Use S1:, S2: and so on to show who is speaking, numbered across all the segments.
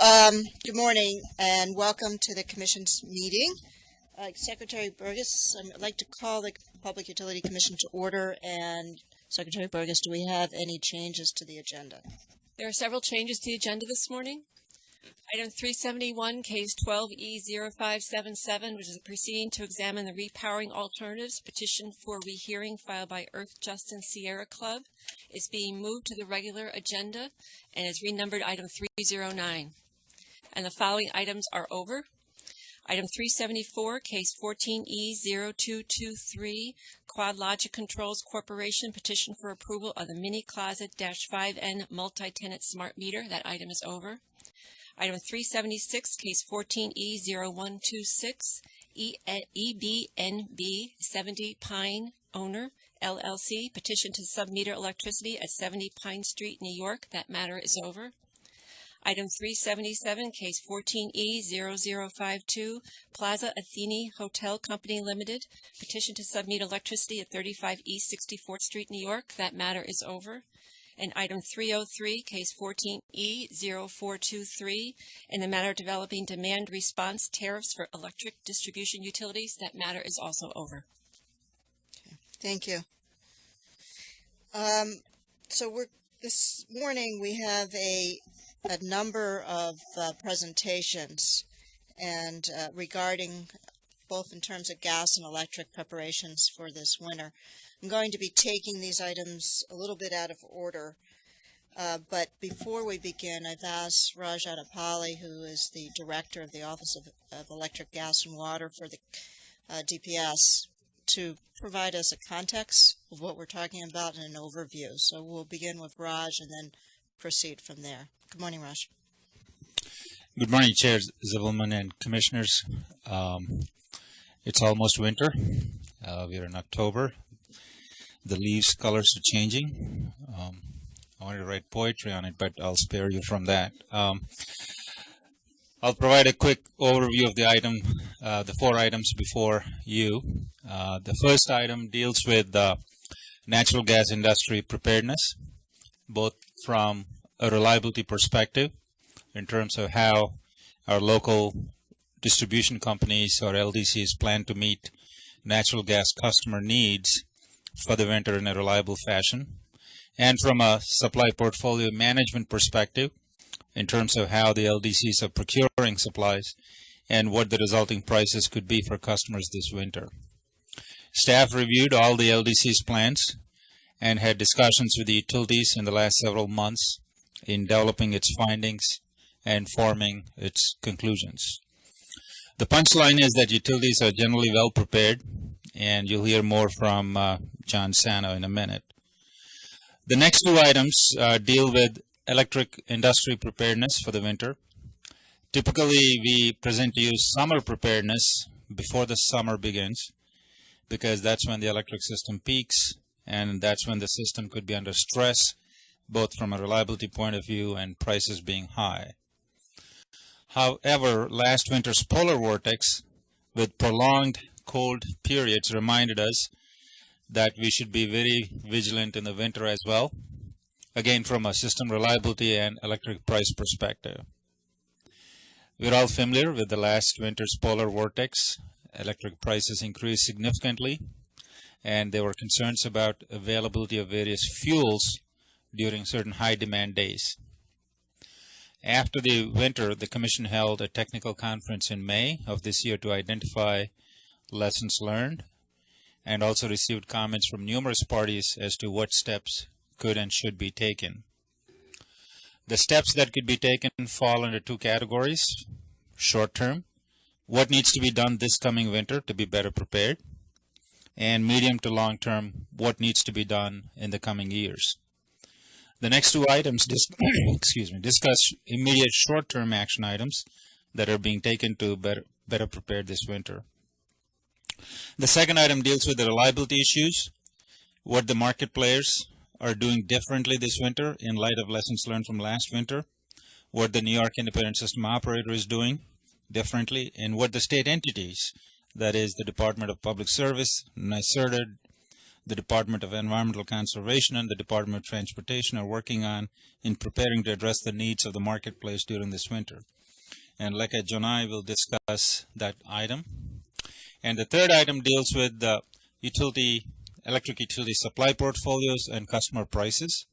S1: Good morning and welcome to the Commission's meeting. Secretary Burgess, I'd like to call the Public Utility Commission to order. And Secretary Burgess, do we have any changes to the agenda?
S2: There are several changes to the agenda this morning. Item 371, case 12E0577, which is a proceeding to examine the repowering alternatives petition for rehearing filed by Earth Justin Sierra Club, is being moved to the regular agenda and is renumbered item 309. And the following items are over. Item 374, case 14E0223, Quad Logic Controls Corporation petition for approval of the Mini Closet-5N multi-tenant smart meter. That item is over. Item 376, case 14E0126, EBNB 70 Pine Owner, LLC, petition to submeter electricity at 70 Pine Street, New York. That matter is over. Item 377, case 14E0052, Plaza Athene Hotel Company Limited, petition to submeter electricity at 35 East 64th Street, New York. That matter is over. And item 303, case 14E0423, in the matter of developing demand response tariffs for electric distribution utilities. That matter is also over.
S1: Okay, thank you. This morning we have a number of presentations and regarding both in terms of gas and electric preparations for this winter. I'm going to be taking these items a little bit out of order, but before we begin, I've asked Raj Adapalli, who is the Director of the Office of Electric, Gas, and Water for the DPS, to provide us a context of what we're talking about and an overview. So we'll begin with Raj and then proceed from there. Good morning, Raj.
S3: Good morning, Chair Zibelman and Commissioners. It's almost winter. We're in October. The leaves' colors are changing. I wanted to write poetry on it, but I'll spare you from that. I'll provide a quick overview of the item, the four items before you. The first item deals with natural gas industry preparedness, both from a reliability perspective in terms of how our local distribution companies or LDCs plan to meet natural gas customer needs for the winter in a reliable fashion, and from a supply portfolio management perspective in terms of how the LDCs are procuring supplies and what the resulting prices could be for customers this winter. Staff reviewed all the LDC's plans and had discussions with the utilities in the last several months in developing its findings and forming its conclusions. The punchline is that utilities are generally well prepared, and you'll hear more from John Sano in a minute. The next two items deal with electric industry preparedness for the winter. Typically, we present to you summer preparedness before the summer begins, because that's when the electric system peaks, and that's when the system could be under stress, both from a reliability point of view and prices being high. However, last winter's polar vortex with prolonged cold periods reminded us that we should be very vigilant in the winter as well, again from a system reliability and electric price perspective. We're all familiar with the last winter's polar vortex. Electric prices increased significantly, and there were concerns about availability of various fuels during certain high demand days. After the winter, the Commission held a technical conference in May of this year to identify lessons learned, and also received comments from numerous parties as to what steps could and should be taken. The steps that could be taken fall under two categories: short term, what needs to be done this coming winter to be better prepared, and medium to long term, what needs to be done in the coming years. The next two items discuss immediate short-term action items that are being taken to better prepare this winter. The second item deals with the reliability issues, what the market players are doing differently this winter in light of lessons learned from last winter, what the New York Independent System Operator is doing differently, and what the state entities, that is the Department of Public Service, NYSERDA, the Department of Environmental Conservation and the Department of Transportation are working on in preparing to address the needs of the marketplace during this winter. And Lekha Jonai will discuss that item. And the third item deals with the electric utility supply portfolios and customer prices.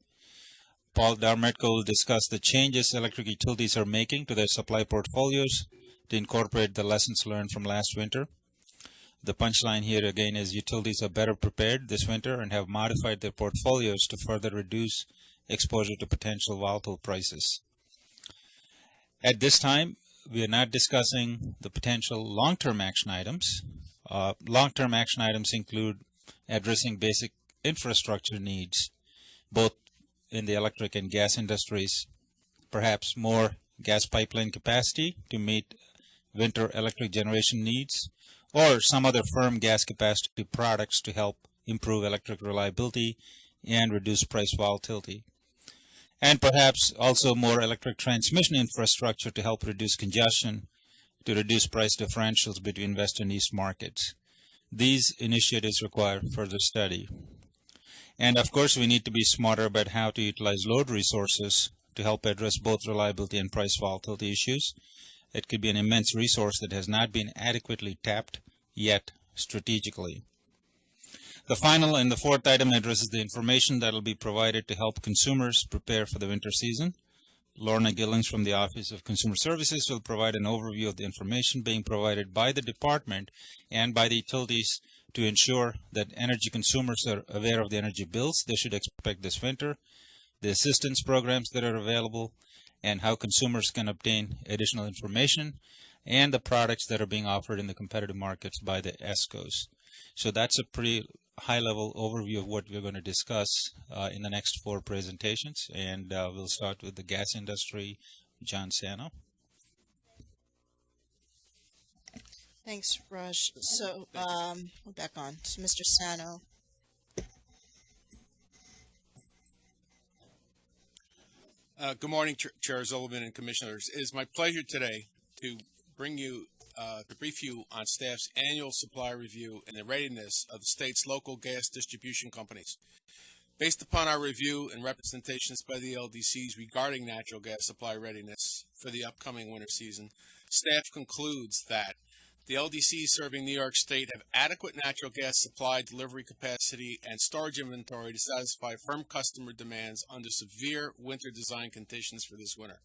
S3: Paul Darmetko will discuss the changes electric utilities are making to their supply portfolios to incorporate the lessons learned from last winter. The punchline here again is utilities are better prepared this winter and have modified their portfolios to further reduce exposure to potential volatile prices. At this time, we are not discussing the potential long-term action items. Long-term action items include addressing basic infrastructure needs, both in the electric and gas industries, perhaps more gas pipeline capacity to meet winter electric generation needs, or some other firm gas capacity products to help improve electric reliability and reduce price volatility. And perhaps also more electric transmission infrastructure to help reduce congestion, to reduce price differentials between West and East markets. These initiatives require further study. And of course, we need to be smarter about how to utilize load resources to help address both reliability and price volatility issues. It could be an immense resource that has not been adequately tapped yet strategically. The final and the fourth item addresses the information that will be provided to help consumers prepare for the winter season. Lorna Gillings from the Office of Consumer Services will provide an overview of the information being provided by the department and by the utilities to ensure that energy consumers are aware of the energy bills they should expect this winter, the assistance programs that are available, and how consumers can obtain additional information, and the products that are being offered in the competitive markets by the ESCOs. So that's a pretty high-level overview of what we're going to discuss in the next four presentations, and we'll start with the gas industry. John Sano.
S1: Thanks, Raj. So we're back on. So Mr. Sano.
S4: Good morning, Chair Zolliman and Commissioners. It is my pleasure today to bring you to brief you on staff's annual supply review and the readiness of the state's local gas distribution companies. Based upon our review and representations by the LDCs regarding natural gas supply readiness for the upcoming winter season, staff concludes that the LDCs serving New York State have adequate natural gas supply, delivery capacity, and storage inventory to satisfy firm customer demands under severe winter design conditions for this winter.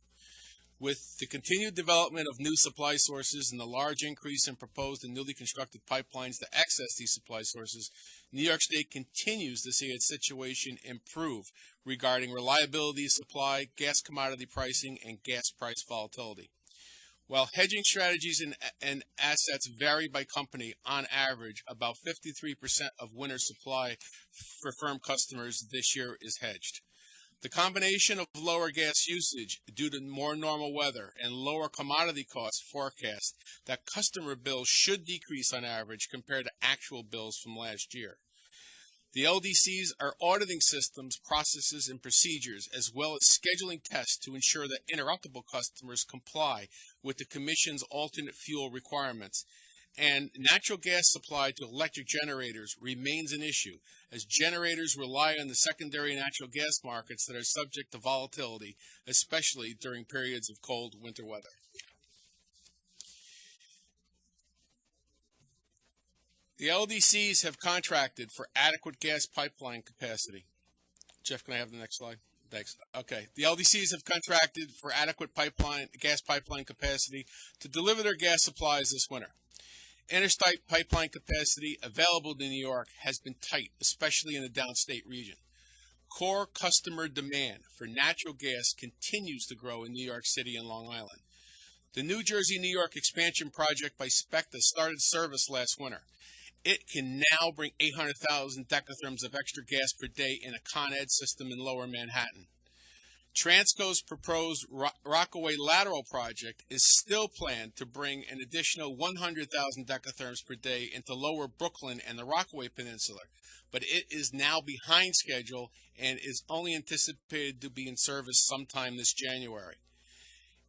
S4: With the continued development of new supply sources and the large increase in proposed and newly constructed pipelines to access these supply sources, New York State continues to see its situation improve regarding reliability of supply, gas commodity pricing, and gas price volatility. While hedging strategies and assets vary by company, on average, about 53% of winter supply for firm customers this year is hedged. The combination of lower gas usage due to more normal weather and lower commodity costs forecast that customer bills should decrease on average compared to actual bills from last year. The LDCs are auditing systems, processes, and procedures, as well as scheduling tests to ensure that interruptible customers comply with the Commission's alternate fuel requirements. And natural gas supply to electric generators remains an issue, as generators rely on the secondary natural gas markets that are subject to volatility, especially during periods of cold winter weather. The LDCs have contracted for adequate gas pipeline capacity. Jeff, can I have the next slide? Thanks. Okay. The LDCs have contracted for adequate gas pipeline capacity to deliver their gas supplies this winter. Interstate pipeline capacity available to New York has been tight, especially in the downstate region. Core customer demand for natural gas continues to grow in New York City and Long Island. The New Jersey-New York expansion project by SPECTA started service last winter. It can now bring 800,000 decatherms of extra gas per day in a Con Ed system in Lower Manhattan. Transco's proposed Rockaway Lateral project is still planned to bring an additional 100,000 decatherms per day into Lower Brooklyn and the Rockaway Peninsula, but it is now behind schedule and is only anticipated to be in service sometime this January.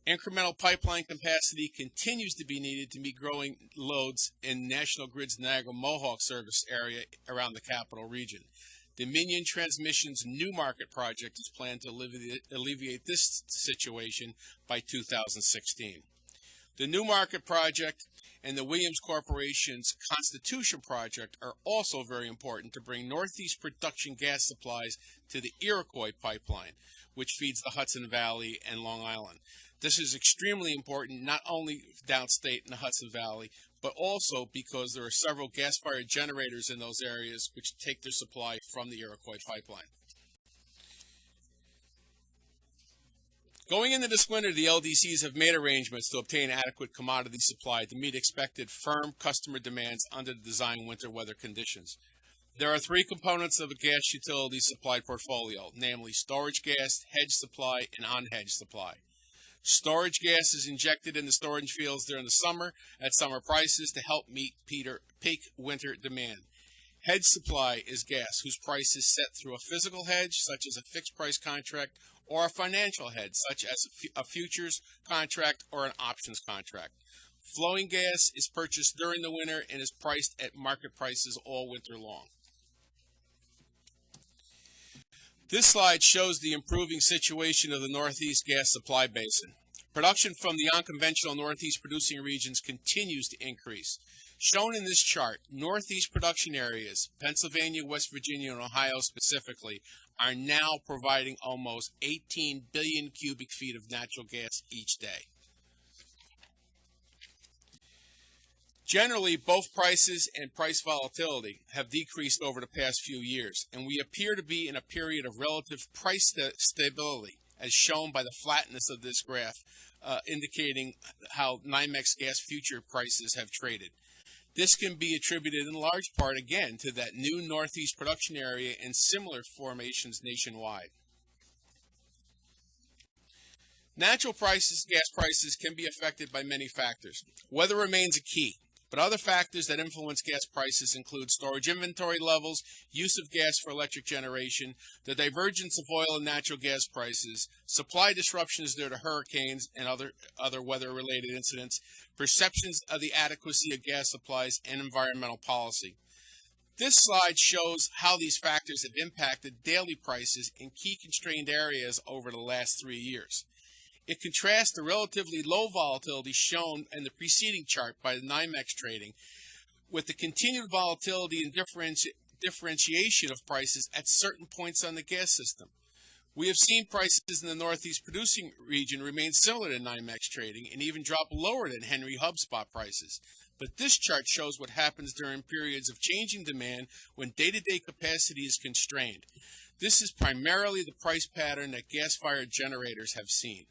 S4: Incremental pipeline capacity continues to be needed to meet growing loads in National Grid's Niagara Mohawk service area around the capital region. Dominion Transmission's New Market project is planned to alleviate this situation by 2016. The New Market project and the Williams Corporation's Constitution project are also very important to bring Northeast production gas supplies to the Iroquois pipeline, which feeds the Hudson Valley and Long Island. This is extremely important not only downstate in the Hudson Valley, but also because there are several gas-fired generators in those areas which take their supply from the Iroquois pipeline. Going into this winter, the LDCs have made arrangements to obtain adequate commodity supply to meet expected firm customer demands under the design winter weather conditions. There are three components of a gas utility supply portfolio, namely storage gas, hedge supply, and unhedged supply. Storage gas is injected in the storage fields during the summer at summer prices to help meet peak winter demand. Hedge supply is gas whose price is set through a physical hedge, such as a fixed price contract, or a financial hedge, such as a futures contract or an options contract. Flowing gas is purchased during the winter and is priced at market prices all winter long. This slide shows the improving situation of the Northeast gas supply basin. Production from the unconventional Northeast producing regions continues to increase. Shown in this chart, Northeast production areas, Pennsylvania, West Virginia, and Ohio specifically, are now providing almost 18 billion cubic feet of natural gas each day. Generally, both prices and price volatility have decreased over the past few years, and we appear to be in a period of relative price stability, as shown by the flatness of this graph, indicating how NYMEX gas future prices have traded. This can be attributed in large part, again, to that new Northeast production area and similar formations nationwide. Natural gas prices can be affected by many factors. Weather remains a key. But other factors that influence gas prices include storage inventory levels, use of gas for electric generation, the divergence of oil and natural gas prices, supply disruptions due to hurricanes and other weather-related incidents, perceptions of the adequacy of gas supplies, and environmental policy. This slide shows how these factors have impacted daily prices in key constrained areas over the last 3 years. It contrasts the relatively low volatility shown in the preceding chart by the NYMEX trading with the continued volatility and differentiation of prices at certain points on the gas system. We have seen prices in the Northeast producing region remain similar to NYMEX trading and even drop lower than Henry Hub spot prices. But this chart shows what happens during periods of changing demand when day-to-day capacity is constrained. This is primarily the price pattern that gas-fired generators have seen.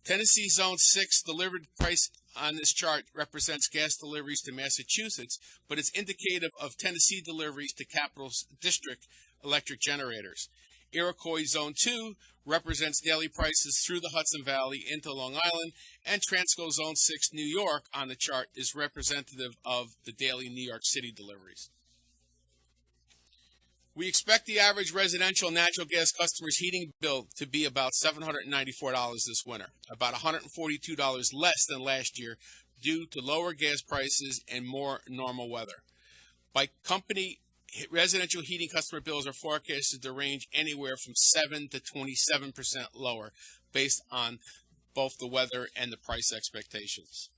S4: Tennessee Zone 6 delivered price on this chart represents gas deliveries to Massachusetts, but it's indicative of Tennessee deliveries to Capital District electric generators. Iroquois Zone 2 represents daily prices through the Hudson Valley into Long Island, and Transco Zone 6 New York on the chart is representative of the daily New York City deliveries. We expect the average residential natural gas customer's heating bill to be about $794 this winter, about $142 less than last year due to lower gas prices and more normal weather. By company, residential heating customer bills are forecasted to range anywhere from 7 to 27% lower based on both the weather and the price expectations.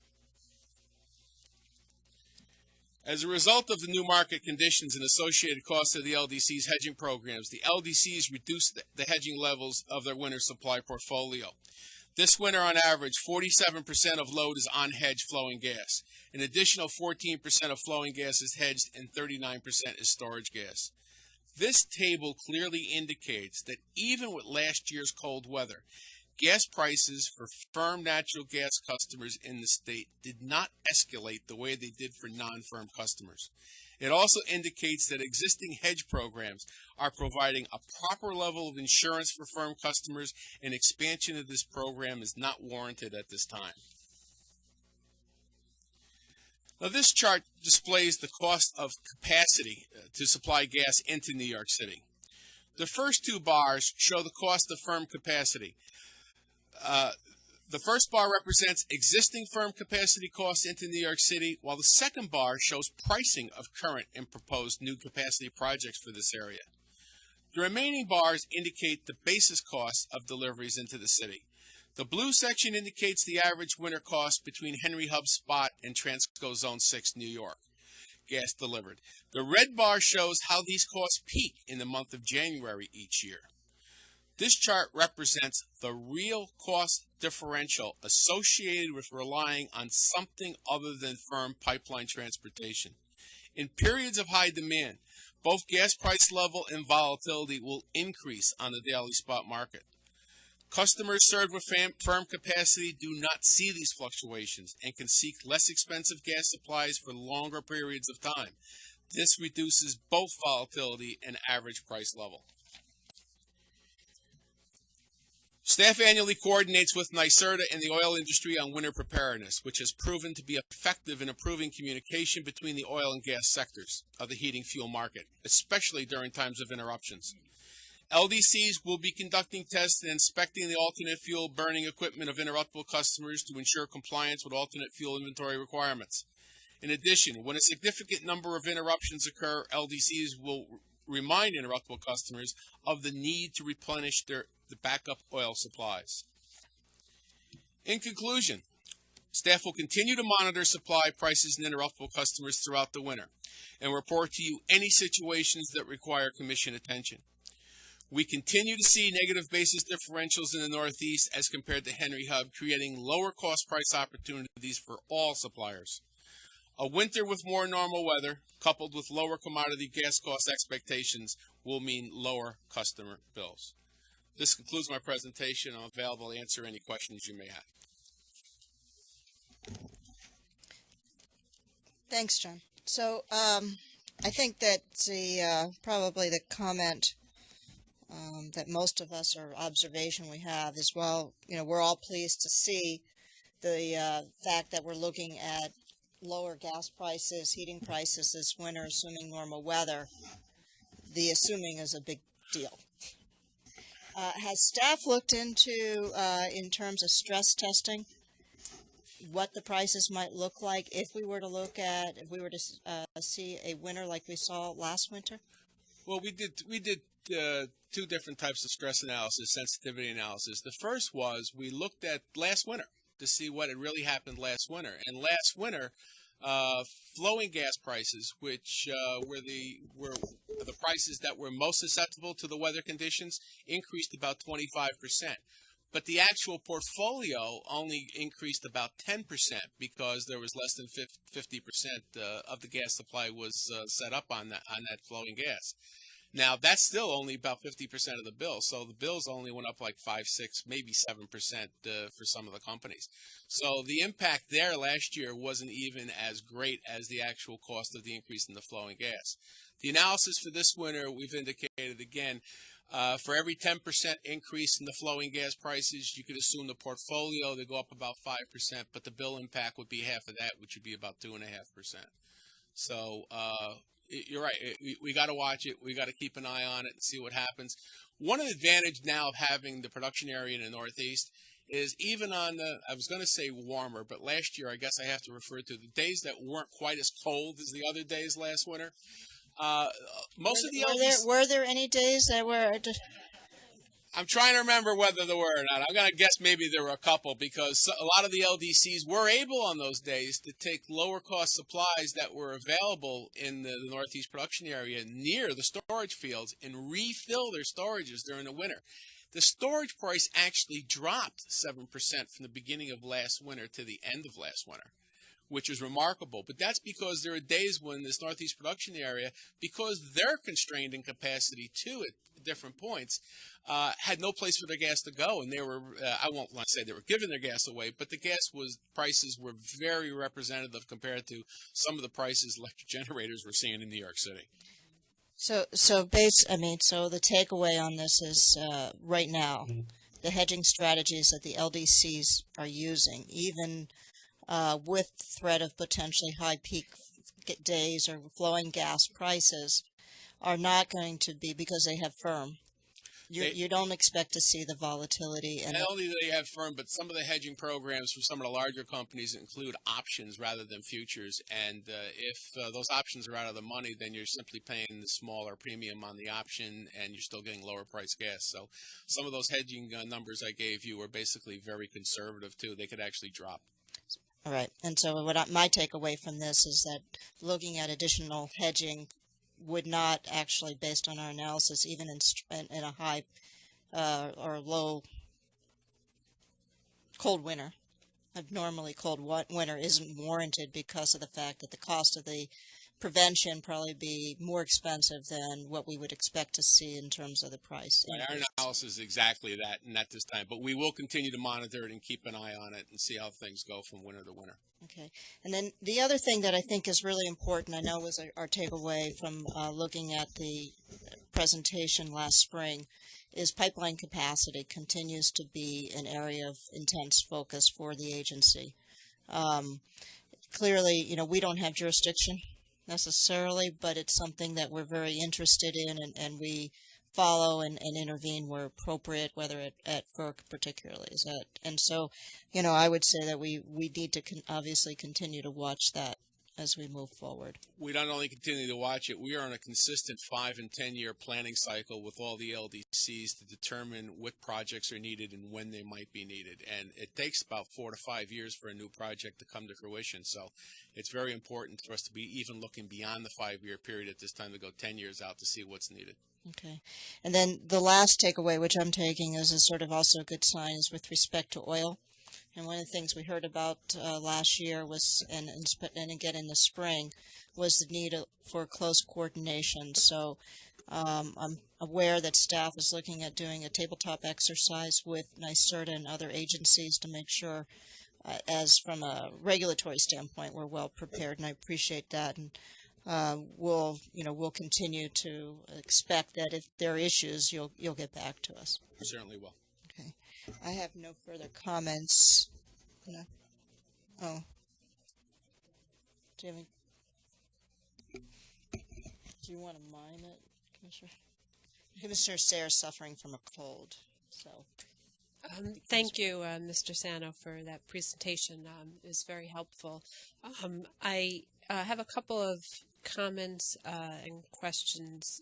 S4: As a result of the new market conditions and associated costs of the LDC's hedging programs, the LDCs reduced the hedging levels of their winter supply portfolio. This winter, on average, 47% of load is unhedged flowing gas. An additional 14% of flowing gas is hedged and 39% is storage gas. This table clearly indicates that even with last year's cold weather, gas prices for firm natural gas customers in the state did not escalate the way they did for non-firm customers. It also indicates that existing hedge programs are providing a proper level of insurance for firm customers, and expansion of this program is not warranted at this time. Now, this chart displays the cost of capacity to supply gas into New York City. The first two bars show the cost of firm capacity. The first bar represents existing firm capacity costs into New York City, while the second bar shows pricing of current and proposed new capacity projects for this area. The remaining bars indicate the basis cost of deliveries into the city. The blue section indicates the average winter cost between Henry Hub Spot and Transco Zone 6, New York, gas delivered. The red bar shows how these costs peak in the month of January each year. This chart represents the real cost differential associated with relying on something other than firm pipeline transportation. In periods of high demand, both gas price level and volatility will increase on the daily spot market. Customers served with firm capacity do not see these fluctuations and can seek less expensive gas supplies for longer periods of time. This reduces both volatility and average price level. Staff annually coordinates with NYSERDA and the oil industry on winter preparedness, which has proven to be effective in improving communication between the oil and gas sectors of the heating fuel market, especially during times of interruptions. LDCs will be conducting tests and inspecting the alternate fuel burning equipment of interruptible customers to ensure compliance with alternate fuel inventory requirements. In addition, when a significant number of interruptions occur, LDCs will remind interruptible customers of the need to replenish the backup oil supplies. In conclusion, staff will continue to monitor supply prices and interruptible customers throughout the winter and report to you any situations that require commission attention. We continue to see negative basis differentials in the Northeast as compared to Henry Hub, creating lower cost price opportunities for all suppliers. A winter with more normal weather, coupled with lower commodity gas cost expectations, will mean lower customer bills. This concludes my presentation. I'm available to answer any questions you may have.
S1: Thanks, John. So I think that probably the comment that most of us, or observation we have is, well, we're all pleased to see the fact that we're looking at lower gas prices, heating prices this winter, assuming normal weather. The assuming is a big deal. Has staff looked into, in terms of stress testing, what the prices might look like if we were to see a winter like we saw last winter?
S4: Well, we did two different types of stress analysis, sensitivity analysis. The first was we looked at last winter to see what had really happened last winter. And last winter, flowing gas prices, which were the prices that were most susceptible to the weather conditions, increased about 25%. But the actual portfolio only increased about 10% because there was less than 50% of the gas supply was set up on that flowing gas. Now, that's still only about 50% of the bill. So the bills only went up like 5, 6, maybe 7% for some of the companies. So the impact there last year wasn't even as great as the actual cost of the increase in the flowing gas. The analysis for this winter, we've indicated again, for every 10% increase in the flowing gas prices, you could assume the portfolio to go up about 5%, but the bill impact would be half of that, which would be about 2.5%. So you're right. We got to watch it. We got to keep an eye on it and see what happens. One of the advantages now of having the production area in the Northeast is even on the, I was going to say warmer, but last year I guess I have to refer to the days that weren't quite as cold as the other days last winter. Most of the
S1: were there any days that were?
S4: I'm trying to remember whether there were or not. I'm going to guess maybe there were a couple because a lot of the LDCs were able on those days to take lower cost supplies that were available in the Northeast production area near the storage fields and refill their storages during the winter. The storage price actually dropped 7% from the beginning of last winter to the end of last winter, which is remarkable. But that's because there are days when this Northeast production area, because they're constrained in capacity too at different points, had no place for their gas to go. And they were, I won't want to say they were giving their gas away, but the prices were very representative compared to some of the prices electric generators were seeing in New York City.
S1: So the takeaway on this is right now, the hedging strategies that the LDCs are using, even with threat of potentially high peak days or flowing gas prices, are not going to be, because they have firm, You don't expect to see the volatility. And
S4: not only do they have firm, but some of the hedging programs for some of the larger companies include options rather than futures. And if those options are out of the money, then you're simply paying the smaller premium on the option, and you're still getting lower price gas. So some of those hedging numbers I gave you were basically very conservative too. They could actually drop.
S1: all right. And so my takeaway from this is that looking at additional hedging would not actually, based on our analysis, even in a high or low cold winter, abnormally cold winter isn't warranted because of the fact that the cost of the prevention probably be more expensive than what we would expect to see in terms of the price.
S4: Right, our analysis is exactly that, and at this time. But we will continue to monitor it and keep an eye on it and see how things go from winter to winter.
S1: Okay. And then the other thing that I think is really important, I know was our takeaway from looking at the presentation last spring, is pipeline capacity continues to be an area of intense focus for the agency. Clearly, we don't have jurisdiction necessarily, but it's something that we're very interested in, and we follow and intervene where appropriate, whether at FERC particularly. And so, I would say that we need to obviously continue to watch that as we move forward.
S4: We don't only continue to watch it, we are on a consistent 5 and 10 year planning cycle with all the LDCs to determine what projects are needed and when they might be needed. And it takes about 4 to 5 years for a new project to come to fruition. So it's very important for us to be even looking beyond the 5-year period at this time to go 10 years out to see what's needed.
S1: Okay. And then the last takeaway, which I'm taking as a sort of also a good sign, is with respect to oil. And one of the things we heard about last year was, and again in the spring, was the need for close coordination. So I'm aware that staff is looking at doing a tabletop exercise with NYSERDA and other agencies to make sure, as from a regulatory standpoint, we're well prepared, and I appreciate that. And we'll continue to expect that if there are issues, you'll get back to us.
S4: We certainly will.
S1: Okay. I have no further comments. No. Oh. Do you want to mime it, Commissioner? Commissioner Sayre's suffering from a cold, so.
S5: Thank you, Mr. Sano, for that presentation. It was very helpful. I have a couple of comments and questions.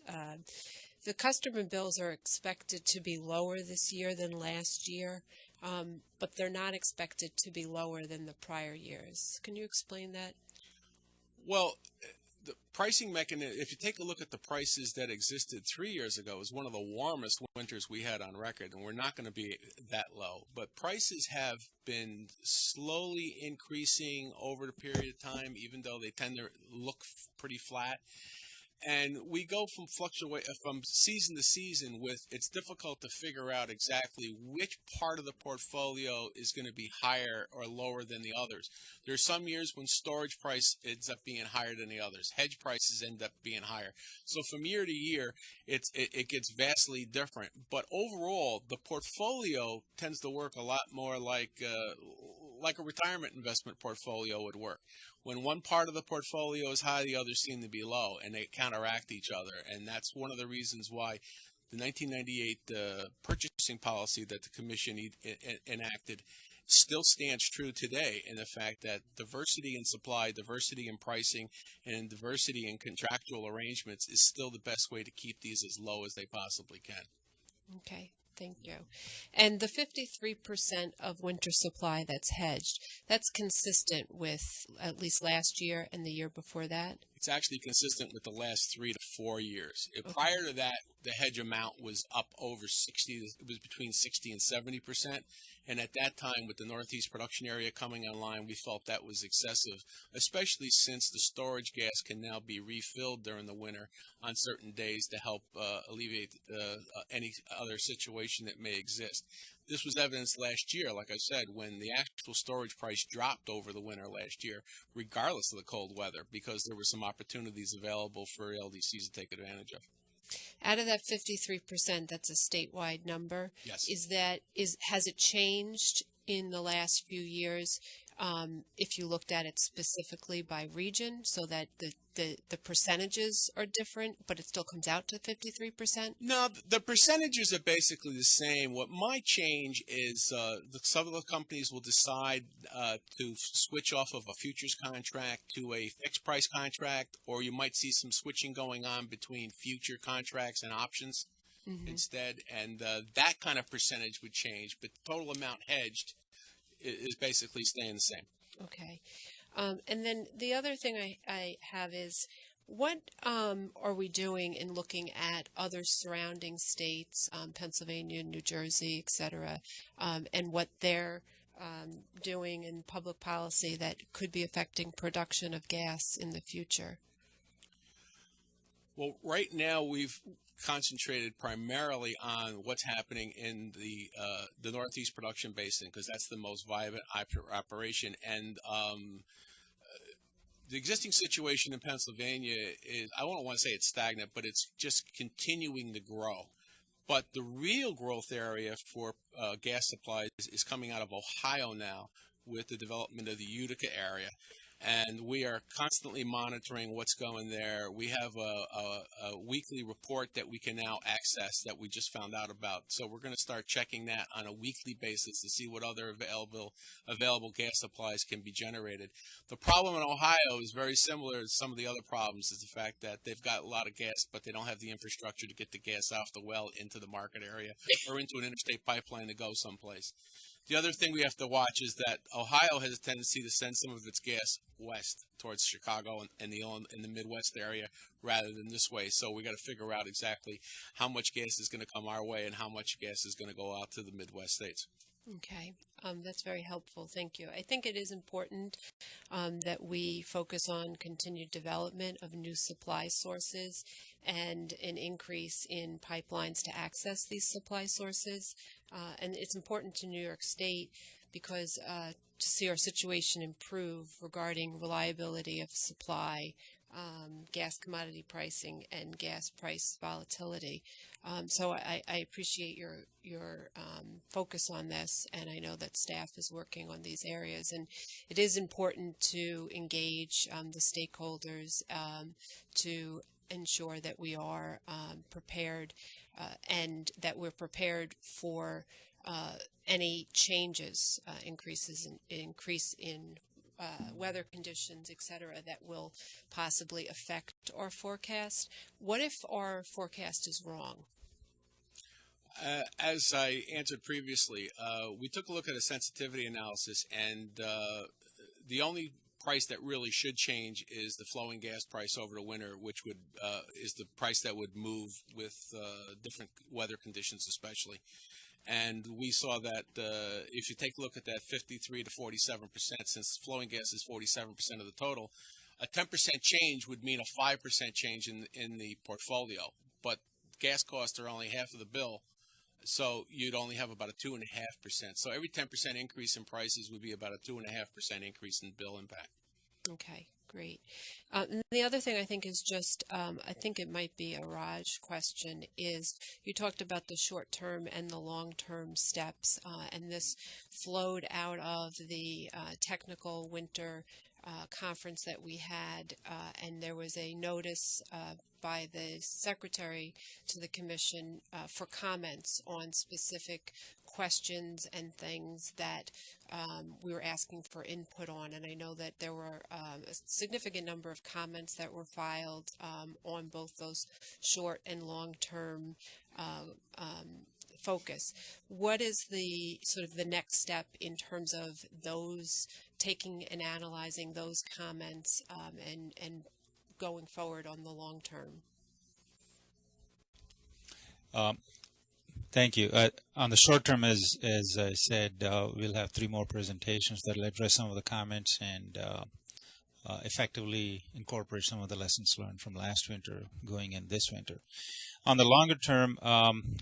S5: The customer bills are expected to be lower this year than last year, but they're not expected to be lower than the prior years. Can you explain that?
S4: Well, the pricing mechanism, if you take a look at the prices that existed 3 years ago, it was one of the warmest winters we had on record, and we're not going to be that low. But prices have been slowly increasing over the period of time, even though they tend to look pretty flat. And we go from season to season with, it's difficult to figure out exactly which part of the portfolio is going to be higher or lower than the others. There are some years when storage price ends up being higher than the others. Hedge prices end up being higher. So from year to year, it gets vastly different. But overall, the portfolio tends to work a lot more like a retirement investment portfolio would work. When one part of the portfolio is high, the others seem to be low, and they counteract each other. And that's one of the reasons why the 1998 purchasing policy that the Commission enacted still stands true today, in the fact that diversity in supply, diversity in pricing, and diversity in contractual arrangements is still the best way to keep these as low as they possibly can.
S5: Okay. Thank you. And the 53% of winter supply that's hedged, that's consistent with at least last year and the year before that?
S4: It's actually consistent with the last 3 to 4 years.
S5: Okay.
S4: Prior to that, the hedge amount was up over 60. It was between 60 and 70%. And at that time, with the Northeast production area coming online, we felt that was excessive, especially since the storage gas can now be refilled during the winter on certain days to help alleviate any other situation that may exist. This was evidenced last year, like I said, when the actual storage price dropped over the winter last year, regardless of the cold weather, because there were some opportunities available for LDCs to take advantage of.
S5: Out of that 53%, that's a statewide number.
S4: Yes.
S5: Has it changed in the last few years? if you looked at it specifically by region so that the percentages are different, but it still comes out to 53%?
S4: No, the percentages are basically the same. What might change is some of the companies will decide to switch off of a futures contract to a fixed price contract, or you might see some switching going on between future contracts and options instead, and that kind of percentage would change, but the total amount hedged is basically staying the same.
S5: Okay. And then the other thing I have is, what are we doing in looking at other surrounding states, Pennsylvania, New Jersey, et cetera, and what they're doing in public policy that could be affecting production of gas in the future?
S4: Well, right now we've concentrated primarily on what's happening in the Northeast Production Basin, because that's the most vibrant operation. And the existing situation in Pennsylvania is, I don't want to say it's stagnant, but it's just continuing to grow. But the real growth area for gas supplies is coming out of Ohio now with the development of the Utica area. And we are constantly monitoring what's going there. We have a weekly report that we can now access that we just found out about. So we're going to start checking that on a weekly basis to see what other available gas supplies can be generated. The problem in Ohio is very similar to some of the other problems, is the fact that they've got a lot of gas, but they don't have the infrastructure to get the gas off the well into the market area or into an interstate pipeline to go someplace. The other thing we have to watch is that Ohio has a tendency to send some of its gas west towards Chicago and the Midwest area rather than this way. So we got to figure out exactly how much gas is going to come our way and how much gas is going to go out to the Midwest states.
S5: Okay, that's very helpful. Thank you. I think it is important that we focus on continued development of new supply sources and an increase in pipelines to access these supply sources. And it's important to New York State because to see our situation improve regarding reliability of supply, gas commodity pricing, and gas price volatility. So I appreciate your focus on this, and I know that staff is working on these areas. And it is important to engage the stakeholders to ensure that we are prepared and that we're prepared for any changes, increase in weather conditions, et cetera, that will possibly affect our forecast. What if our forecast is wrong?
S4: As I answered previously, we took a look at a sensitivity analysis, and the only price that really should change is the flowing gas price over the winter, which would is the price that would move with different weather conditions, especially. And we saw that if you take a look at that 53 to 47%, since flowing gas is 47% of the total, a 10% change would mean a 5% change in the portfolio. But gas costs are only half of the bill, so you'd only have about a 2.5%. So every 10% increase in prices would be about a 2.5% increase in bill impact.
S5: Okay, great. And the other thing I think is just, I think it might be a Raj question, is you talked about the short-term and the long-term steps, and this flowed out of the technical winter conference that we had, and there was a notice by the secretary to the commission for comments on specific questions and things that we were asking for input on. And I know that there were a significant number of comments that were filed on both those short and long-term focus. What is the sort of the next step in terms of those, taking and analyzing those comments and going forward on the long term?
S3: Thank you. On the short term, as I said, we'll have 3 more presentations that will address some of the comments and effectively incorporate some of the lessons learned from last winter going in this winter. On the longer term,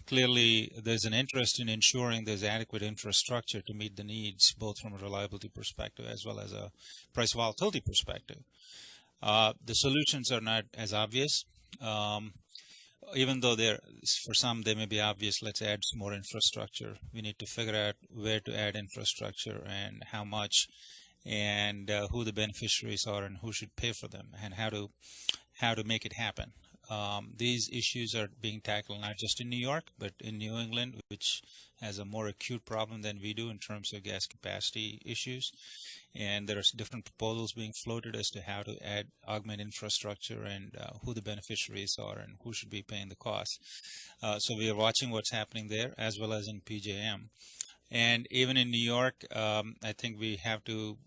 S3: clearly there's an interest in ensuring there's adequate infrastructure to meet the needs, both from a reliability perspective as well as a price volatility perspective. The solutions are not as obvious. Even though for some they may be obvious, let's add some more infrastructure. We need to figure out where to add infrastructure and how much, and who the beneficiaries are and who should pay for them, and how to make it happen. These issues are being tackled not just in New York, but in New England, which has a more acute problem than we do in terms of gas capacity issues. And there are different proposals being floated as to how to augment infrastructure and who the beneficiaries are and who should be paying the costs. So we are watching what's happening there as well as in PJM. And even in New York, I think we have to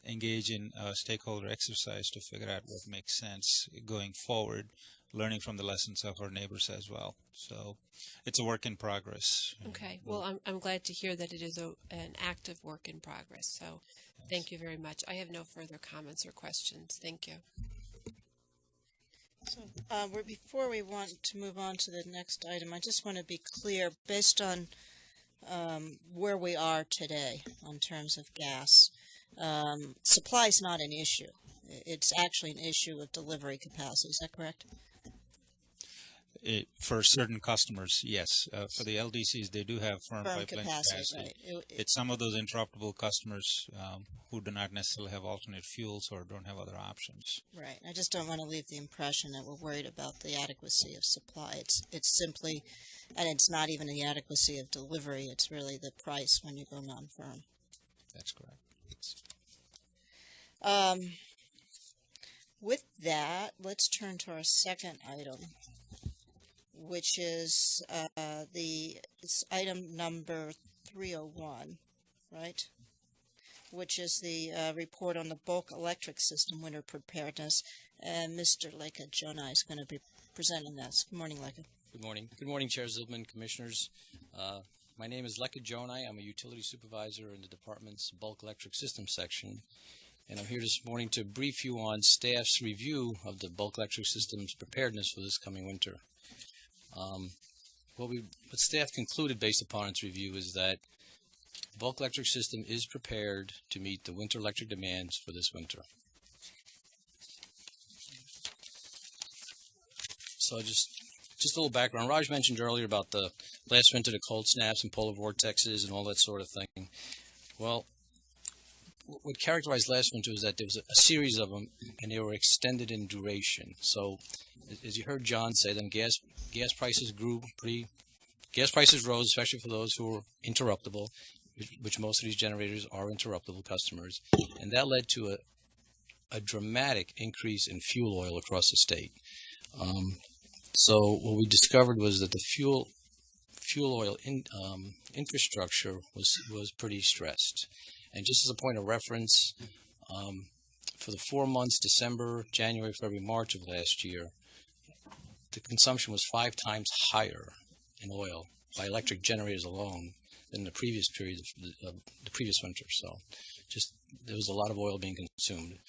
S3: engage in a stakeholder exercise to figure out what makes sense going forward, learning from the lessons of our neighbors as well. So it's a work in progress.
S5: Okay. Well, I'm glad to hear that it is an active work in progress. So thank you very much. I have no further comments or questions. Thank you.
S1: So, before we want to move on to the next item, I just want to be clear, based on where we are today in terms of gas. Supply is not an issue. It's actually an issue of delivery capacity. Is that correct?
S3: For certain customers, yes. For the LDCs, they do have firm pipeline capacity.
S1: Right.
S3: It's some of those interoperable customers who do not necessarily have alternate fuels or don't have other options.
S1: Right. I just don't want to leave the impression that we're worried about the adequacy of supply. It's simply, and it's not even the adequacy of delivery. It's really the price when you go non-firm.
S3: That's correct.
S1: With that, let's turn to our second item, which is it's item number 301, right? Which is the report on the bulk electric system winter preparedness. And Mr. Leka Jonai is going to be presenting this. Good morning, Leka.
S6: Good morning. Good morning, Chair Zilman, Commissioners. My name is Leka Jonai. I'm a utility supervisor in the department's bulk electric system section. And I'm here this morning to brief you on staff's review of the bulk electric system's preparedness for this coming winter. What staff concluded based upon its review is that the bulk electric system is prepared to meet the winter electric demands for this winter. So just a little background. Raj mentioned earlier about the last winter, the cold snaps and polar vortexes and all that sort of thing. Well, what characterized last winter was that there was a series of them, and they were extended in duration. So, as you heard John say, then gas prices gas prices rose, especially for those who were interruptible, which most of these generators are interruptible customers, and that led to a dramatic increase in fuel oil across the state. So what we discovered was that the fuel oil infrastructure was pretty stressed. And just as a point of reference, for the 4 months, December, January, February, March of last year, the consumption was 5 times higher in oil by electric generators alone than the previous period of the previous winter. So there was a lot of oil being consumed.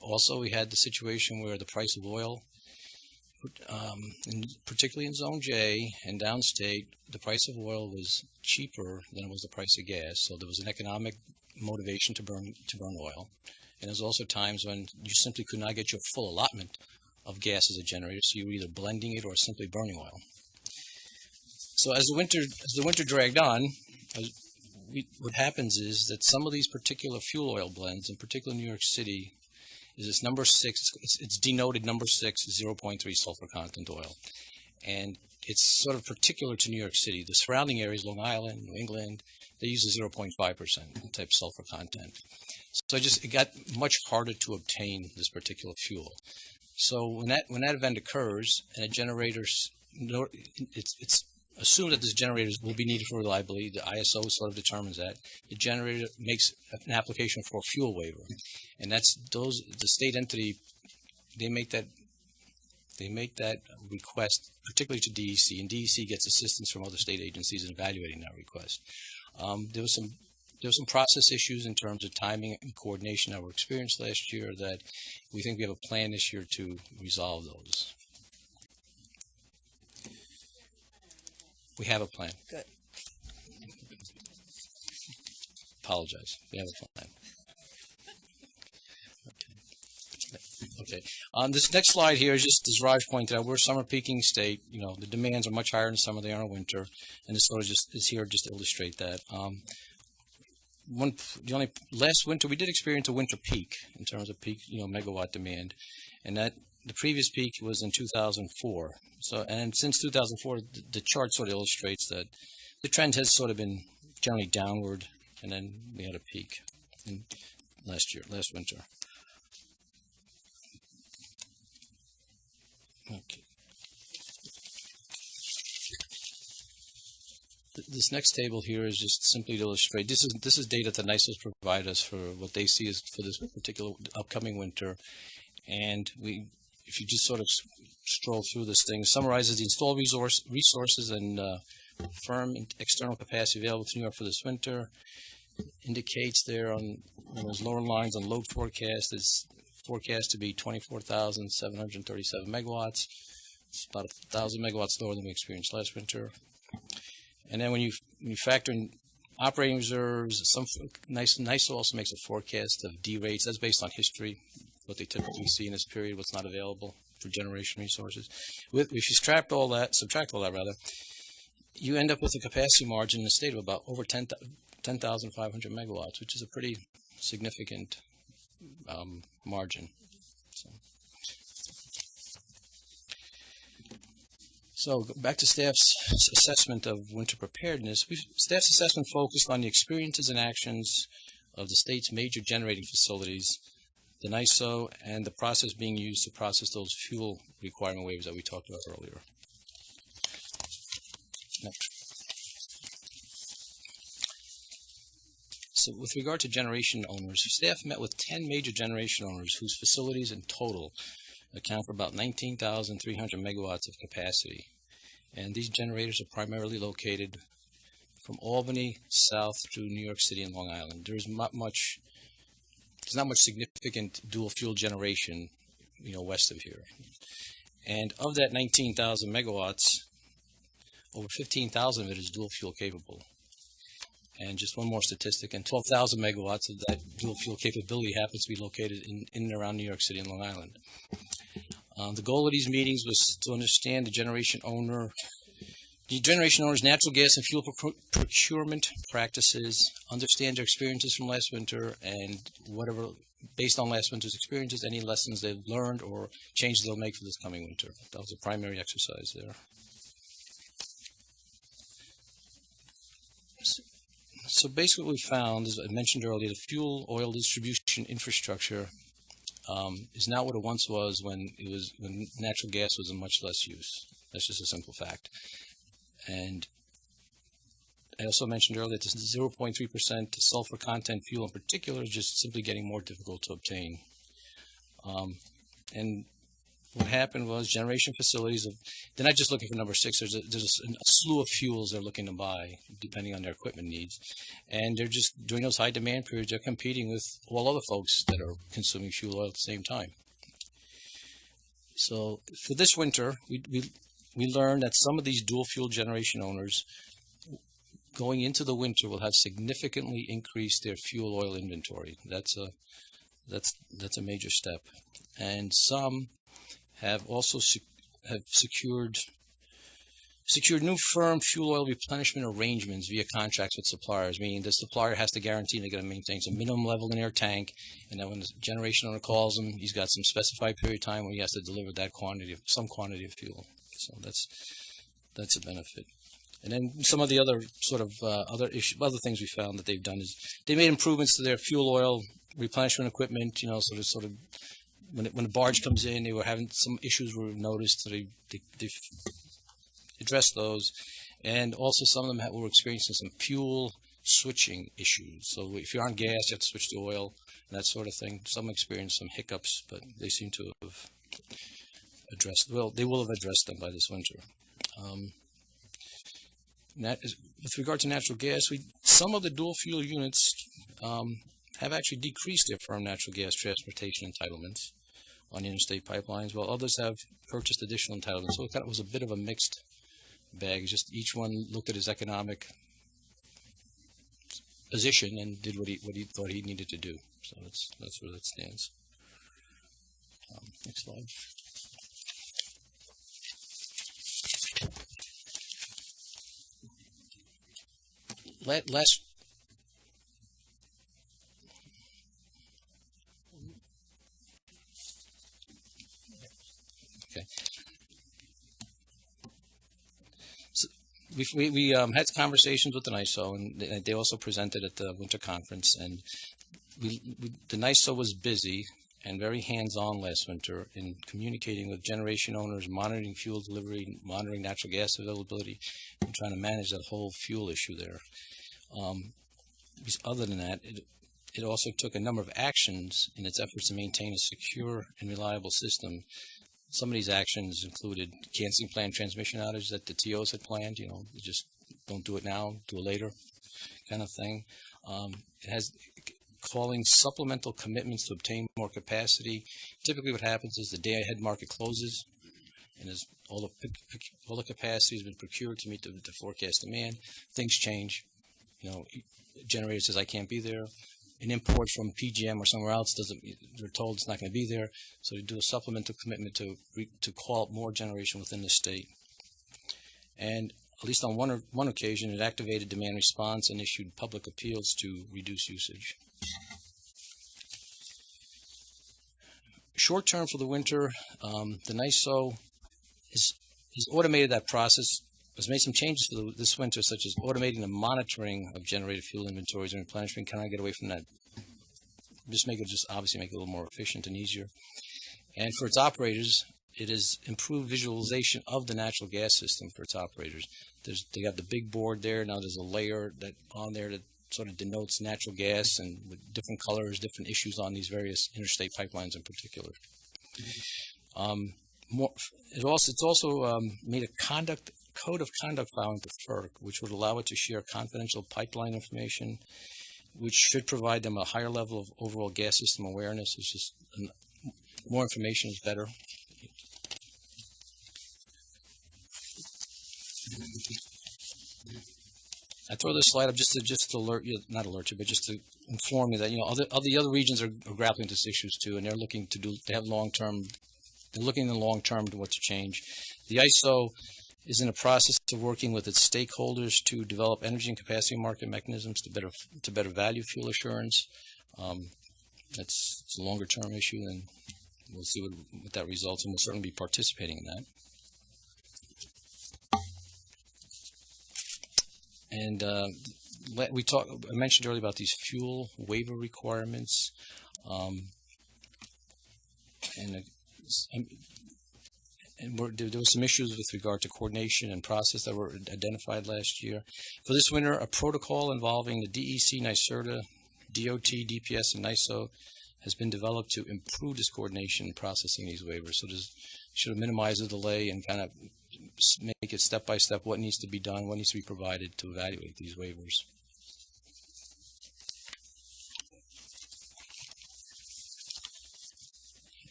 S6: Also, we had the situation where the price of oil, particularly in Zone J and downstate, the price of oil was cheaper than it was the price of gas. So there was an economic motivation to burn oil. And there's also times when you simply could not get your full allotment of gas as a generator, so you were either blending it or simply burning oil. So as the winter dragged on, what happens is that some of these particular fuel oil blends, in particular New York City, is this number 6, it's denoted number 6, 0.3 sulfur content oil. And it's sort of particular to New York City. The surrounding areas, Long Island, New England, they use a 0.5% type sulfur content. So it got much harder to obtain this particular fuel. So when that event occurs and a generator, it's assumed that this generator will be needed for reliability. The ISO sort of determines that. The generator makes an application for a fuel waiver, and the state entity, they make that request, particularly to DEC, and DEC gets assistance from other state agencies in evaluating that request. There was some process issues in terms of timing and coordination that were experienced last year that we think we have a plan this year to resolve those. We have a plan.
S1: Good.
S6: Apologize. We have a plan. Okay. This next slide here is just, as Raj pointed out, we're a summer peaking state. The demands are much higher in summer than they are in winter, and this sort of just is here just to illustrate that. the only last winter we did experience a winter peak in terms of peak, megawatt demand, and that the previous peak was in 2004. So, and since 2004, the chart sort of illustrates that the trend has sort of been generally downward, and then we had a peak in last winter. Okay. This next table here is just simply to illustrate. This is data that NISO's provide us for what they see as for this particular upcoming winter, and if you just sort of stroll through this thing, summarizes the installed resources and firm external capacity available to New York for this winter. Indicates there on those lower lines on load forecast is forecast to be 24,737 megawatts. It's about 1,000 megawatts lower than we experienced last winter. And then when you factor in operating reserves, NISO also makes a forecast of D rates. That's based on history, what they typically see in this period, what's not available for generation resources. If you subtract all that, you end up with a capacity margin in the state of about over 10,500 megawatts, which is a pretty significant margin. So back to staff's assessment of winter preparedness. Staff's assessment focused on the experiences and actions of the state's major generating facilities, the NISO, and the process being used to process those fuel requirement waivers that we talked about earlier. Next. So with regard to generation owners, staff met with 10 major generation owners whose facilities in total account for about 19,300 megawatts of capacity. And these generators are primarily located from Albany south through New York City and Long Island. There's not much significant dual fuel generation, west of here. And of that 19,000 megawatts, over 15,000 of it is dual fuel capable. And just one more statistic, and 12,000 megawatts of that dual fuel capability happens to be located in and around New York City and Long Island. The goal of these meetings was to understand the generation owner's natural gas and fuel procurement practices, understand their experiences from last winter, and whatever, based on last winter's experiences, any lessons they've learned or changes they'll make for this coming winter. That was the primary exercise there. So basically what we found, as I mentioned earlier, the fuel oil distribution infrastructure is not what it once was when natural gas was in much less use. That's just a simple fact. And I also mentioned earlier that this 0.3% sulfur content fuel in particular is just simply getting more difficult to obtain. And what happened was generation facilities, they're not just looking for number 6, there's a slew of fuels they're looking to buy depending on their equipment needs. And they're just, during those high demand periods, they're competing with all other folks that are consuming fuel oil at the same time. So for this winter, we learned that some of these dual fuel generation owners going into the winter will have significantly increased their fuel oil inventory. That's a major step. And some have also secured new firm fuel oil replenishment arrangements via contracts with suppliers, meaning the supplier has to guarantee they're going to maintain some minimum level in their tank, and then when the generation owner calls him, he's got some specified period of time where he has to deliver some quantity of fuel. So that's a benefit. And then some of the other sort of other things we found that they've done is they made improvements to their fuel oil replenishment equipment. Sort of when the barge comes in, they were having some issues were noticed, so they addressed those. And also some of them were experiencing some fuel switching issues. So if you're on gas, you have to switch to oil and that sort of thing. Some experienced some hiccups, but they seem to have they will have addressed them by this winter. With regard to natural gas, some of the dual fuel units have actually decreased their firm natural gas transportation entitlements on interstate pipelines, while others have purchased additional entitlements. So it was a bit of a mixed bag. Just each one looked at his economic position and did what he thought he needed to do. So that's where that stands. Next slide. Okay. So we had conversations with the NISO, and they also presented at the winter conference. And the NISO was busy and very hands-on last winter in communicating with generation owners, monitoring fuel delivery, monitoring natural gas availability, and trying to manage that whole fuel issue there. Other than that, it also took a number of actions in its efforts to maintain a secure and reliable system. Some of these actions included canceling planned transmission outages that the TOs had planned, just don't do it now, do it later kind of thing. It has calling supplemental commitments to obtain more capacity. Typically what happens is the day ahead market closes, and as all the capacity has been procured to meet the forecast demand, things change. Generator says I can't be there. An import from PGM or somewhere else they're told it's not going to be there, so they do a supplemental commitment to call up more generation within the state. And at least on one occasion, it activated demand response and issued public appeals to reduce usage. Short term for the winter, the NISO has automated that process. Has made some changes for this winter, such as automating the monitoring of generated fuel inventories and replenishment. Can I get away from that? Obviously make it a little more efficient and easier. And for its operators, it has improved visualization of the natural gas system for its operators. They have the big board there. Now there's a layer on there that sort of denotes natural gas and with different colors, different issues on these various interstate pipelines in particular. It's also made a code of conduct filing to FERC, which would allow it to share confidential pipeline information, which should provide them a higher level of overall gas system awareness. It's just more information is better. I throw this slide up just to alert you, not alert you, but just to inform you that other regions are grappling with these issues too, and they're looking to They're looking in the long term to what to change. The ISO is in a process of working with its stakeholders to develop energy and capacity market mechanisms to better value fuel assurance. It's a longer term issue, and we'll see what that results, and we'll certainly be participating in that. And I mentioned earlier about these fuel waiver requirements, there were some issues with regard to coordination and process that were identified last year. For this winter, a protocol involving the DEC, NYSERDA, DOT, DPS, and NISO has been developed to improve this coordination in processing these waivers. So this should minimize the delay and kind of make it step by step what needs to be done, what needs to be provided to evaluate these waivers.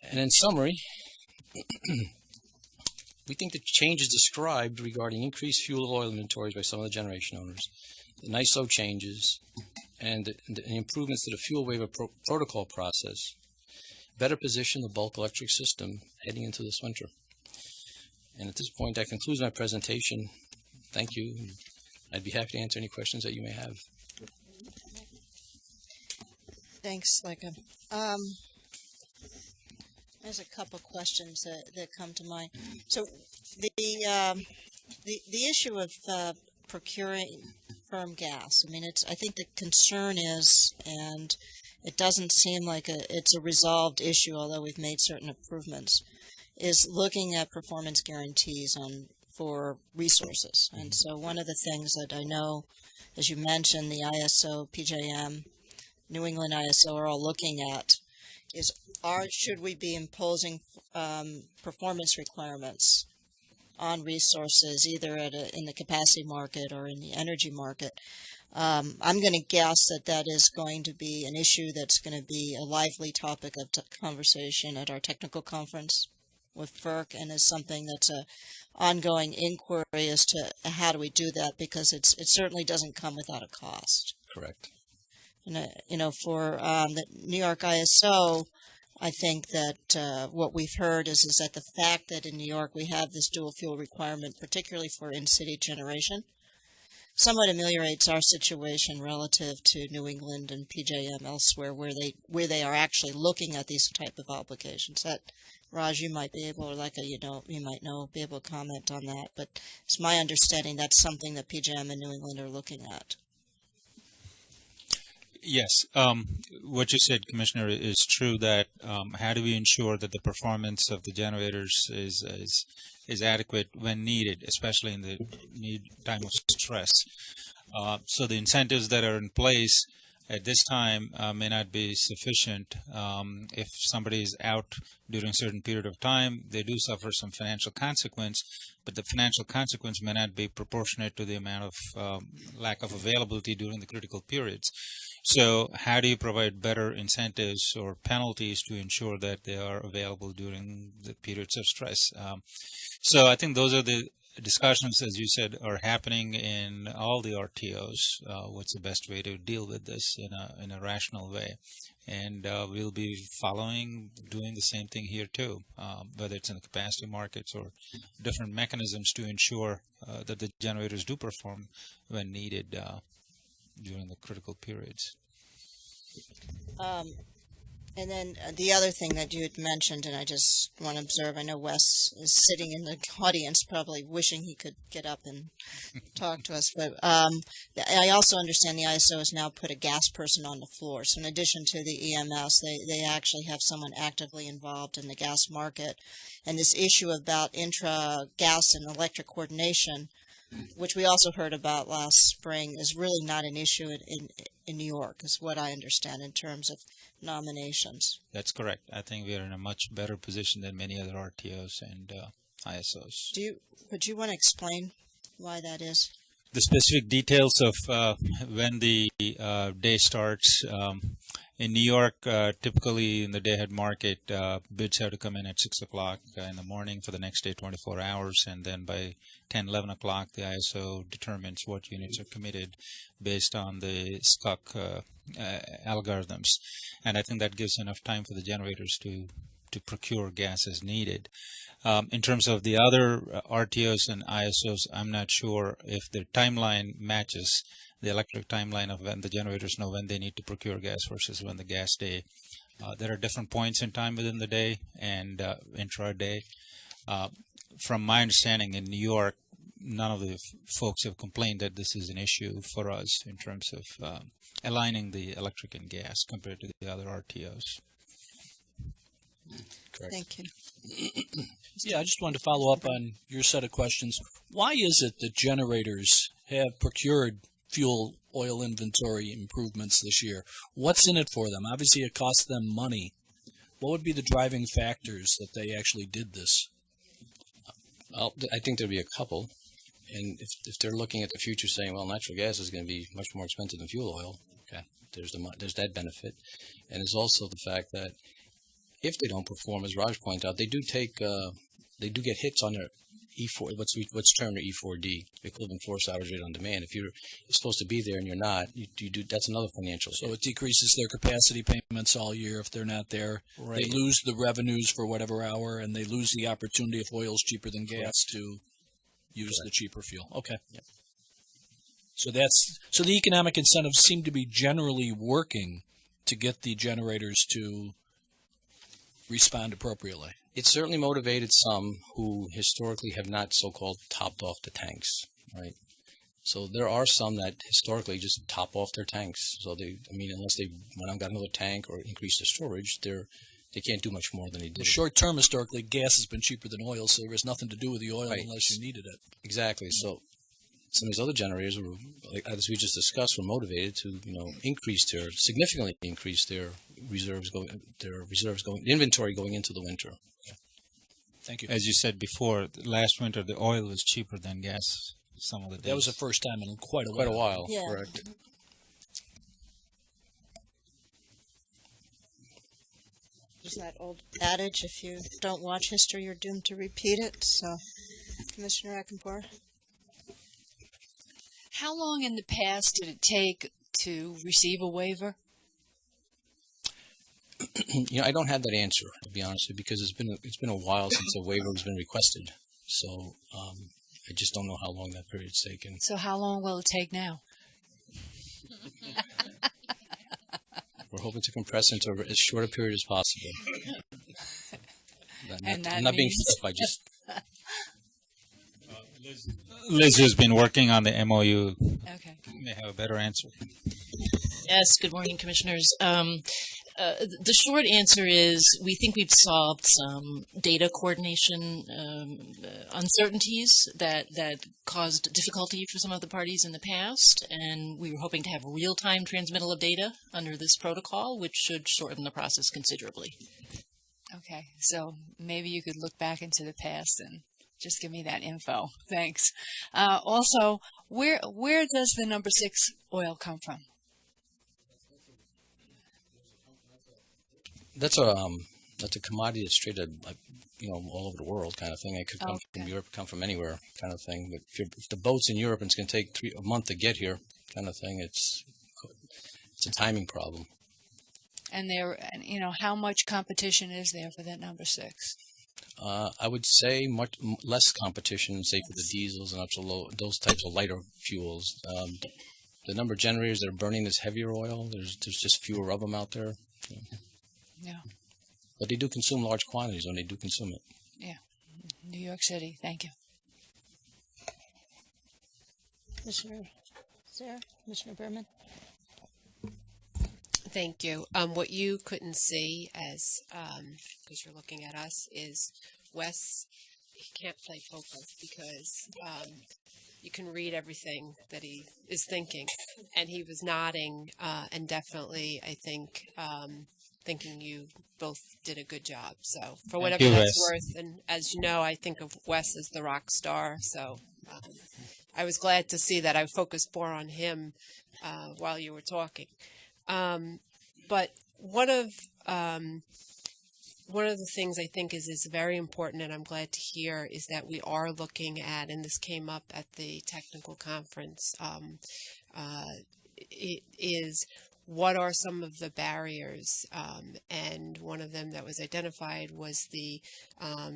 S6: And in summary, we think the changes described regarding increased fuel oil inventories by some of the generation owners, the NISO changes, and the improvements to the fuel waiver protocol process better position the bulk electric system heading into this winter. And at this point, that concludes my presentation. Thank you. I'd be happy to answer any questions that you may have.
S1: Thanks, Leica. There's a couple questions that come to mind. So the issue of procuring firm gas. I mean, I think the concern is, and it doesn't seem like it's a resolved issue, although we've made certain improvements, is looking at performance guarantees for resources. And so one of the things that I know, as you mentioned, the ISO, PJM, New England ISO are all looking at is should we be imposing performance requirements on resources, either in the capacity market or in the energy market? I'm going to guess that is going to be an issue that's going to be a lively topic of conversation at our technical conference with FERC, and is something that's an ongoing inquiry as to how do we do that, because it certainly doesn't come without a cost.
S6: Correct.
S1: And for the New York ISO, I think that what we've heard is that the fact that in New York we have this dual fuel requirement, particularly for in-city generation, somewhat ameliorates our situation relative to New England and PJM elsewhere, where they are actually looking at these type of obligations. Raj, you might be able, or like you might know, be able to comment on that. But it's my understanding that's something that PJM and New England are looking at.
S3: Yes, what you said, Commissioner, is true. That how do we ensure that the performance of the generators is adequate when needed, especially in the time of stress? So the incentives that are in place at this time may not be sufficient. If somebody is out during a certain period of time, they do suffer some financial consequence, but the financial consequence may not be proportionate to the amount of lack of availability during the critical periods. So how do you provide better incentives or penalties to ensure that they are available during the periods of stress? So I think those are the discussions, as you said, are happening in all the RTOs. What's the best way to deal with this in a rational way? And we'll be doing the same thing here too, whether it's in the capacity markets or different mechanisms to ensure that the generators do perform when needed during the critical periods.
S1: And then the other thing that you had mentioned, and I just want to observe, I know Wes is sitting in the audience probably wishing he could get up and talk to us, but I also understand the ISO has now put a gas person on the floor. So in addition to the EMS, they actually have someone actively involved in the gas market. And this issue about intra-gas and electric coordination, which we also heard about last spring, is really not an issue in New York, is what I understand in terms of nominations.
S3: That's correct. I think we are in a much better position than many other RTOs and ISOs.
S1: Would you want to explain why that is?
S3: The specific details of when the day starts. In New York, typically in the day-ahead market, bids have to come in at 6 o'clock in the morning for the next day, 24 hours, and then by 10, 11 o'clock, the ISO determines what units are committed based on the SCUC algorithms. And I think that gives enough time for the generators to procure gas as needed. In terms of the other RTOs and ISOs, I'm not sure if their timeline matches the electric timeline of when the generators know when they need to procure gas versus when the gas day. There are different points in time within the day and intra-day. From my understanding, in New York, none of the folks have complained that this is an issue for us in terms of aligning the electric and gas compared to the other RTOs.
S6: Correct.
S1: Thank you.
S7: Yeah, I just wanted to follow up on your set of questions. Why is it that generators have procured fuel oil inventory improvements this year? What's in it for them? Obviously, it costs them money. What would be the driving factors that they actually did this?
S6: Well, I think there'll be a couple. And if they're looking at the future saying, well, natural gas is going to be much more expensive than fuel oil, okay, there's that benefit. And there's also the fact that if they don't perform, as Raj pointed out, they do get hits on their E4, what's termed their E4D, equivalent force outage rate on demand. If you're supposed to be there and you're not, you do, that's another financial
S7: So
S6: hit.
S7: it decreases their capacity payments all year if they're not there.
S6: Right.
S7: They lose the revenues for whatever hour, and they lose the opportunity if oil's cheaper than gas to use the cheaper fuel. Okay.
S6: Yep.
S7: So the economic incentives seem to be generally working to get the generators to respond appropriately.
S6: It certainly motivated some who historically have not so-called topped off the tanks, right? So there are some that historically just top off their tanks. So unless they went out and got another tank or increased their storage, they can't do much more than they did.
S7: Well, short term, historically, gas has been cheaper than oil, so there was nothing to do with the oil
S6: Right.
S7: unless you needed it.
S6: Exactly. So some of these other generators were, as we just discussed, were motivated to significantly increase their inventory going into the winter.
S7: Thank you.
S3: As you said before, last winter the oil was cheaper than gas some of the days.
S7: That was the first time in quite a while.
S6: Quite a while.
S1: Yeah.
S6: Correct.
S1: There's that old adage, if you don't watch history, you're doomed to repeat it. So, Commissioner Akinpor.
S8: How long in the past did it take to receive a waiver?
S6: I don't have that answer, to be honest with you, because it's been a while since a waiver has been requested. So I just don't know how long that period's taken.
S8: So how long will it take now?
S6: We're hoping to compress into as short a period as possible.
S8: And that
S6: I'm not being
S8: means-
S6: flip. I just
S3: Liz has been working on the MOU.
S8: Okay.
S3: May have a better answer.
S9: Yes, good morning, Commissioners. The short answer is we think we've solved some data coordination uncertainties that caused difficulty for some of the parties in the past, and we were hoping to have real-time transmittal of data under this protocol, which should shorten the process considerably.
S8: Okay. So maybe you could look back into the past and just give me that info. Thanks. Also, where does the number 6 oil come from?
S6: that's a commodity that's traded all over the world kind of thing. It could come from Europe, come from anywhere kind of thing. But if the boat's in Europe and it's going to take a month to get here kind of thing, it's a timing problem.
S8: And how much competition is there for that number 6?
S6: I would say much less competition, say for the diesels and those types of lighter fuels. The number of generators that are burning this heavier oil, there's just fewer of them out there.
S8: Yeah.
S6: But they do consume large quantities when they do consume it.
S8: Yeah. New York City. Thank you.
S1: Commissioner Sarah, Commissioner Berman.
S5: Thank you. What you couldn't see as, because you're looking at us, is Wes, he can't play poker because you can read everything that he is thinking. And he was nodding and definitely, I think, thinking you both did a good job. So for whatever that's worth, and as you know, I think of Wes as the rock star. So I was glad to see that. I focused more on him while you were talking. But one of the things I think is very important, and I'm glad to hear, is that we are looking at, and this came up at the technical conference, it is what are some of the barriers, and one of them that was identified was the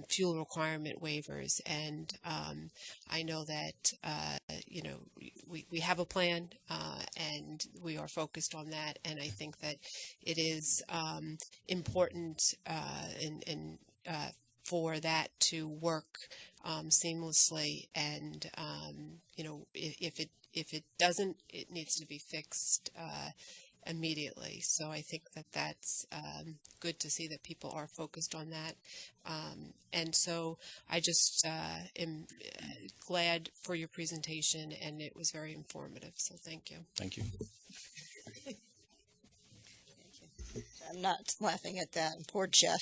S5: fuel requirement waivers. And I know that we have a plan, and we are focused on that, and I think that it is important and for that to work seamlessly, and if it doesn't, it needs to be fixed immediately. So I think that that's good to see that people are focused on that. And so I just am glad for your presentation, and it was very informative. So thank you.
S6: Thank you.
S1: I'm not laughing at that. Poor Jeff.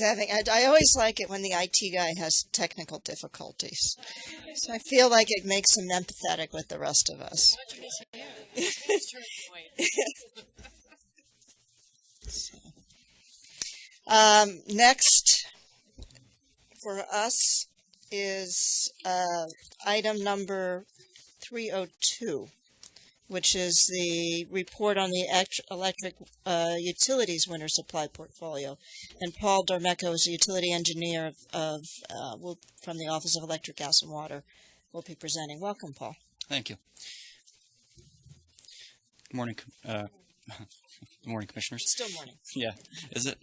S1: I always like it when the IT guy has technical difficulties. So I feel like it makes him empathetic with the rest of us. Next for us is item number 302, which is the report on the electric utilities winter supply portfolio. And Paul Dormecco is the utility engineer from the Office of Electric, Gas, and Water, will be presenting. Welcome, Paul.
S10: Thank you. Good morning. Good morning, Commissioners.
S1: Still morning.
S10: Yeah, is it?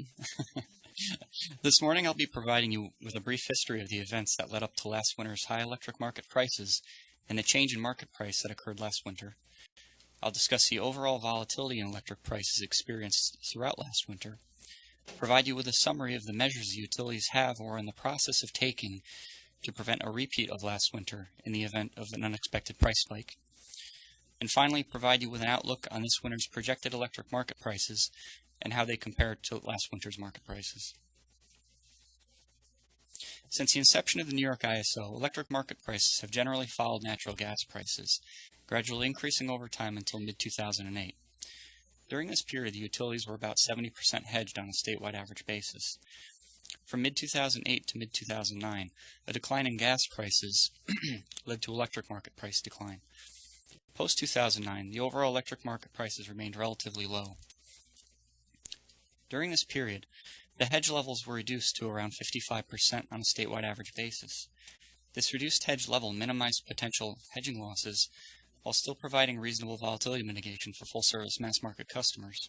S10: This morning I'll be providing you with a brief history of the events that led up to last winter's high electric market prices and the change in market price that occurred last winter. I'll discuss the overall volatility in electric prices experienced throughout last winter, provide you with a summary of the measures the utilities have or are in the process of taking to prevent a repeat of last winter in the event of an unexpected price spike, and finally provide you with an outlook on this winter's projected electric market prices and how they compare to last winter's market prices. Since the inception of the New York ISO, electric market prices have generally followed natural gas prices, gradually increasing over time until mid-2008. During this period, the utilities were about 70% hedged on a statewide average basis. From mid-2008 to mid-2009, a decline in gas prices led to electric market price decline. Post-2009, the overall electric market prices remained relatively low. During this period, the hedge levels were reduced to around 55% on a statewide average basis. This reduced hedge level minimized potential hedging losses while still providing reasonable volatility mitigation for full-service mass market customers,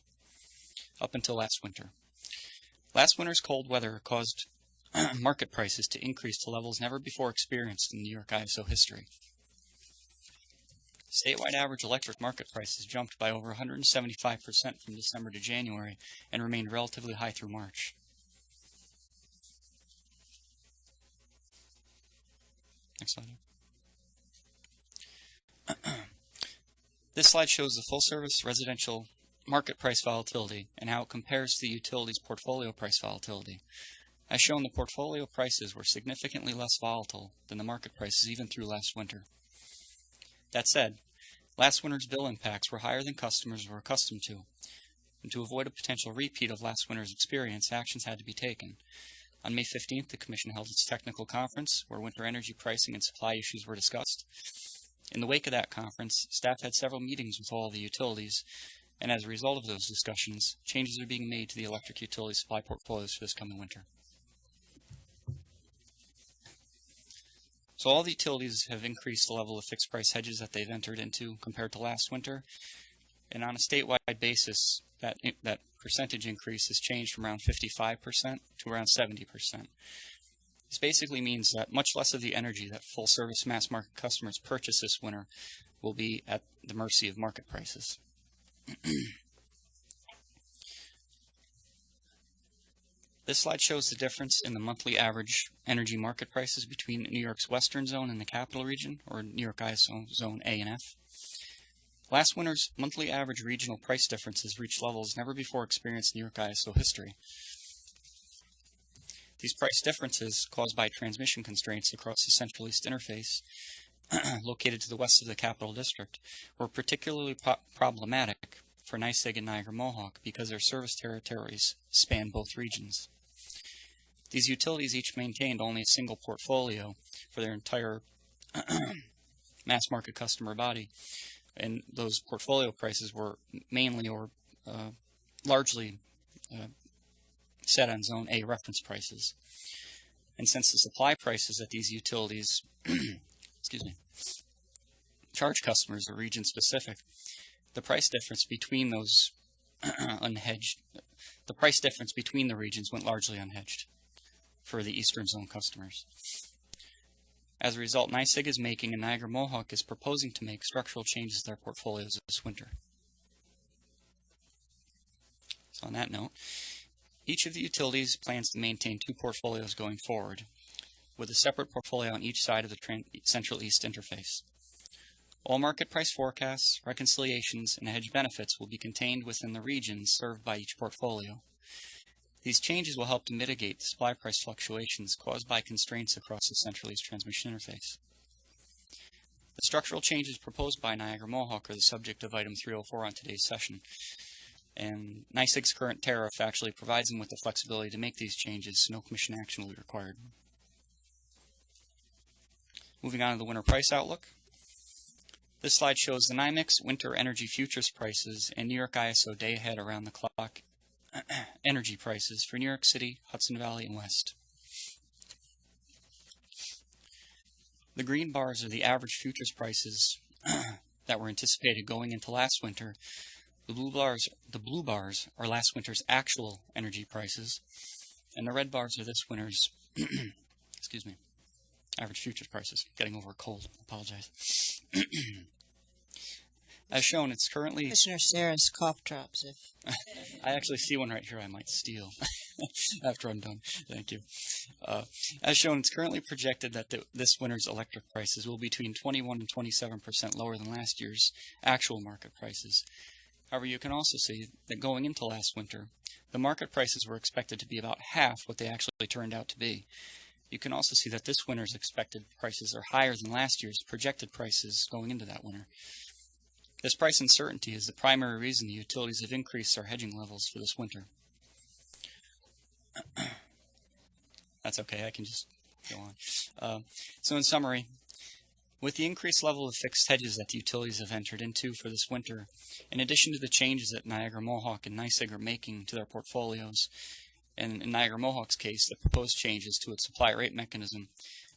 S10: up until last winter. Last winter's cold weather caused market prices to increase to levels never before experienced in New York ISO history. Statewide average electric market prices jumped by over 175% from December to January and remained relatively high through March. Next slide. This slide shows the full-service residential market price volatility and how it compares to the utilities portfolio price volatility. As shown, the portfolio prices were significantly less volatile than the market prices even through last winter. That said, last winter's bill impacts were higher than customers were accustomed to, and to avoid a potential repeat of last winter's experience, actions had to be taken. On May 15th, the Commission held its technical conference where winter energy pricing and supply issues were discussed. In the wake of that conference, staff had several meetings with all the utilities, and as a result of those discussions, changes are being made to the electric utility supply portfolios for this coming winter. So all the utilities have increased the level of fixed price hedges that they've entered into compared to last winter, and on a statewide basis, that percentage increase has changed from around 55% to around 70%. This basically means that much less of the energy that full-service mass market customers purchase this winter will be at the mercy of market prices. This slide shows the difference in the monthly average energy market prices between New York's Western Zone and the Capital Region, or New York ISO Zone A and F. Last winter's monthly average regional price differences reached levels never before experienced in New York ISO history. These price differences, caused by transmission constraints across the Central East Interface, located to the west of the Capital District, were particularly problematic for NYSEG and Niagara Mohawk because their service territories span both regions. These utilities each maintained only a single portfolio for their entire mass market customer body, and those portfolio prices were mainly or largely set on Zone A reference prices. And since the supply prices at these utilities charge customers are region specific, the price difference between those the price difference between the regions went largely unhedged for the Eastern Zone customers. As a result, NYSEG is making and Niagara Mohawk is proposing to make structural changes to their portfolios this winter. So on that note, each of the utilities plans to maintain two portfolios going forward, with a separate portfolio on each side of the Central East interface. All market price forecasts, reconciliations, and hedge benefits will be contained within the regions served by each portfolio. These changes will help to mitigate the supply price fluctuations caused by constraints across the Central East transmission interface. The structural changes proposed by Niagara Mohawk are the subject of item 304 on today's session, and NYSEG's current tariff actually provides them with the flexibility to make these changes, so no commission action will be required. Moving on to the winter price outlook. This slide shows the NYMEX winter energy futures prices and New York ISO day-ahead around-the-clock energy prices for New York City, Hudson Valley, and West. The green bars are the average futures prices that were anticipated going into last winter. The blue bars are last winter's actual energy prices, and the red bars are this winter's average futures prices. Getting over a cold, I apologize. As shown, it's currently...
S1: Commissioner Sarah's cough drops. If
S10: I actually see one right here I might steal after I'm done. Thank you. As shown, it's currently projected that this winter's electric prices will be between 21 and 27% lower than last year's actual market prices. However, you can also see that going into last winter, the market prices were expected to be about half what they actually turned out to be. You can also see that this winter's expected prices are higher than last year's projected prices going into that winter. This price uncertainty is the primary reason the utilities have increased their hedging levels for this winter. That's okay, I can just go on. So in summary, with the increased level of fixed hedges that the utilities have entered into for this winter, in addition to the changes that Niagara Mohawk and NYSEG are making to their portfolios, and in Niagara Mohawk's case, the proposed changes to its supply rate mechanism,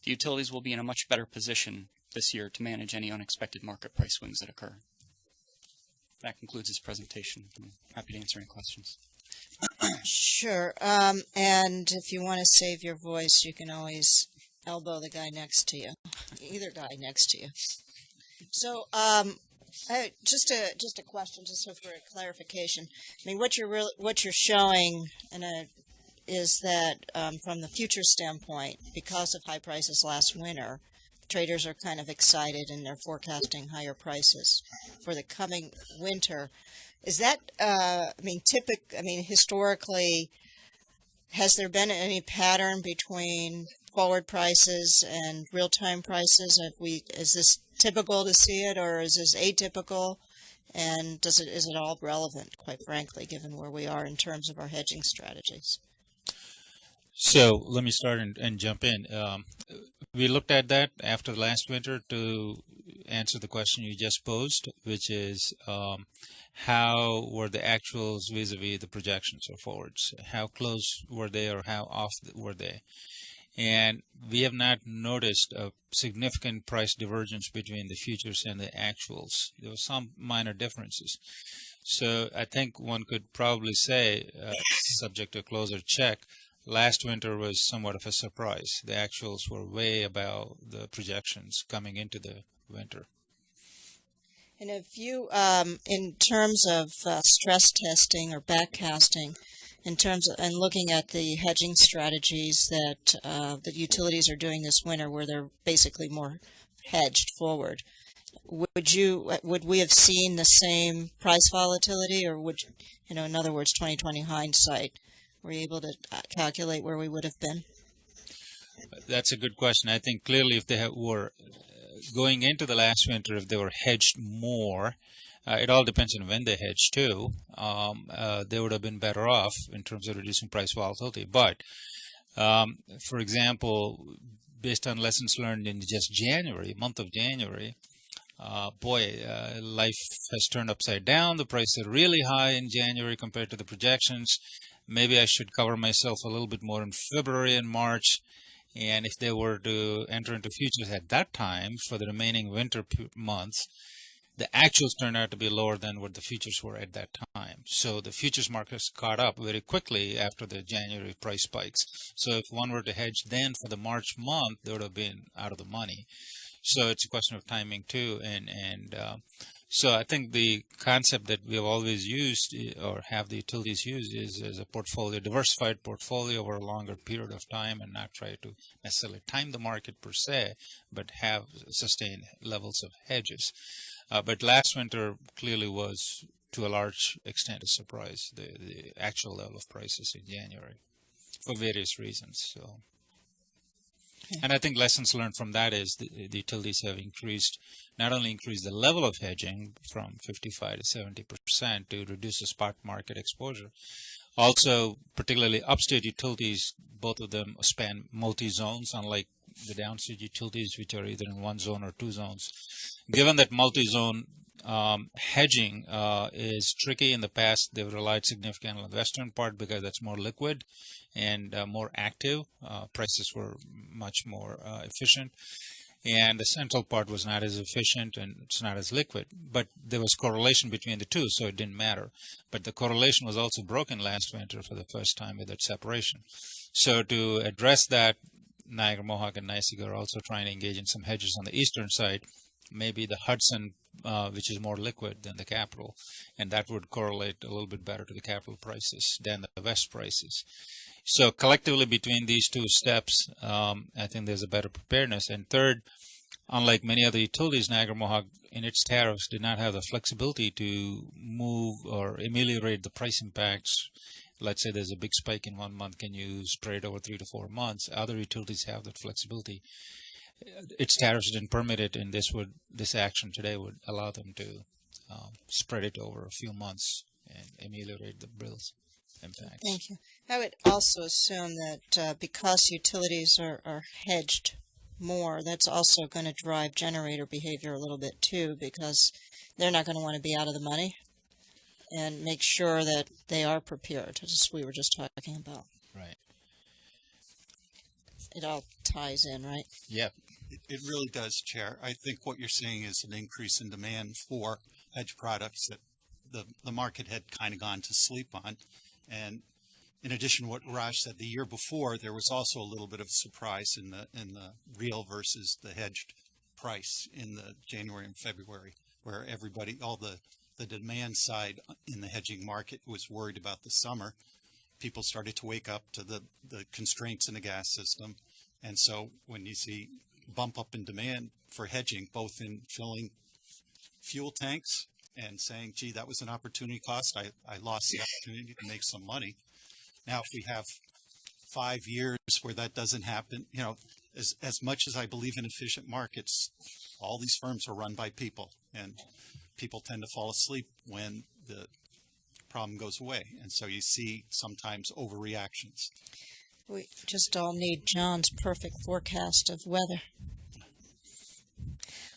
S10: the utilities will be in a much better position this year to manage any unexpected market price swings that occur. That concludes this presentation. I'm happy to answer any questions.
S1: Sure. And if you want to save your voice, you can always elbow the guy next to you, either guy next to you. So, just a question, just so for a clarification. I mean, what you're showing, is that from the future standpoint, because of high prices last winter, traders are kind of excited and they're forecasting higher prices for the coming winter. Is that, I mean, historically, has there been any pattern between forward prices and real-time prices? Is this typical to see it, or is this atypical? And is it all relevant, quite frankly, given where we are in terms of our hedging strategies?
S3: So let me start and jump in. We looked at that after the last winter to answer the question you just posed, which is how were the actuals vis-a-vis the projections or forwards? How close were they, or how off were they? And we have not noticed a significant price divergence between the futures and the actuals. There were some minor differences. So I think one could probably say, subject to a closer check, last winter was somewhat of a surprise. The actuals were way above the projections coming into the winter.
S1: And if you, in terms of stress testing or backcasting, in terms of, and looking at the hedging strategies that the utilities are doing this winter, where they're basically more hedged forward, would we have seen the same price volatility, or in other words, 2020 hindsight, were you able to calculate where we would have been?
S3: That's a good question. I think clearly if they were going into the last winter, if they were hedged more, it all depends on when they hedged too, they would have been better off in terms of reducing price volatility. But, for example, based on lessons learned in just January, month of January, life has turned upside down. The prices are really high in January compared to the projections. Maybe I should cover myself a little bit more in February and March. And if they were to enter into futures at that time for the remaining winter months, the actuals turned out to be lower than what the futures were at that time. So the futures markets caught up very quickly after the January price spikes. So if one were to hedge then for the March month, they would have been out of the money. So it's a question of timing too. So I think the concept that we have always used, or have the utilities use, is as a portfolio, diversified portfolio over a longer period of time, and not try to necessarily time the market per se, but have sustained levels of hedges. But last winter clearly was, to a large extent, a surprise, the actual level of prices in January, for various reasons. So. And I think lessons learned from that is the utilities have not only increased the level of hedging from 55 to 70% to reduce the spot market exposure. Also, particularly upstate utilities, both of them span multi-zones, unlike the downstate utilities, which are either in one zone or two zones. Given that multi-zone hedging is tricky, in the past they've relied significantly on the western part because that's more liquid and more active. Prices were much more efficient, and the central part was not as efficient and it's not as liquid. But there was correlation between the two, so it didn't matter. But the correlation was also broken last winter for the first time with that separation. So to address that, Niagara Mohawk and NYSEG are also trying to engage in some hedges on the eastern side, maybe the Hudson, which is more liquid than the capital, and that would correlate a little bit better to the capital prices than the west prices. So collectively between these two steps, I think there's a better preparedness. And third, unlike many other utilities, Niagara Mohawk in its tariffs did not have the flexibility to move or ameliorate the price impacts. Let's say there's a big spike in 1 month, can you spread it over 3 to 4 months? Other utilities have that flexibility. Its tariffs didn't permit it, and this action today would allow them to spread it over a few months and ameliorate the bill's impacts.
S1: Thank you. I would also assume that because utilities are hedged more, that's also going to drive generator behavior a little bit too, because they're not going to want to be out of the money, and make sure that they are prepared, as we were just talking about.
S3: Right.
S1: It all ties in, right?
S3: Yep.
S11: It really does, Chair. I think what you're seeing is an increase in demand for hedge products that the market had kind of gone to sleep on. And in addition to what Raj said, the year before there was also a little bit of a surprise in the real versus the hedged price in the January and February, where everybody, all the demand side in the hedging market was worried about the summer. People started to wake up to the constraints in the gas system. And so when you see bump up in demand for hedging, both in filling fuel tanks and saying, gee, that was an opportunity cost. I lost the opportunity to make some money. Now, if we have 5 years where that doesn't happen, you know, as much as I believe in efficient markets, all these firms are run by people, and people tend to fall asleep when the problem goes away. And so you see sometimes overreactions.
S1: We just all need John's perfect forecast of weather.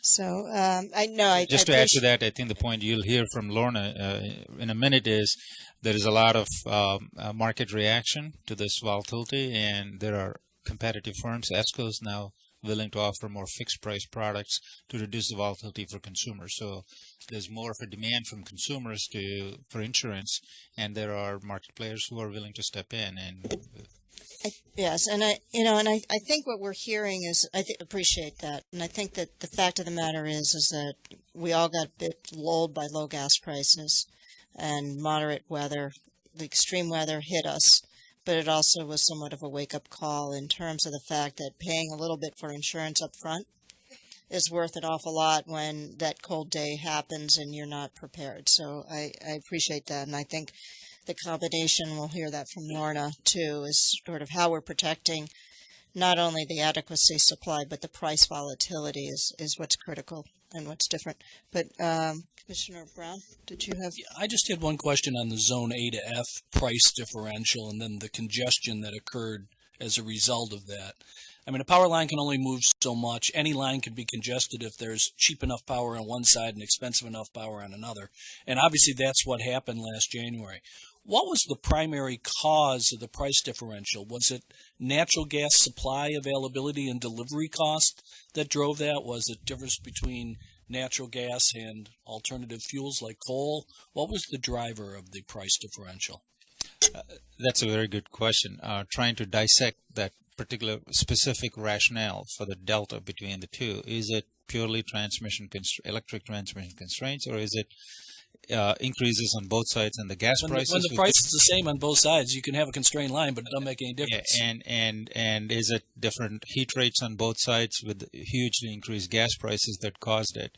S1: So I know I
S3: Just to add to that, I think the point you'll hear from Lorna in a minute is there is a lot of market reaction to this volatility, and there are competitive firms, ESCOs, now willing to offer more fixed price products to reduce the volatility for consumers. So there's more of a demand from consumers for insurance, and there are market players who are willing to step in. And
S1: yes, and I think what we're hearing is appreciate that, and I think that the fact of the matter is that we all got a bit lulled by low gas prices and moderate weather. The extreme weather hit us, but it also was somewhat of a wake-up call in terms of the fact that paying a little bit for insurance up front is worth an awful lot when that cold day happens and you're not prepared. So I appreciate that, and I think the combination, we'll hear that from Lorna too, is sort of how we're protecting not only the adequacy supply, but the price volatility is what's critical and what's different. But Commissioner Brown, did you have?
S7: I just had one question on the Zone A to F price differential and then the congestion that occurred as a result of that. I mean, a power line can only move so much. Any line can be congested if there's cheap enough power on one side and expensive enough power on another. And obviously that's what happened last January. What was the primary cause of the price differential? Was it natural gas supply availability and delivery cost that drove that? Was it difference between natural gas and alternative fuels like coal? What was the driver of the price differential?
S3: That's a very good question. Trying to dissect that particular specific rationale for the delta between the two. Is it purely electric transmission constraints, or is it increases on both sides and the gas prices?
S7: When the price is the same on both sides, you can have a constrained line, but it doesn't make any difference.
S3: Yeah, and is it different heat rates on both sides with hugely increased gas prices that caused it?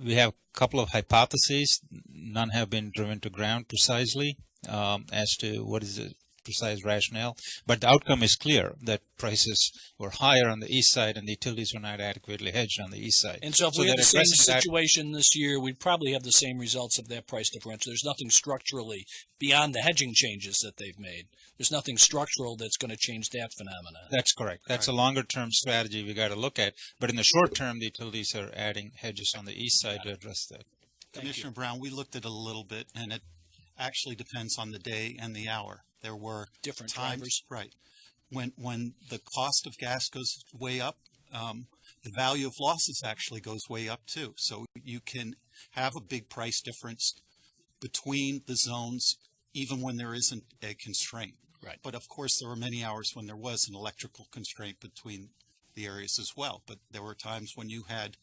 S3: We have a couple of hypotheses. None have been driven to ground precisely as to what is the precise rationale, but the outcome is clear that prices were higher on the east side and the utilities were not adequately hedged on the east side.
S7: And so if we had the same situation this year, we'd probably have the same results of that price differential. There's nothing structurally beyond the hedging changes that they've made. There's nothing structural that's going to change that phenomenon.
S3: That's correct. That's a longer-term strategy we got to look at. But in the short term, the utilities are adding hedges on the east side to address that.
S11: Commissioner Brown, we looked at it a little bit, and it actually depends on the day and the hour. There were
S7: different
S11: times, right, when the cost of gas goes way up, the value of losses actually goes way up too. So you can have a big price difference between the zones even when there isn't a constraint.
S7: Right.
S11: But of course there were many hours when there was an electrical constraint between the areas as well. But there were times when you had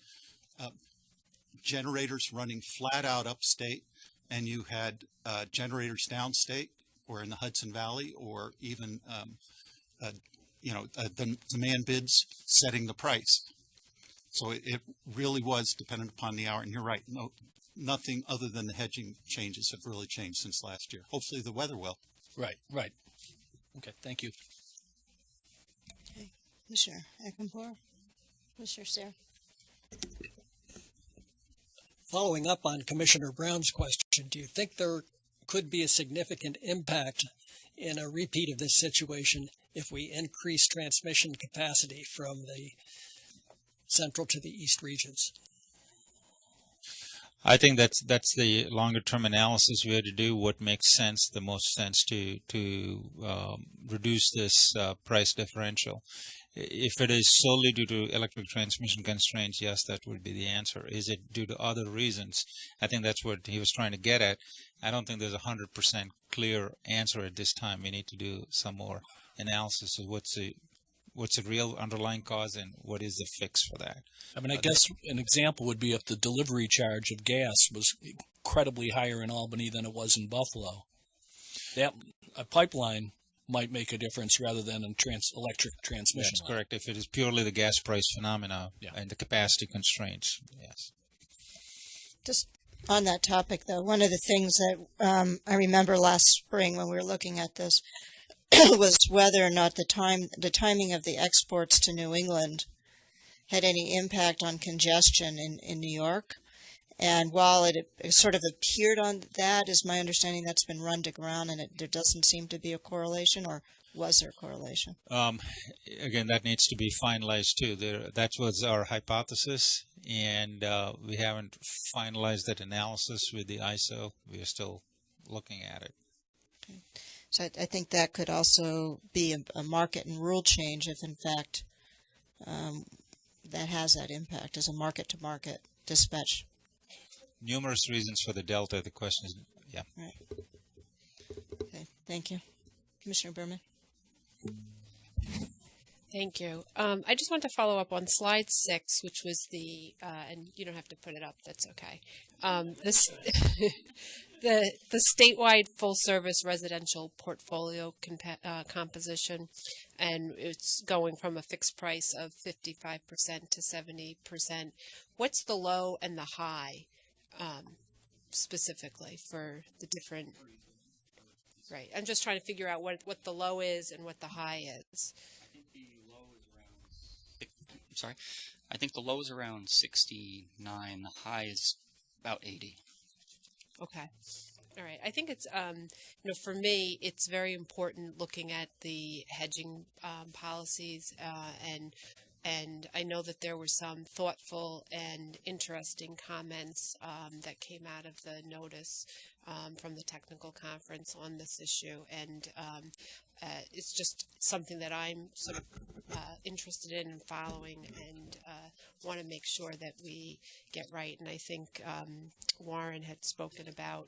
S11: generators running flat out upstate, and you had generators downstate or in the Hudson Valley, or even the demand bids setting the price. So it really was dependent upon the hour. And you're right, nothing other than the hedging changes have really changed since last year. Hopefully the weather will.
S7: Right. Okay, thank you.
S1: Okay, Commissioner Ekenpour, Commissioner Sayre.
S12: Following up on Commissioner Brown's question, do you think there could be a significant impact in a repeat of this situation if we increase transmission capacity from the central to the east regions?
S3: I think that's the longer term analysis we have to do. What makes sense, the most sense to reduce this price differential, If it is solely due to electric transmission constraints, yes, that would be the answer. Is it due to other reasons? I think that's what he was trying to get at. I don't think there's a 100% clear answer at this time. We need to do some more analysis of what's the real underlying cause and what is the fix for that.
S7: I mean, I guess an example would be if the delivery charge of gas was incredibly higher in Albany than it was in Buffalo. That a pipeline might make a difference rather than an electric transmission.
S3: That's correct. If it is purely the gas price phenomena and the capacity constraints, yes.
S1: Just on that topic, though, one of the things that I remember last spring when we were looking at this was whether or not the timing of the exports to New England had any impact on congestion in New York. And while it sort of appeared on that, is my understanding that's been run to ground, and there doesn't seem to be a correlation, or was there a correlation?
S3: Again, that needs to be finalized too. That was our hypothesis, and we haven't finalized that analysis with the ISO. We are still looking at it.
S1: Okay. So I think that could also be a market and rule change if, in fact, that has that impact as a market-to-market dispatch.
S3: Numerous reasons for the delta. The question is, yeah.
S1: Right. Okay. Thank you. Commissioner Berman.
S5: Thank you. I just want to follow up on slide 6, which was and you don't have to put it up, that's okay. This the statewide full-service residential portfolio composition, and it's going from a fixed price of 55% to 70%. What's the low and the high specifically for the different? Right. I'm just trying to figure out what the low is and what the high is.
S10: I think the low is around 69. The high is about 80. Okay.
S5: All right. I think it's, for me, it's very important looking at the hedging policies, and I know that there were some thoughtful and interesting comments that came out of the notice from the technical conference on this issue, and it's just something that I'm sort of interested in and following, and want to make sure that we get right. And I think Warren had spoken about,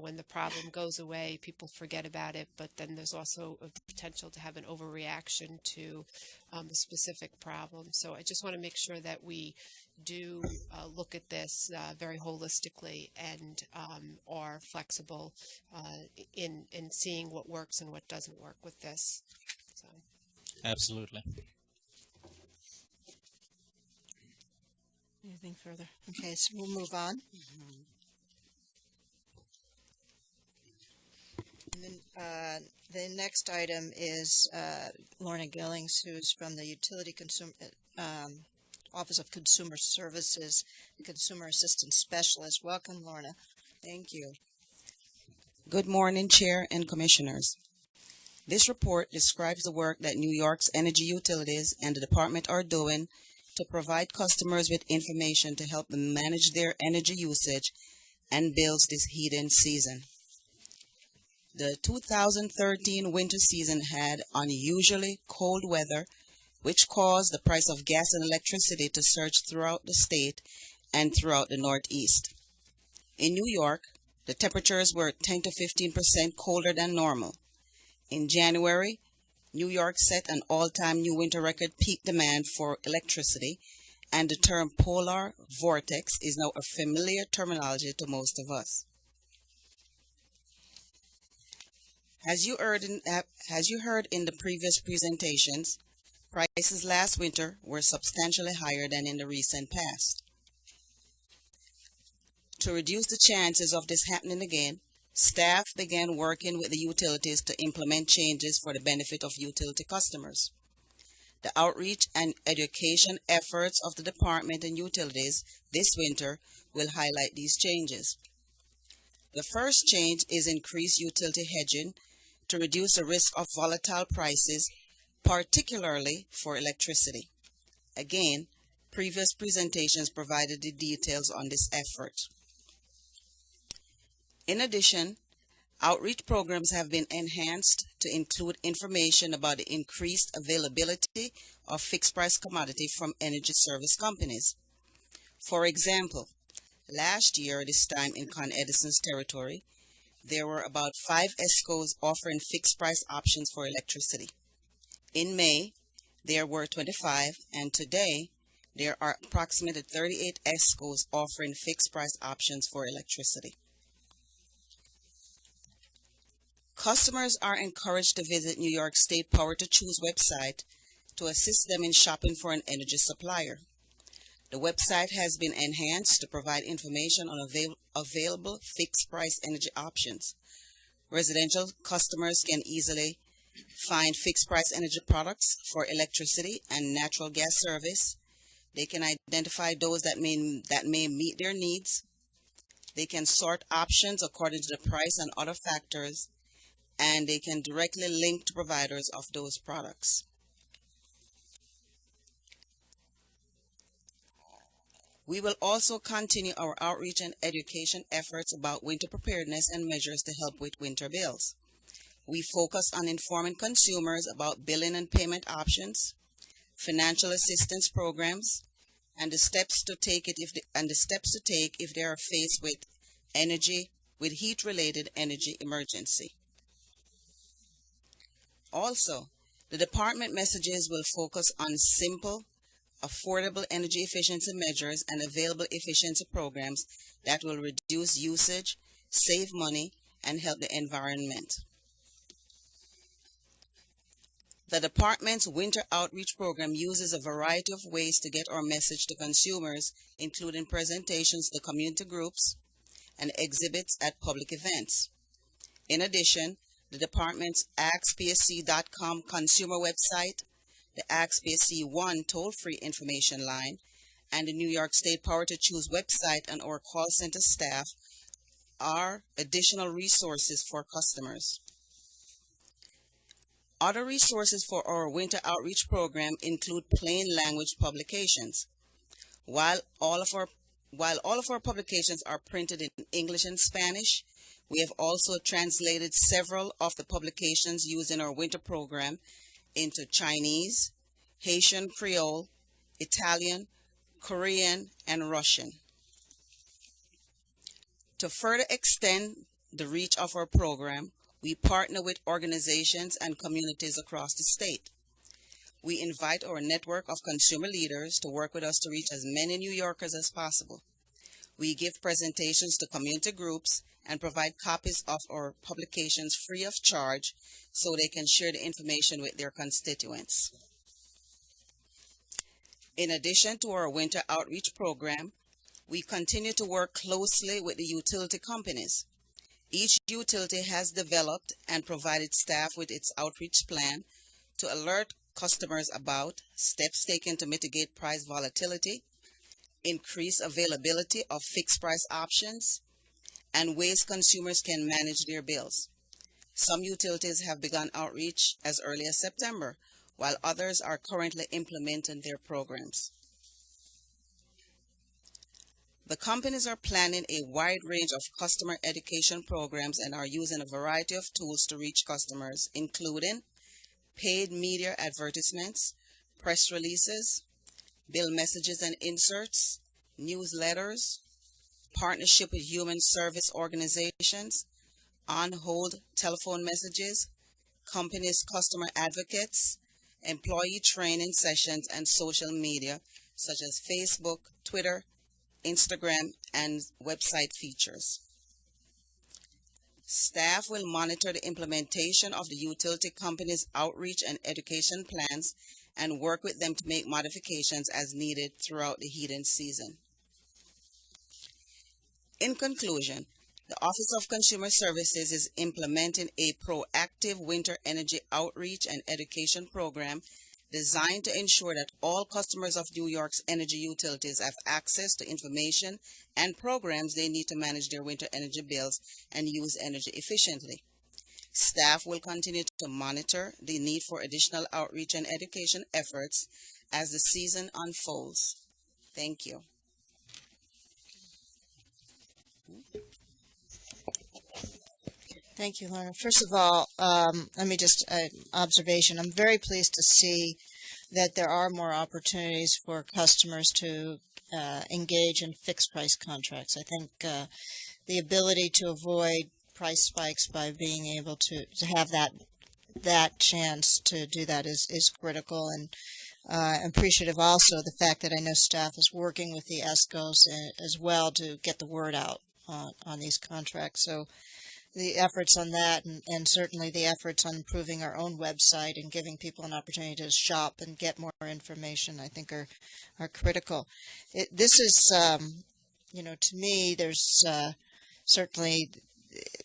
S5: when the problem goes away, people forget about it, but then there's also a potential to have an overreaction to a specific problem. So I just want to make sure that we do look at this very holistically and are flexible in seeing what works and what doesn't work with this. So.
S3: Absolutely.
S1: Anything further? Okay, so we'll move on. And then the next item is Lorna Gillings, who's from the Office of Consumer Services, Consumer Assistance Specialist. Welcome, Lorna.
S13: Thank you. Good morning, Chair and Commissioners. This report describes the work that New York's energy utilities and the department are doing to provide customers with information to help them manage their energy usage and bills this heating season. The 2013 winter season had unusually cold weather, which caused the price of gas and electricity to surge throughout the state and throughout the Northeast. In New York, the temperatures were 10 to 15% colder than normal. In January, New York set an all-time new winter record peak demand for electricity, and the term polar vortex is now a familiar terminology to most of us. As you heard in the previous presentations, prices last winter were substantially higher than in the recent past. To reduce the chances of this happening again, staff began working with the utilities to implement changes for the benefit of utility customers. The outreach and education efforts of the department and utilities this winter will highlight these changes. The first change is increased utility hedging to reduce the risk of volatile prices, particularly for electricity. Again, previous presentations provided the details on this effort. In addition, Outreach programs have been enhanced to include information about the increased availability of fixed price commodity from energy service companies. For example, last year, this time in Con Edison's territory, there were about 5 ESCOs offering fixed price options for electricity. In May, there were 25, and today, there are approximately 38 ESCOs offering fixed price options for electricity. Customers are encouraged to visit New York State Power to Choose website to assist them in shopping for an energy supplier. The website has been enhanced to provide information on available fixed price energy options. Residential customers can easily find fixed price energy products for electricity and natural gas service. They can identify those that may meet their needs. They can sort options according to the price and other factors, and they can directly link to providers of those products. We will also continue our outreach and education efforts about winter preparedness and measures to help with winter bills. We focus on informing consumers about billing and payment options, financial assistance programs, and the steps to take if they are faced with heat-related energy emergency. Also, the department messages will focus on simple, affordable energy efficiency measures and available efficiency programs that will reduce usage, save money, and help the environment. The department's winter outreach program uses a variety of ways to get our message to consumers, including presentations to community groups and exhibits at public events. In addition, the department's AskPSC.com consumer website, the AskPSC 1 toll-free information line, and the New York State Power to Choose website and our call center staff are additional resources for customers. Other resources for our winter outreach program include plain language publications. While all of our publications are printed in English and Spanish, we have also translated several of the publications used in our winter program into Chinese, Haitian Creole, Italian, Korean, and Russian. To further extend the reach of our program, we partner with organizations and communities across the state. We invite our network of consumer leaders to work with us to reach as many New Yorkers as possible. We give presentations to community groups and provide copies of our publications free of charge so they can share the information with their constituents. In addition to our winter outreach program, we continue to work closely with the utility companies. Each utility has developed and provided staff with its outreach plan to alert customers about steps taken to mitigate price volatility, increase availability of fixed price options, and ways consumers can manage their bills. Some utilities have begun outreach as early as September, while others are currently implementing their programs. The companies are planning a wide range of customer education programs and are using a variety of tools to reach customers, including paid media advertisements, press releases, bill messages and inserts, newsletters, partnership with human service organizations, on-hold telephone messages, companies' customer advocates, employee training sessions, and social media such as Facebook, Twitter, Instagram, and website features. Staff will monitor the implementation of the utility company's outreach and education plans and work with them to make modifications as needed throughout the heating season. In conclusion, the Office of Consumer Services is implementing a proactive winter energy outreach and education program designed to ensure that all customers of New York's energy utilities have access to information and programs they need to manage their winter energy bills and use energy efficiently. Staff will continue to monitor the need for additional outreach and education efforts as the season unfolds. Thank you.
S1: Thank you, Lorna. First of all, let me just observation. I'm very pleased to see that there are more opportunities for customers to engage in fixed price contracts. I think the ability to avoid price spikes by being able to have that chance to do that is critical, and appreciative also the fact that I know staff is working with the ESCOs as well to get the word out on these contracts. So the efforts on that, and certainly the efforts on improving our own website and giving people an opportunity to shop and get more information, I think are critical. This is, to me, there's certainly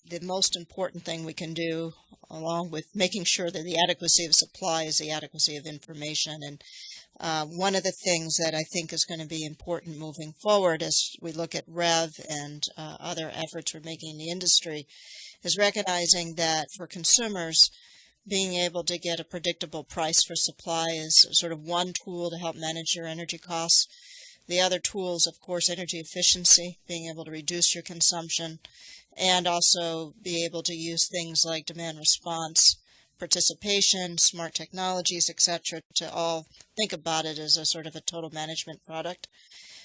S1: the most important thing we can do, along with making sure that the adequacy of supply is the adequacy of information. And one of the things that I think is going to be important moving forward as we look at REV and other efforts we're making in the industry is recognizing that for consumers, being able to get a predictable price for supply is sort of one tool to help manage your energy costs. The other tools, of course, energy efficiency, being able to reduce your consumption, and also be able to use things like demand response, participation, smart technologies, etc., to all think about it as a sort of a total management product.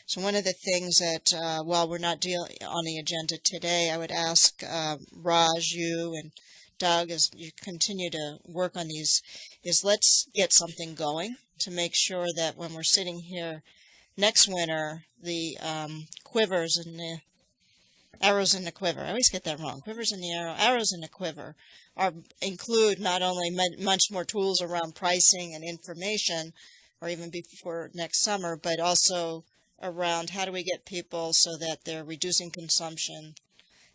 S1: So one of the things that, while we're not on the agenda today, I would ask Raj, you, and Doug, as you continue to work on these, is let's get something going to make sure that when we're sitting here next winter, the quivers and the arrows in the quiver. I always get that wrong. Quivers in the arrows in the quiver include not only much more tools around pricing and information, or even before next summer, but also around how do we get people so that they're reducing consumption,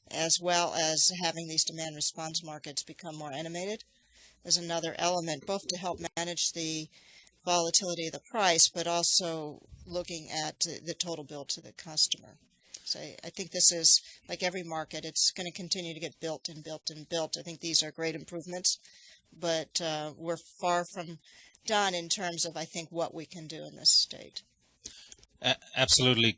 S1: as well as having these demand response markets become more animated. Is another element, both to help manage the volatility of the price, but also looking at the total bill to the customer. So I think this is, like every market, it's going to continue to get built and built and built. I think these are great improvements, but we're far from done in terms of, I think, what we can do in this state.
S3: Absolutely,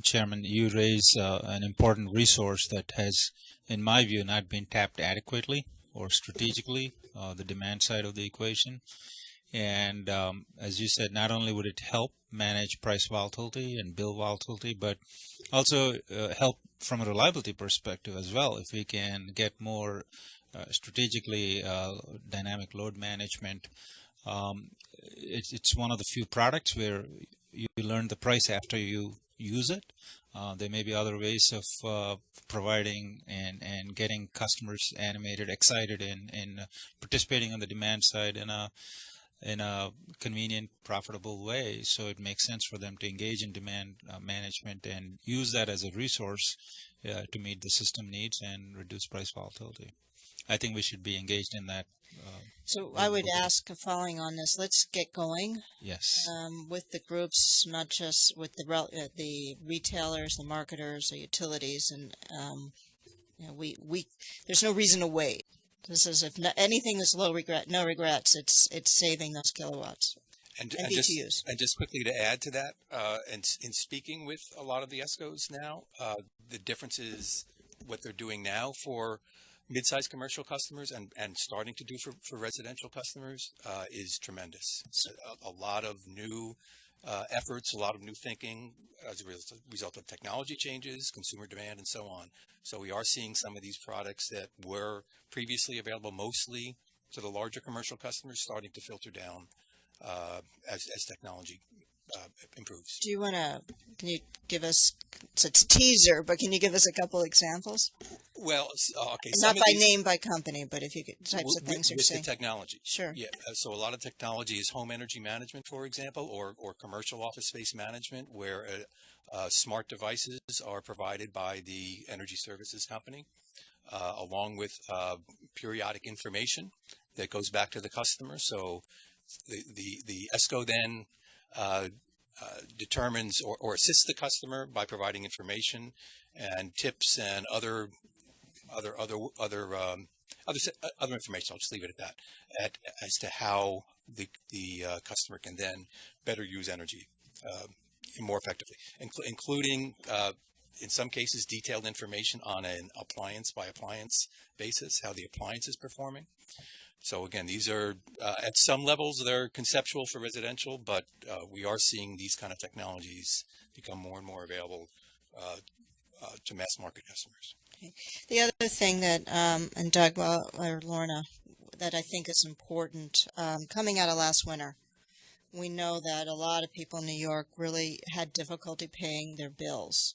S3: Chairman. You raise an important resource that has, in my view, not been tapped adequately or strategically, the demand side of the equation. And as you said, not only would it help manage price volatility and bill volatility, but also help from a reliability perspective as well. If we can get more strategically dynamic load management, it's one of the few products where you learn the price after you use it. There may be other ways of providing and getting customers animated, excited, in participating on the demand side in a convenient, profitable way. So it makes sense for them to engage in demand management and use that as a resource to meet the system needs and reduce price volatility. I think we should be engaged in that.
S1: So I would ask, following on this, let's get going.
S3: Yes.
S1: With the groups, not just with the retailers, the marketers, the utilities, and we there's no reason to wait. This is, if anything is no regrets. It's saving those kilowatts
S14: and
S1: BTUs.
S14: Just quickly to add to that, and in speaking with a lot of the ESCOs now, the difference is what they're doing now for mid-sized commercial customers and starting to do for residential customers is tremendous. A lot of new efforts, a lot of new thinking as a result of technology changes, consumer demand, and so on. So we are seeing some of these products that were previously available mostly to the larger commercial customers starting to filter down as technology improves.
S1: Do you want to, can you give us, it's a teaser, but can you give us a couple examples?
S14: Well, okay.
S1: Not by name, by company, but if you could, types of things you're
S14: with
S1: seeing.
S14: the technology.
S1: Sure.
S14: Yeah. So a lot of technology is home energy management, for example, or commercial office space management, where smart devices are provided by the energy services company, along with periodic information that goes back to the customer. So the ESCO then determines or assists the customer by providing information and tips and other information. I'll just leave it at that, as to how the customer can then better use energy more effectively, including in some cases, detailed information on an appliance by appliance basis, how the appliance is performing. So again, these are at some levels they're conceptual for residential, but we are seeing these kind of technologies become more and more available to mass market customers.
S1: Okay. The other thing that, and Doug or Lorna, that I think is important, coming out of last winter, we know that a lot of people in New York really had difficulty paying their bills.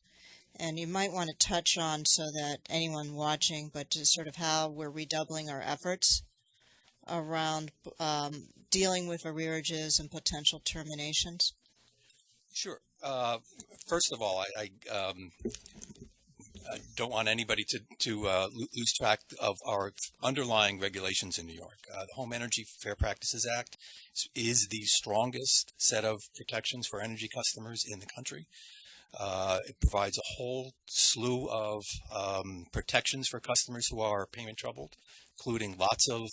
S1: And you might want to touch on, so that anyone watching, but just sort of how we're redoubling our efforts around dealing with arrearages and potential terminations.
S14: Sure. First of all, I don't want anybody to lose track of our underlying regulations in New York. The Home Energy Fair Practices Act is the strongest set of protections for energy customers in the country. It provides a whole slew of protections for customers who are payment troubled, including lots of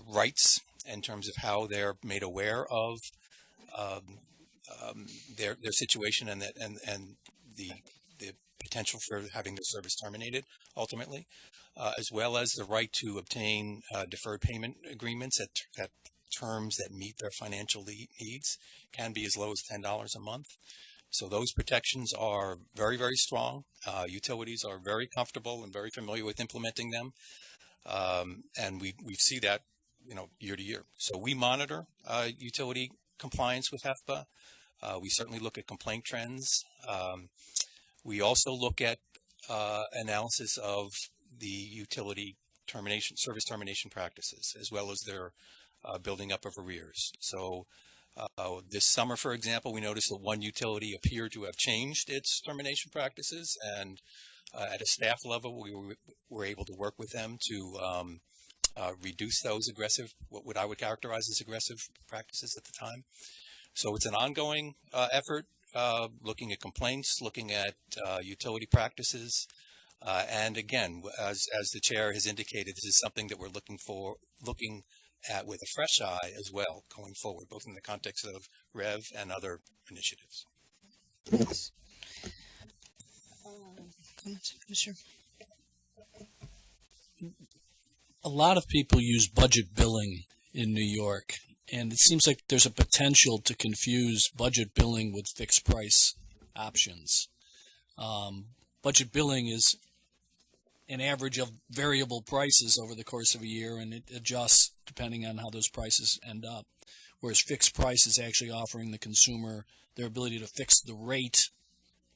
S14: rights in terms of how they're made aware of their situation and the potential for having their service terminated ultimately, as well as the right to obtain deferred payment agreements at terms that meet their financial needs, can be as low as $10 a month. So those protections are very, very strong. Utilities are very comfortable and very familiar with implementing them. And we see that, year to year. So we monitor utility compliance with HEFPA. We certainly look at complaint trends. We also look at analysis of the utility service termination practices, as well as their building up of arrears. So this summer, for example, we noticed that one utility appeared to have changed its termination practices, and at a staff level, we were able to work with them to reduce those aggressive, what I would characterize as aggressive practices at the time. So it's an ongoing effort, looking at complaints, looking at utility practices, and again, as the chair has indicated, this is something that we're looking at with a fresh eye as well going forward, both in the context of REV and other initiatives.
S1: Yes. Sure.
S7: A lot of people use budget billing in New York, and it seems like there's a potential to confuse budget billing with fixed price options. Budget billing is an average of variable prices over the course of a year, and it adjusts depending on how those prices end up. Whereas fixed price is actually offering the consumer their ability to fix the rate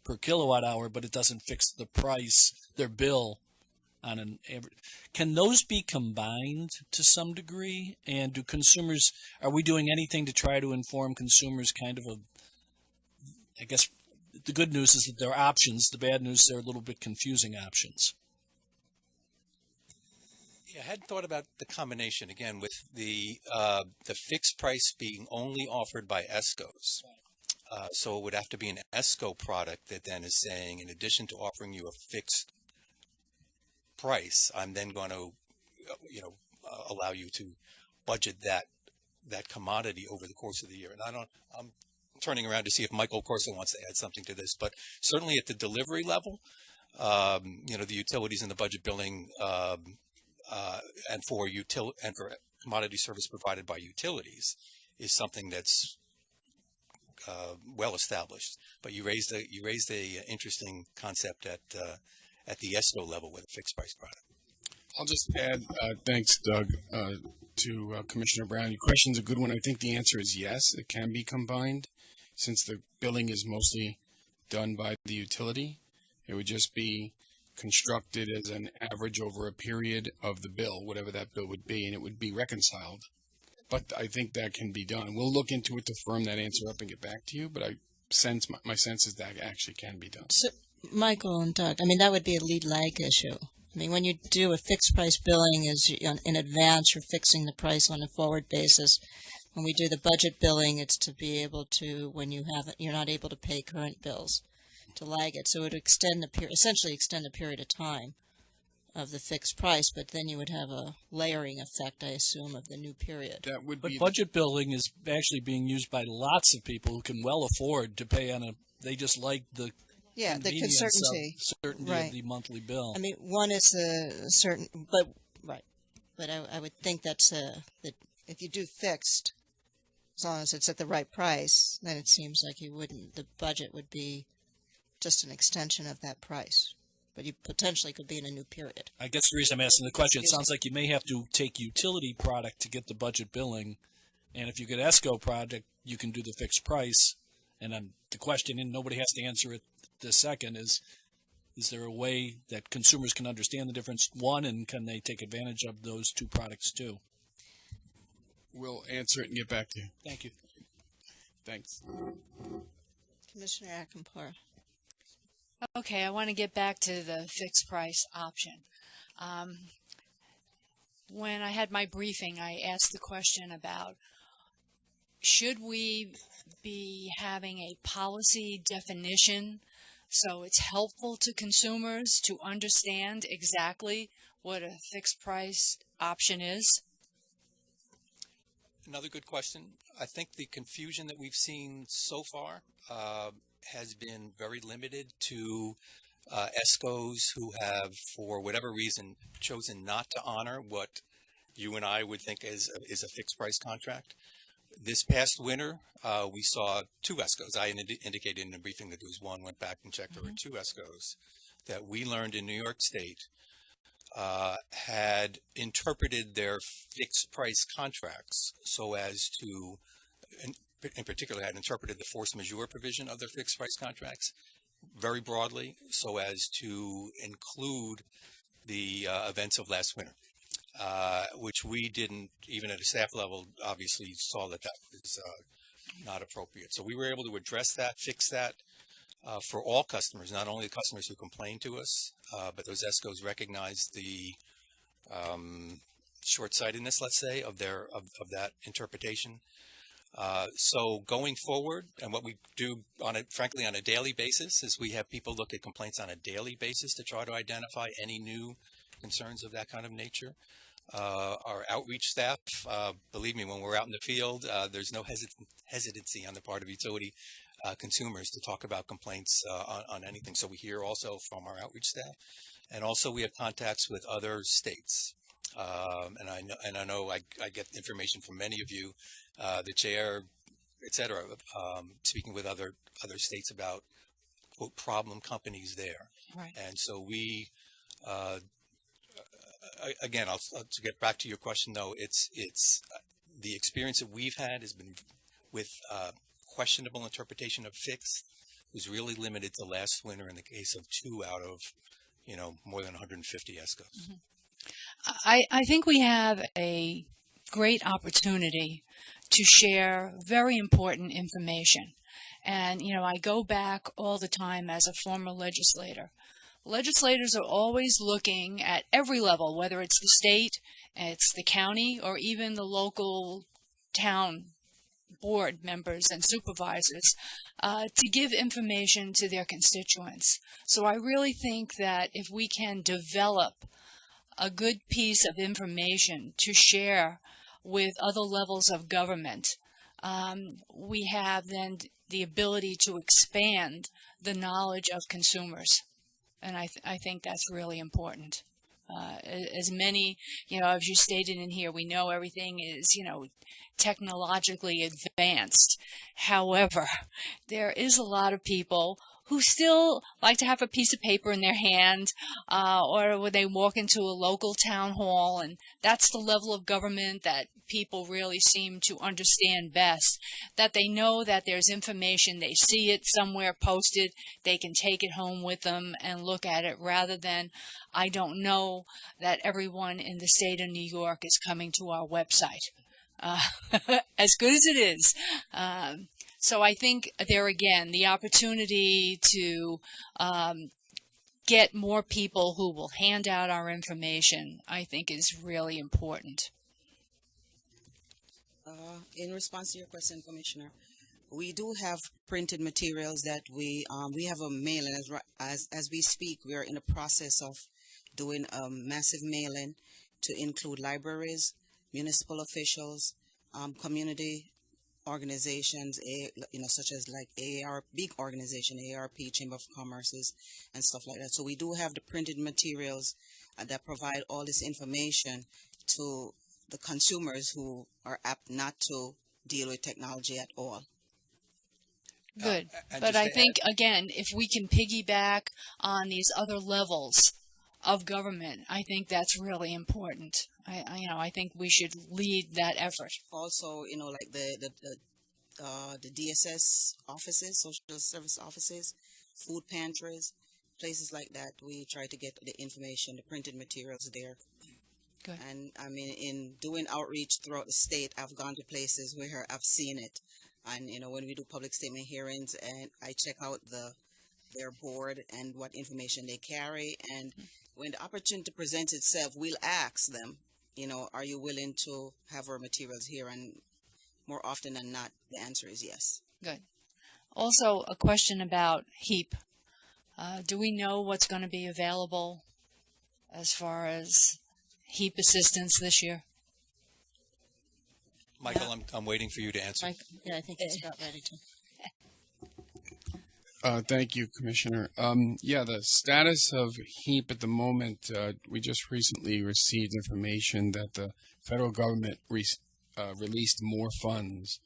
S7: per kilowatt hour, but it doesn't fix the price, their bill, on an average. Can those be combined to some degree? And are we doing anything to try to inform consumers I guess the good news is that there are options. The bad news, they're a little bit confusing options.
S14: Yeah, I hadn't thought about the combination again with the fixed price being only offered by ESCOs. So it would have to be an ESCO product that then is saying, in addition to offering you a fixed price, I'm then going to, allow you to budget that commodity over the course of the year. And I'm turning around to see if Michael Corso wants to add something to this, but certainly at the delivery level, the utilities and the budget billing, and for commodity service provided by utilities is something that's well established. But you raised a interesting concept at the ESCO level with a fixed price product.
S15: I'll just add, thanks, Doug, to Commissioner Brown. Your question's a good one. I think the answer is yes, it can be combined. Since the billing is mostly done by the utility, it would just be constructed as an average over a period of the bill, whatever that bill would be, and it would be reconciled. But I think that can be done. We'll look into it to firm that answer up and get back to you, but my sense is that actually can be done.
S1: So, Michael and Doug, that would be a lead lag issue. When you do a fixed price billing, in advance, you're fixing the price on a forward basis. When we do the budget billing, it's to be able to, when you're not able to pay current bills, to lag it. So it would essentially extend the period of time of the fixed price, but then you would have a layering effect, I assume, of the new period.
S7: But budget billing is actually being used by lots of people who can well afford to pay they just like the
S1: Yeah, the
S7: convenience
S1: certainty.
S7: of certainty
S1: Right.
S7: of the monthly bill.
S1: I mean, one is the certain, but right. But I would think that's that if you do fixed, as long as it's at the right price, then it seems like you wouldn't. The budget would be just an extension of that price, but you potentially could be in a new period.
S7: I guess the reason I'm asking the question, it sounds like you may have to take utility product to get the budget billing, and if you get ESCO product, you can do the fixed price. And the question, and nobody has to answer it this second, is there a way that consumers can understand the difference, one, and can they take advantage of those two products too?
S15: We'll answer it and get back to you.
S7: Thank you.
S15: Thanks.
S1: Commissioner Akinpar.
S8: Okay, I want to get back to the fixed price option. When I had my briefing, I asked the question about should we be having a policy definition so it's helpful to consumers to understand exactly what a fixed price option is?
S14: Another good question. I think the confusion that we've seen so far has been very limited to ESCOs who have, for whatever reason, chosen not to honor what you and I would think is a fixed price contract. This past winter, we saw two ESCOs. I indicated in the briefing that there was one, went back and checked. There were two ESCOs that we learned in New York State had interpreted their fixed price contracts so as to, in particular, had interpreted the force majeure provision of their fixed price contracts very broadly so as to include the events of last winter, which we didn't, even at a staff level, obviously saw that was not appropriate. So we were able to address that, fix that for all customers, not only the customers who complained to us, but those ESCOs recognized the short-sightedness, let's say, of that interpretation. So going forward, and what we do frankly on a daily basis, is we have people look at complaints on a daily basis to try to identify any new concerns of that kind of nature. Our outreach staff, believe me, when we're out in the field, there's no hesitancy on the part of utility consumers to talk about complaints on anything. So we hear also from our outreach staff, and also we have contacts with other states. And I know I get information from many of you, the chair, etc., speaking with other states about quote problem companies there.
S8: Right.
S14: And so we. Again, to get back to your question, though, it's the experience that we've had has been with questionable interpretation of fixed was really limited to last winter in the case of 2 out of more than 150 ESCOs.
S8: Mm-hmm. I think we have a great opportunity to share very important information. And, I go back all the time as a former legislator. Legislators are always looking at every level, whether it's the state, it's the county, or even the local town board members and supervisors, to give information to their constituents. So I really think that if we can develop a good piece of information to share with other levels of government, we have then the ability to expand the knowledge of consumers. And I think that's really important. As many, as you stated in here, we know everything is, technologically advanced. However, there is a lot of people who still like to have a piece of paper in their hand, or when they walk into a local town hall, and that's the level of government that people really seem to understand best, that they know that there's information, they see it somewhere posted, they can take it home with them and look at it, rather than, I don't know that everyone in the state of New York is coming to our website. As good as it is. So I think there again, the opportunity to get more people who will hand out our information, I think is really important.
S13: In response to your question, Commissioner, we do have printed materials that we have a mailing as we speak. We are in the process of doing a massive mailing to include libraries, municipal officials, community organizations, such as like big organization, AARP, Chamber of Commerce's, and stuff like that. So we do have the printed materials that provide all this information to the consumers who are apt not to deal with technology at all.
S8: Good.
S14: And
S8: But
S14: just
S8: I
S14: to
S8: think, again, if we can piggyback on these other levels of government, I think that's really important. I think we should lead that effort.
S13: Also, like the DSS offices, social service offices, food pantries, places like that. We try to get the information, the printed materials there.
S8: Good.
S13: And I mean, in doing outreach throughout the state, I've gone to places where I've seen it. And, when we do public statement hearings, and I check out their board and what information they carry. And when the opportunity presents itself, we'll ask them, are you willing to have our materials here? And more often than not, the answer is yes.
S8: Good. Also, a question about HEAP. Do we know what's going to be available as far as HEAP assistance this year?
S14: Michael, I'm waiting for you to answer.
S1: Yeah, I think he's about ready to.
S15: Thank you, Commissioner. The status of HEAP at the moment, we just recently received information that the federal government released more funds.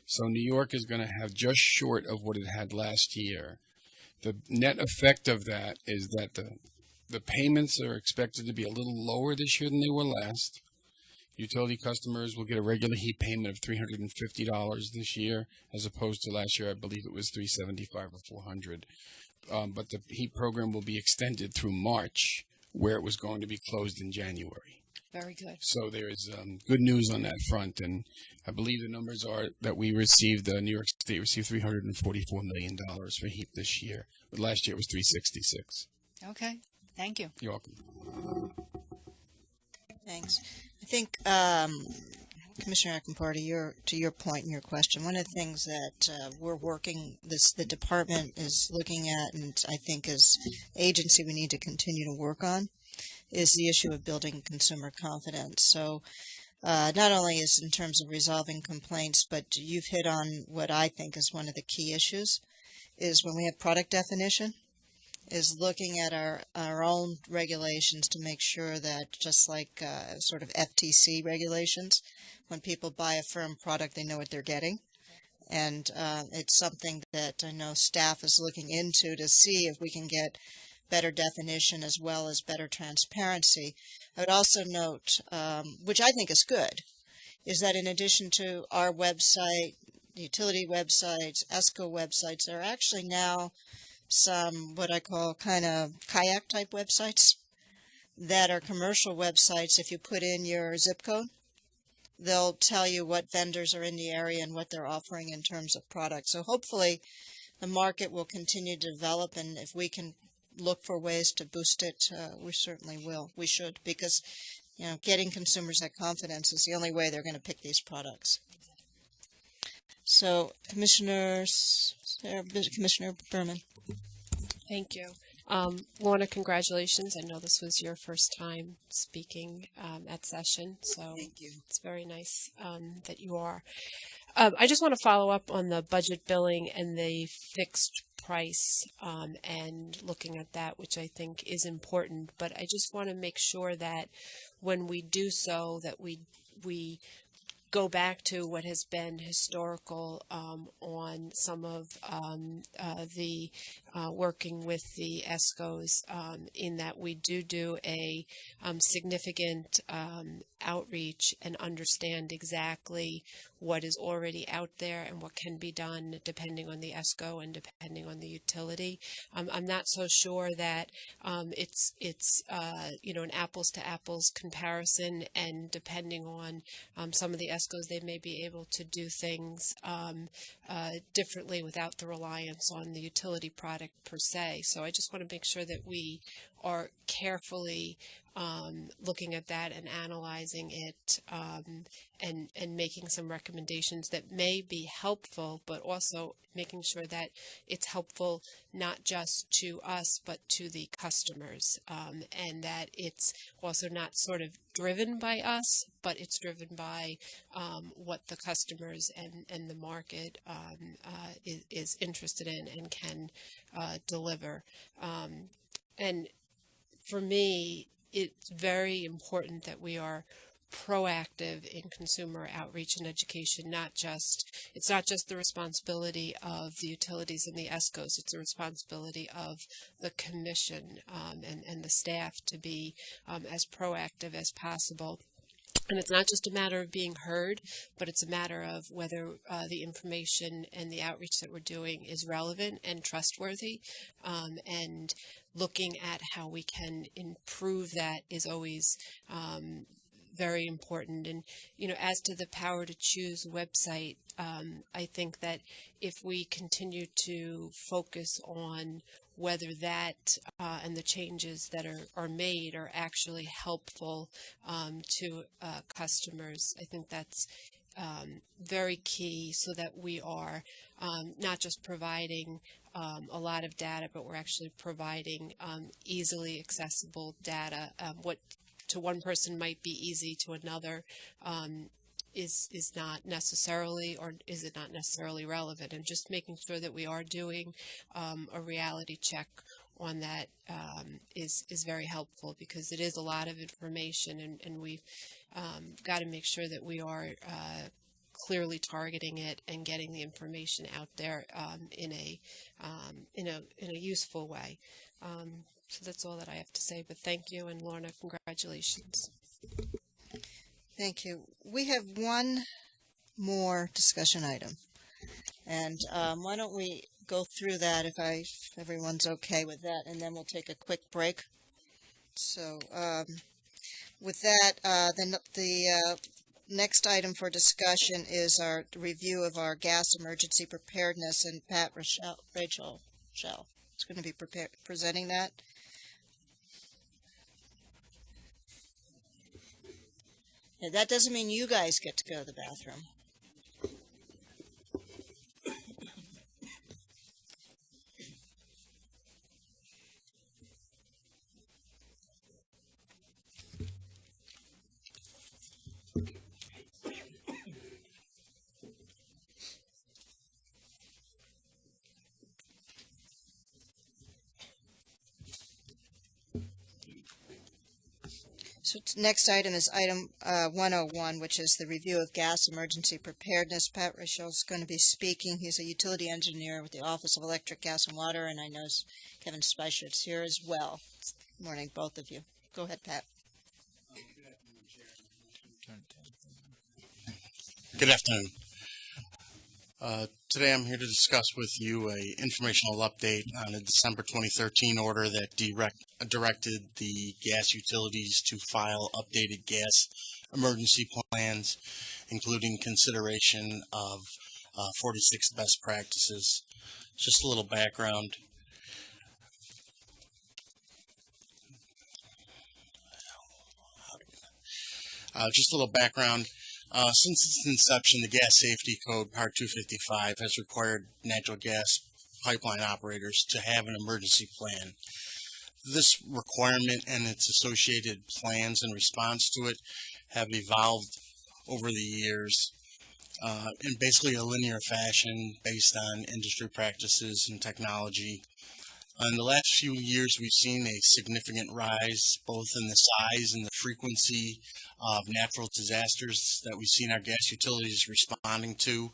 S15: So New York is going to have just short of what it had last year. The net effect of that is that the payments are expected to be a little lower this year than they were last. Utility customers will get a regular HEAP payment of $350 this year, as opposed to last year, I believe it was $375 or $400. But the HEAP program will be extended through March, where it was going to be closed in January.
S8: Very good.
S15: So there is good news on that front, and I believe the numbers are that we received, New York State received $344 million for HEAP this year, but last year it was $366.
S8: Okay. Thank you.
S15: You're welcome.
S1: Thanks. I think, Commissioner Akinparty, to your point in your question, one of the things that the department is looking at, and I think as agency we need to continue to work on, is the issue of building consumer confidence. So not only is in terms of resolving complaints, but you've hit on what I think is one of the key issues, is when we have product definition, is looking at our own regulations to make sure that, just like sort of FTC regulations, when people buy a firm product, they know what they're getting. And it's something that I know staff is looking into to see if we can get better definition as well as better transparency. I would also note, which I think is good, is that in addition to our website, utility websites, ESCO websites, there are actually now some what I call kind of kayak type websites that are commercial websites. If you put in your zip code, they'll tell you what vendors are in the area and what they're offering in terms of products. So hopefully the market will continue to develop, and if we can look for ways to boost it, we certainly will. We should, because getting consumers that confidence is the only way they're going to pick these products. So, Commissioner Berman.
S5: Thank you. Lorna, congratulations. I know this was your first time speaking at session, so
S13: Thank you.
S5: It's very nice that you are. I just want to follow up on the budget billing and the fixed price and looking at that, which I think is important. But I just want to make sure that when we do so, that we go back to what has been historical on some of the working with the ESCOs, in that we do a significant outreach and understand exactly what is already out there and what can be done depending on the ESCO and depending on the utility. I'm not so sure that it's an apples to apples comparison, and depending on some of the ESCOs, they may be able to do things differently without the reliance on the utility product per se. So I just want to make sure that we are carefully looking at that and analyzing it, and making some recommendations that may be helpful, but also making sure that it's helpful not just to us but to the customers, and that it's also not sort of driven by us, but it's driven by what the customers and the market is interested in and can deliver. And for me, it's very important that we are proactive in consumer outreach and education. It's not just the responsibility of the utilities and the ESCOs, it's the responsibility of the commission and the staff to be as proactive as possible. And it's not just a matter of being heard, but it's a matter of whether the information and the outreach that we're doing is relevant and trustworthy. And looking at how we can improve that is always very important. And, as to the Power to Choose website, I think that if we continue to focus on whether that and the changes that are made are actually helpful to customers, I think that's very key, so that we are not just providing a lot of data, but we're actually providing easily accessible data. What to one person might be easy, to another is not necessarily, or is it not necessarily relevant, and just making sure that we are doing a reality check on that is very helpful, because it is a lot of information, and we've got to make sure that we are clearly targeting it and getting the information out there in a useful way. So that's all that I have to say, but thank you, and Lorna, congratulations.
S1: Thank you. We have one more discussion item, and why don't we go through that if everyone's okay with that, and then we'll take a quick break. So with that, then the next item for discussion is our review of our gas emergency preparedness, and Rachel Shell is going to be presenting that. Yeah, that doesn't mean you guys get to go to the bathroom. So next item is item 101, which is the review of gas emergency preparedness. Pat Rachel's going to be speaking. He's a utility engineer with the Office of Electric, Gas, and Water, and I know Kevin Speichert's here as well. Good morning, both of you. Go ahead, Pat.
S16: Good afternoon. Today I'm here to discuss with you a informational update on a December 2013 order that directed the gas utilities to file updated gas emergency plans, including consideration of 46 best practices. Just a little background. Since its inception, the Gas Safety Code, Part 255, has required natural gas pipeline operators to have an emergency plan. This requirement and its associated plans in response to it have evolved over the years in basically a linear fashion based on industry practices and technology. In the last few years, we've seen a significant rise both in the size and the frequency of natural disasters that we've seen our gas utilities responding to,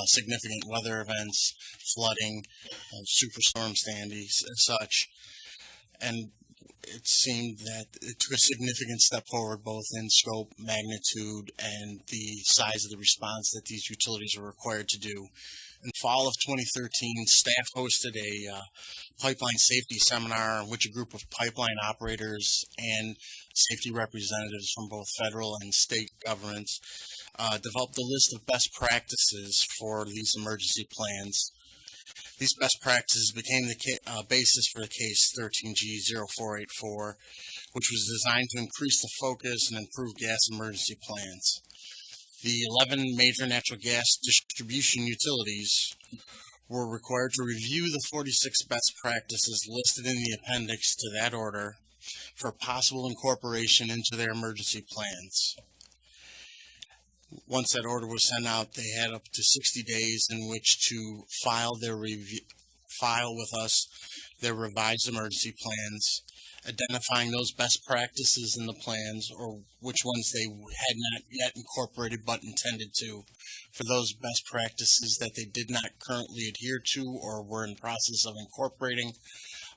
S16: significant weather events, flooding, superstorm Sandy's and such. And it seemed that it took a significant step forward both in scope, magnitude, and the size of the response that these utilities are required to do. In fall of 2013, staff hosted a pipeline safety seminar in which a group of pipeline operators and safety representatives from both federal and state governments developed a list of best practices for these emergency plans. These best practices became the basis for the case 13G0484, which was designed to increase the focus and improve gas emergency plans. The 11 major natural gas distribution utilities were required to review the 46 best practices listed in the appendix to that order for possible incorporation into their emergency plans. Once that order was sent out, they had up to 60 days in which to file with us their revised emergency plans, identifying those best practices in the plans or which ones they had not yet incorporated but intended to. For those best practices that they did not currently adhere to or were in process of incorporating,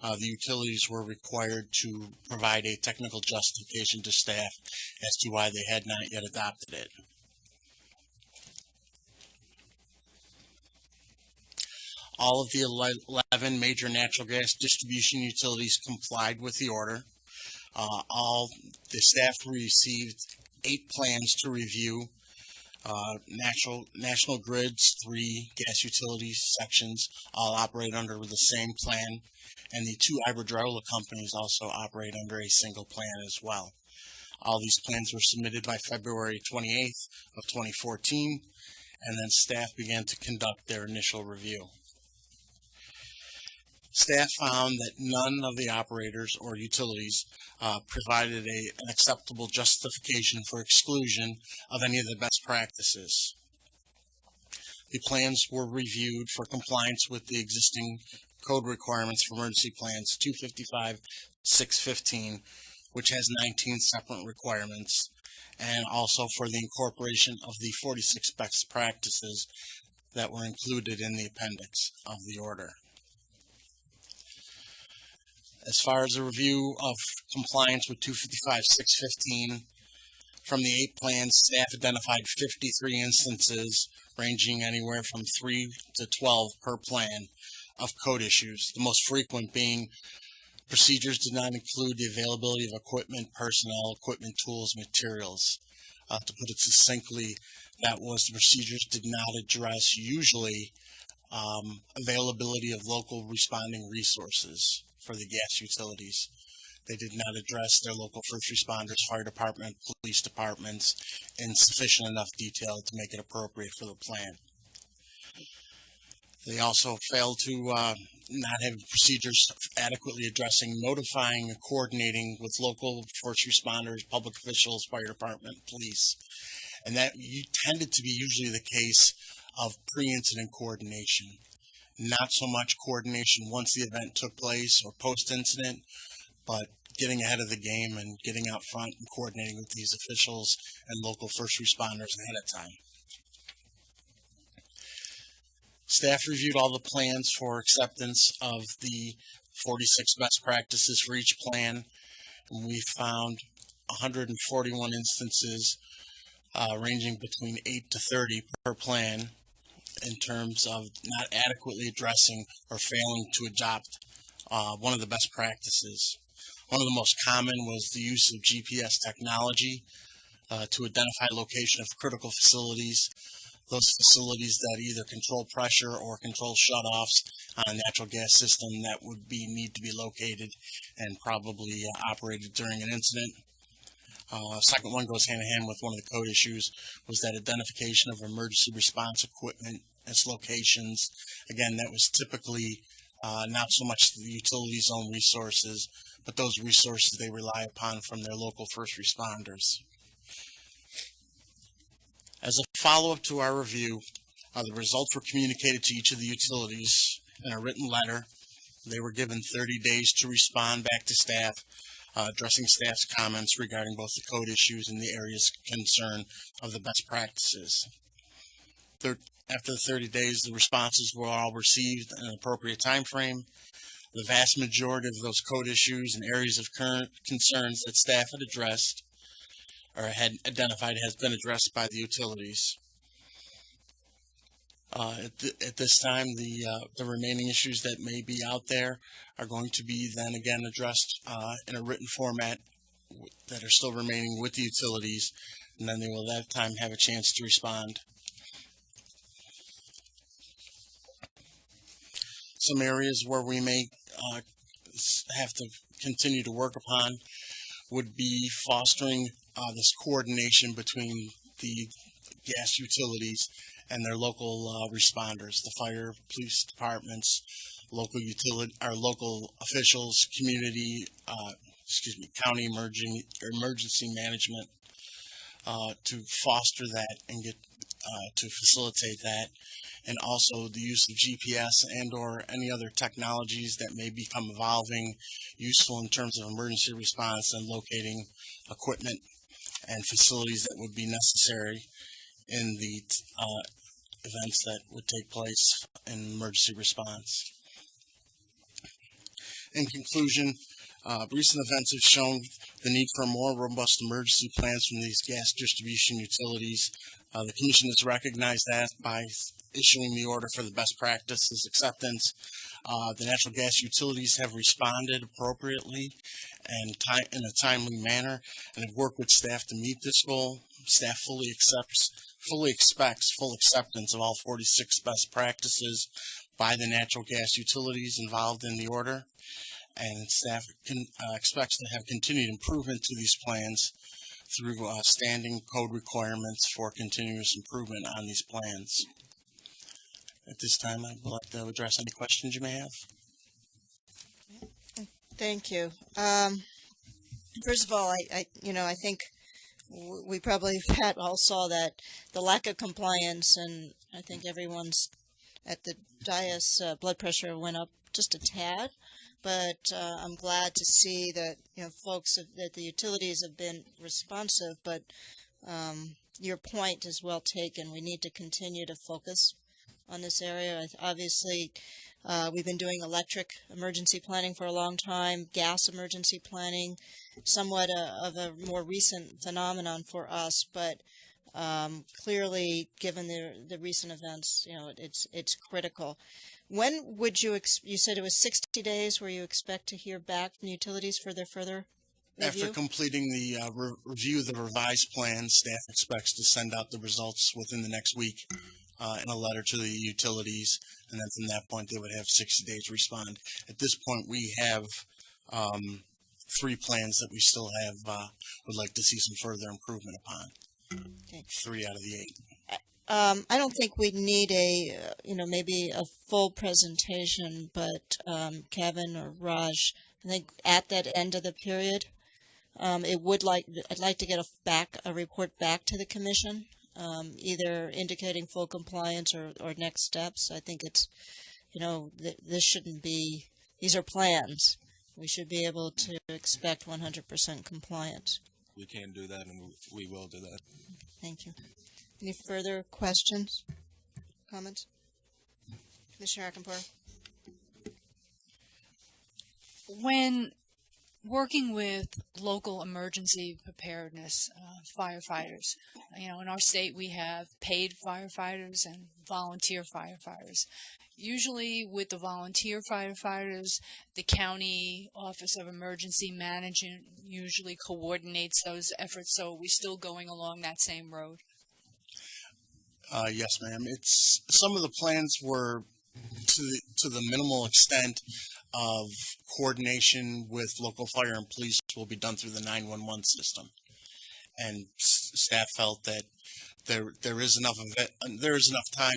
S16: the utilities were required to provide a technical justification to staff as to why they had not yet adopted it. All of the 11 major natural gas distribution utilities complied with the order. The staff received 8 plans to review. National Grid's 3 gas utilities sections all operate under the same plan, and the 2 Iberdrola companies also operate under a single plan as well. All these plans were submitted by February 28th of 2014, and then staff began to conduct their initial review. Staff found that none of the operators or utilities provided an acceptable justification for exclusion of any of the best practices. The plans were reviewed for compliance with the existing code requirements for emergency plans 255-615, which has 19 separate requirements, and also for the incorporation of the 46 best practices that were included in the appendix of the order. As far as a review of compliance with 255-615, from the 8 plans, staff identified 53 instances ranging anywhere from 3 to 12 per plan of code issues, the most frequent being procedures did not include the availability of equipment, personnel, equipment, tools, materials. To put it succinctly, that was the procedures did not address usually availability of local responding resources for the gas utilities. They did not address their local first responders, fire department, police departments in sufficient enough detail to make it appropriate for the plan. They also failed to not have procedures adequately addressing notifying and coordinating with local first responders, public officials, fire department, police. And that tended to be usually the case of pre-incident coordination. Not so much coordination once the event took place or post-incident, but getting ahead of the game and getting out front and coordinating with these officials and local first responders ahead of time. Staff reviewed all the plans for acceptance of the 46 best practices for each plan, and we found 141 instances ranging between 8 to 30 per plan in terms of not adequately addressing or failing to adopt one of the best practices. One of the most common was the use of GPS technology to identify location of critical facilities, those facilities that either control pressure or control shutoffs on a natural gas system that would need to be located and probably operated during an incident. Second one goes hand in hand with one of the code issues was that identification of emergency response equipment, its locations. Again, that was typically not so much the utility's own resources, but those resources they rely upon from their local first responders. As a follow-up to our review, the results were communicated to each of the utilities in a written letter. They were given 30 days to respond back to staff, addressing staff's comments regarding both the code issues and the areas of concern of the best practices. After the 30 days, the responses were all received in an appropriate time frame. The vast majority of those code issues and areas of current concerns that staff had addressed or had identified has been addressed by the utilities. At this time, the remaining issues that may be out there are going to be then again addressed in a written format that are still remaining with the utilities, and then they will at that time have a chance to respond. some areas where we may have to continue to work upon would be fostering this coordination between the gas utilities and their local responders, the fire, police departments, local utility, our local officials, community, county emergency management, to foster that and get to facilitate that, and also the use of GPS and or any other technologies that may become evolving, useful in terms of emergency response and locating equipment and facilities that would be necessary in the events that would take place in emergency response. In conclusion, recent events have shown the need for more robust emergency plans from these gas distribution utilities. The Commission has recognized that by issuing the order for the best practices acceptance. The natural gas utilities have responded appropriately and in a timely manner and have worked with staff to meet this goal. Staff fully expects full acceptance of all 46 best practices by the natural gas utilities involved in the order, and staff expects to have continued improvement to these plans through standing code requirements for continuous improvement on these plans. At this time, I would like to address any questions you may have.
S1: Thank you. First of all, I think we probably all saw that the lack of compliance, and I think everyone's at the dais blood pressure went up just a tad. But I'm glad to see that that the utilities have been responsive. But your point is well taken. We need to continue to focus on this area. Obviously, we've been doing electric emergency planning for a long time, gas emergency planning, somewhat of a more recent phenomenon for us. But clearly, given the recent events, it's critical. When would you said it was 60 days where you expect to hear back from utilities for their further review?
S16: After completing the review of the revised plan, staff expects to send out the results within the next week in a letter to the utilities, and then from that point they would have 60 days to respond. At this point, we have 3 plans that we still have would like to see some further improvement upon.
S1: Okay.
S16: 3 out of the 8.
S1: I don't think we need maybe a full presentation, but Kevin or Raj, I think at that end of the period, I'd like to get a report back to the Commission, either indicating full compliance or next steps. I think it's, this shouldn't be, these are plans. We should be able to expect 100% compliance.
S4: We can do that, and we will do that.
S1: Thank you. Any further questions, comments? Commissioner Arkenpour?
S8: When working with local emergency preparedness firefighters, in our state we have paid firefighters and volunteer firefighters. Usually with the volunteer firefighters, the County Office of Emergency Management usually coordinates those efforts, so are we still going along that same road?
S16: Yes, ma'am. Some of the plans were to the minimal extent of coordination with local fire and police will be done through the 911 system, and staff felt that there is enough time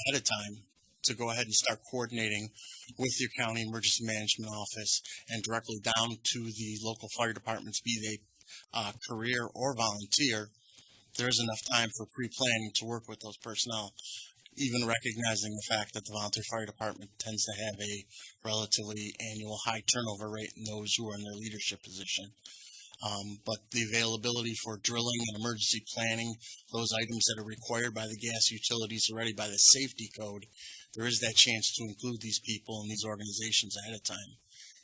S16: ahead of time to go ahead and start coordinating with your county emergency management office and directly down to the local fire departments, be they career or volunteer. There is enough time for pre-planning to work with those personnel, even recognizing the fact that the volunteer fire department tends to have a relatively annual high turnover rate in those who are in their leadership position. But the availability for drilling and emergency planning, those items that are required by the gas utilities already by the safety code, there is that chance to include these people and these organizations ahead of time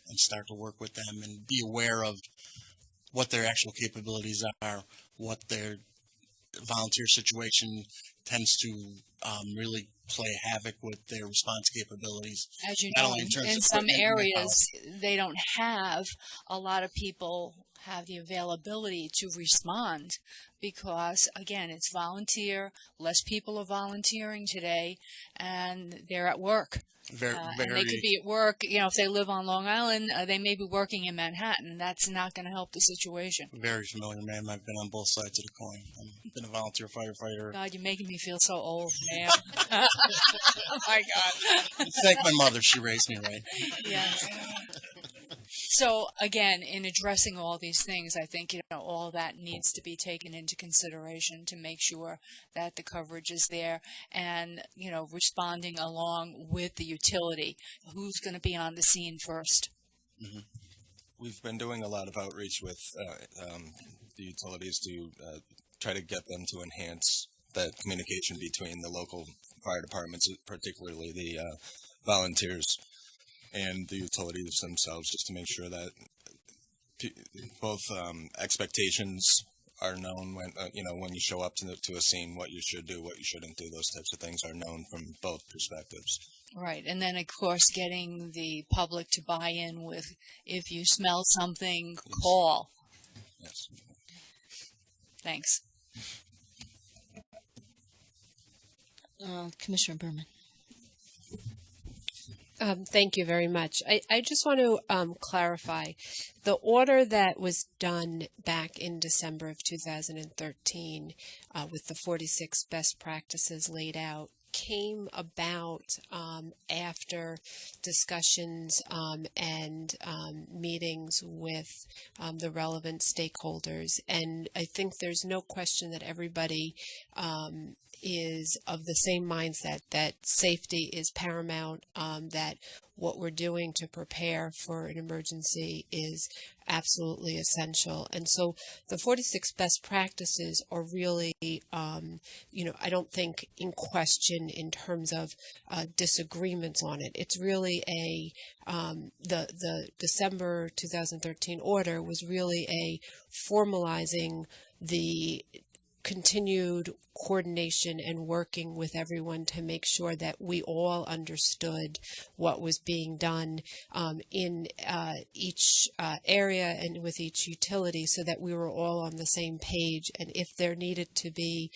S16: and start to work with them and be aware of what their actual capabilities are, what their volunteer situation tends to really play havoc with their response capabilities.
S8: As you
S16: not
S8: know,
S16: only in terms
S8: in
S16: of
S8: some
S16: equipment and
S8: areas, they don't have a lot of people have the availability to respond because, again, it's volunteer. Less people are volunteering today, and they're at work. And they could be at work, if they live on Long Island, they may be working in Manhattan. That's not going to help the situation.
S16: Very familiar, ma'am. I've been on both sides of the coin. I've been a volunteer firefighter.
S8: God, you're making me feel so old, man. Oh, my God.
S16: Thank my mother. She raised me right.
S8: Yes. So, again, in addressing all these things, I think, all that needs to be taken into consideration to make sure that the coverage is there and, responding along with the utility. Who's going to be on the scene first?
S17: Mm-hmm. We've been doing a lot of outreach with the utilities to try to get them to enhance that communication between the local fire departments, particularly the volunteers, and the utilities themselves, just to make sure that both expectations are known when when you show up to a scene, what you should do, what you shouldn't do. Those types of things are known from both perspectives.
S8: Right, and then of course getting the public to buy in with, if you smell something, call.
S17: Yes.
S8: Thanks.
S2: Commissioner Berman.
S5: Thank you very much. I just want to clarify. The order that was done back in December of 2013 with the 46 best practices laid out came about after discussions and meetings with the relevant stakeholders. And I think there's no question that everybody is of the same mindset that safety is paramount, that what we're doing to prepare for an emergency is absolutely essential. And so the 46 best practices are really, I don't think in question in terms of disagreements on it. It's really the December 2013 order was really a formalizing the continued coordination and working with everyone to make sure that we all understood what was being done in each area and with each utility, so that we were all on the same page. And if there needed to be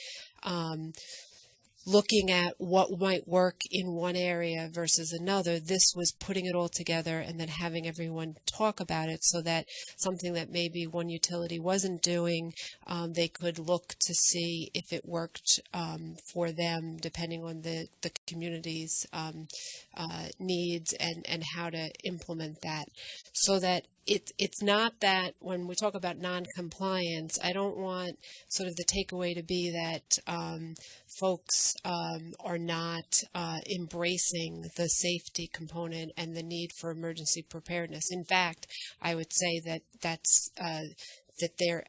S5: looking at what might work in one area versus another, this was putting it all together and then having everyone talk about it, so that something that maybe one utility wasn't doing, they could look to see if it worked for them, depending on the community's needs and how to implement that. So that it's not that when we talk about non-compliance, I don't want sort of the takeaway to be that folks are not embracing the safety component and the need for emergency preparedness. In fact, I would say that that they're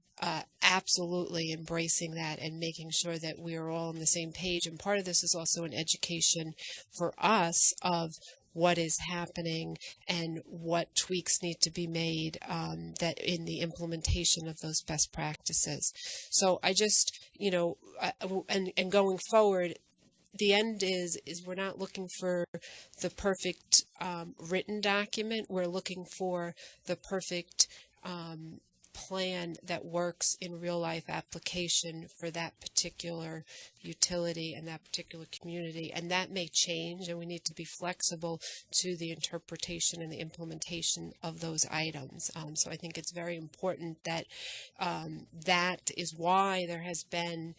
S5: absolutely embracing that and making sure that we are all on the same page. And part of this is also an education for us of what is happening and what tweaks need to be made that in the implementation of those best practices. So I just, and going forward, the end is we're not looking for the perfect written document. We're looking for the perfect plan that works in real life application for that particular utility and that particular community. And that may change, and we need to be flexible to the interpretation and the implementation of those items. So I think it's very important that that is why there has been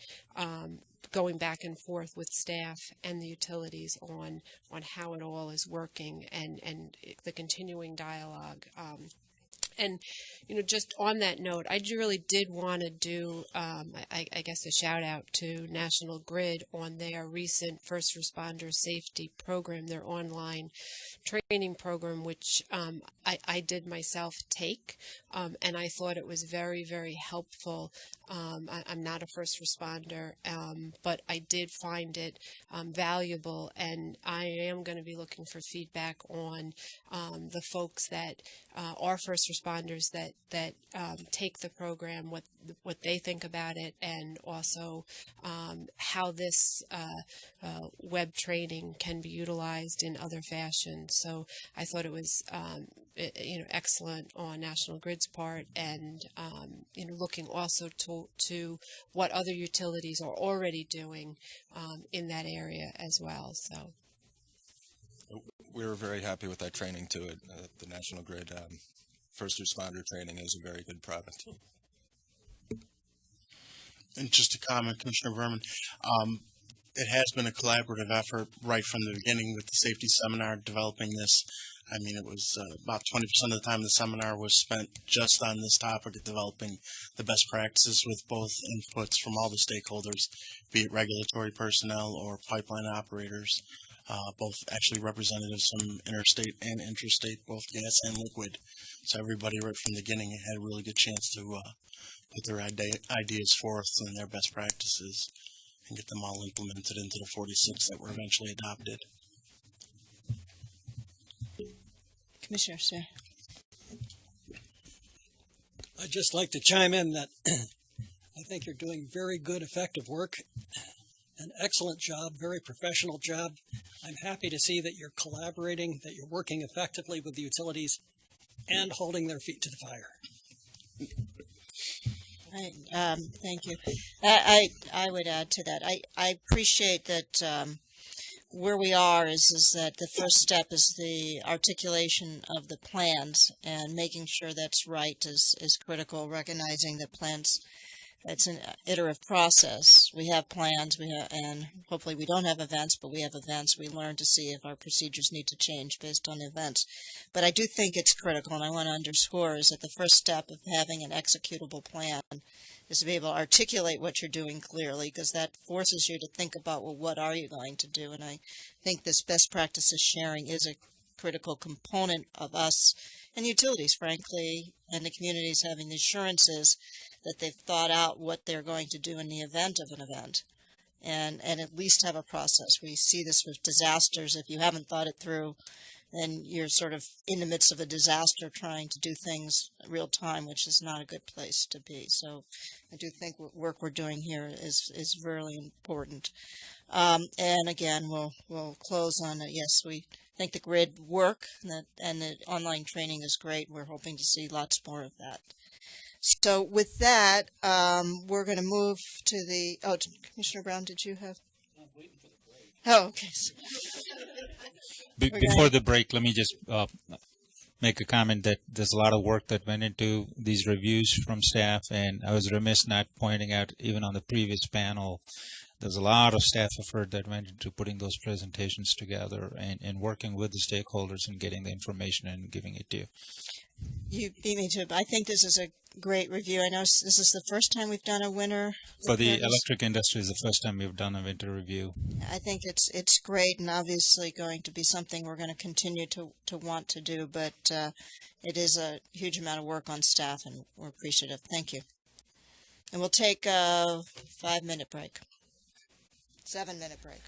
S5: going back and forth with staff and the utilities on how it all is working and the continuing dialogue. And, just on that note, I really did want to do, I guess, a shout out to National Grid on their recent first responder safety program, their online training program, which I did myself take, and I thought it was very, very helpful. I'm not a first responder, but I did find it valuable, and I am going to be looking for feedback on the folks that are first responders that take the program, what they think about it, and also how this web training can be utilized in other fashions. So I thought it was excellent on National Grid's part, and looking also to what other utilities are already doing in that area as well. So
S17: We were very happy with that training too at the National Grid. First responder training is a very good product.
S16: And just a comment, Commissioner Berman, it has been a collaborative effort right from the beginning with the safety seminar developing this. I mean, it was about 20% of the time the seminar was spent just on this topic of developing the best practices with both inputs from all the stakeholders, be it regulatory personnel or pipeline operators, both actually representatives from interstate and intrastate, both gas and liquid. So everybody right from the beginning had a really good chance to put their ideas forth and their best practices and get them all implemented into the 46 that were eventually adopted.
S1: Commissioner, sir.
S12: I'd just like to chime in that I think you're doing very good, effective work, an excellent job, very professional job. I'm happy to see that you're collaborating, that you're working effectively with the utilities and holding their feet to the fire.
S1: Thank you. I would add to that. I appreciate that where we are is that the first step is the articulation of the plans, and making sure that's right is critical, recognizing that plans, it's an iterative process. We have plans, and hopefully we don't have events, but we have events. We learn to see if our procedures need to change based on events. But I do think it's critical, and I want to underscore, is that the first step of having an executable plan is to be able to articulate what you're doing clearly, because that forces you to think about, well, what are you going to do? And I think this best practices sharing is a critical component of us and utilities, frankly, and the communities having the assurances that they've thought out what they're going to do in the event of an event, and at least have a process. We see this with disasters. If you haven't thought it through, then you're sort of in the midst of a disaster trying to do things real time, which is not a good place to be. So I do think what work we're doing here is really important. And again, we'll close on it. Yes, we think the grid work, and the online training is great. We're hoping to see lots more of that. So with that, we're going to move to the, Commissioner Brown, did you have? I'm waiting for the break. Oh, okay.
S3: Before the break, let me just make a comment that there's a lot of work that went into these reviews from staff, and I was remiss not pointing out, even on the previous panel, there's a lot of staff effort that went into putting those presentations together and working with the stakeholders and getting the information and giving it to you.
S1: You beat me to it. I think this is a great review. I know this is the first time we've done a winter.
S3: For the electric industry, is the first time we've done a winter review.
S1: I think it's great, and obviously going to be something we're going to continue to want to do, but it is a huge amount of work on staff, and we're appreciative. Thank you. And we'll take a 5-minute break. 7-minute break.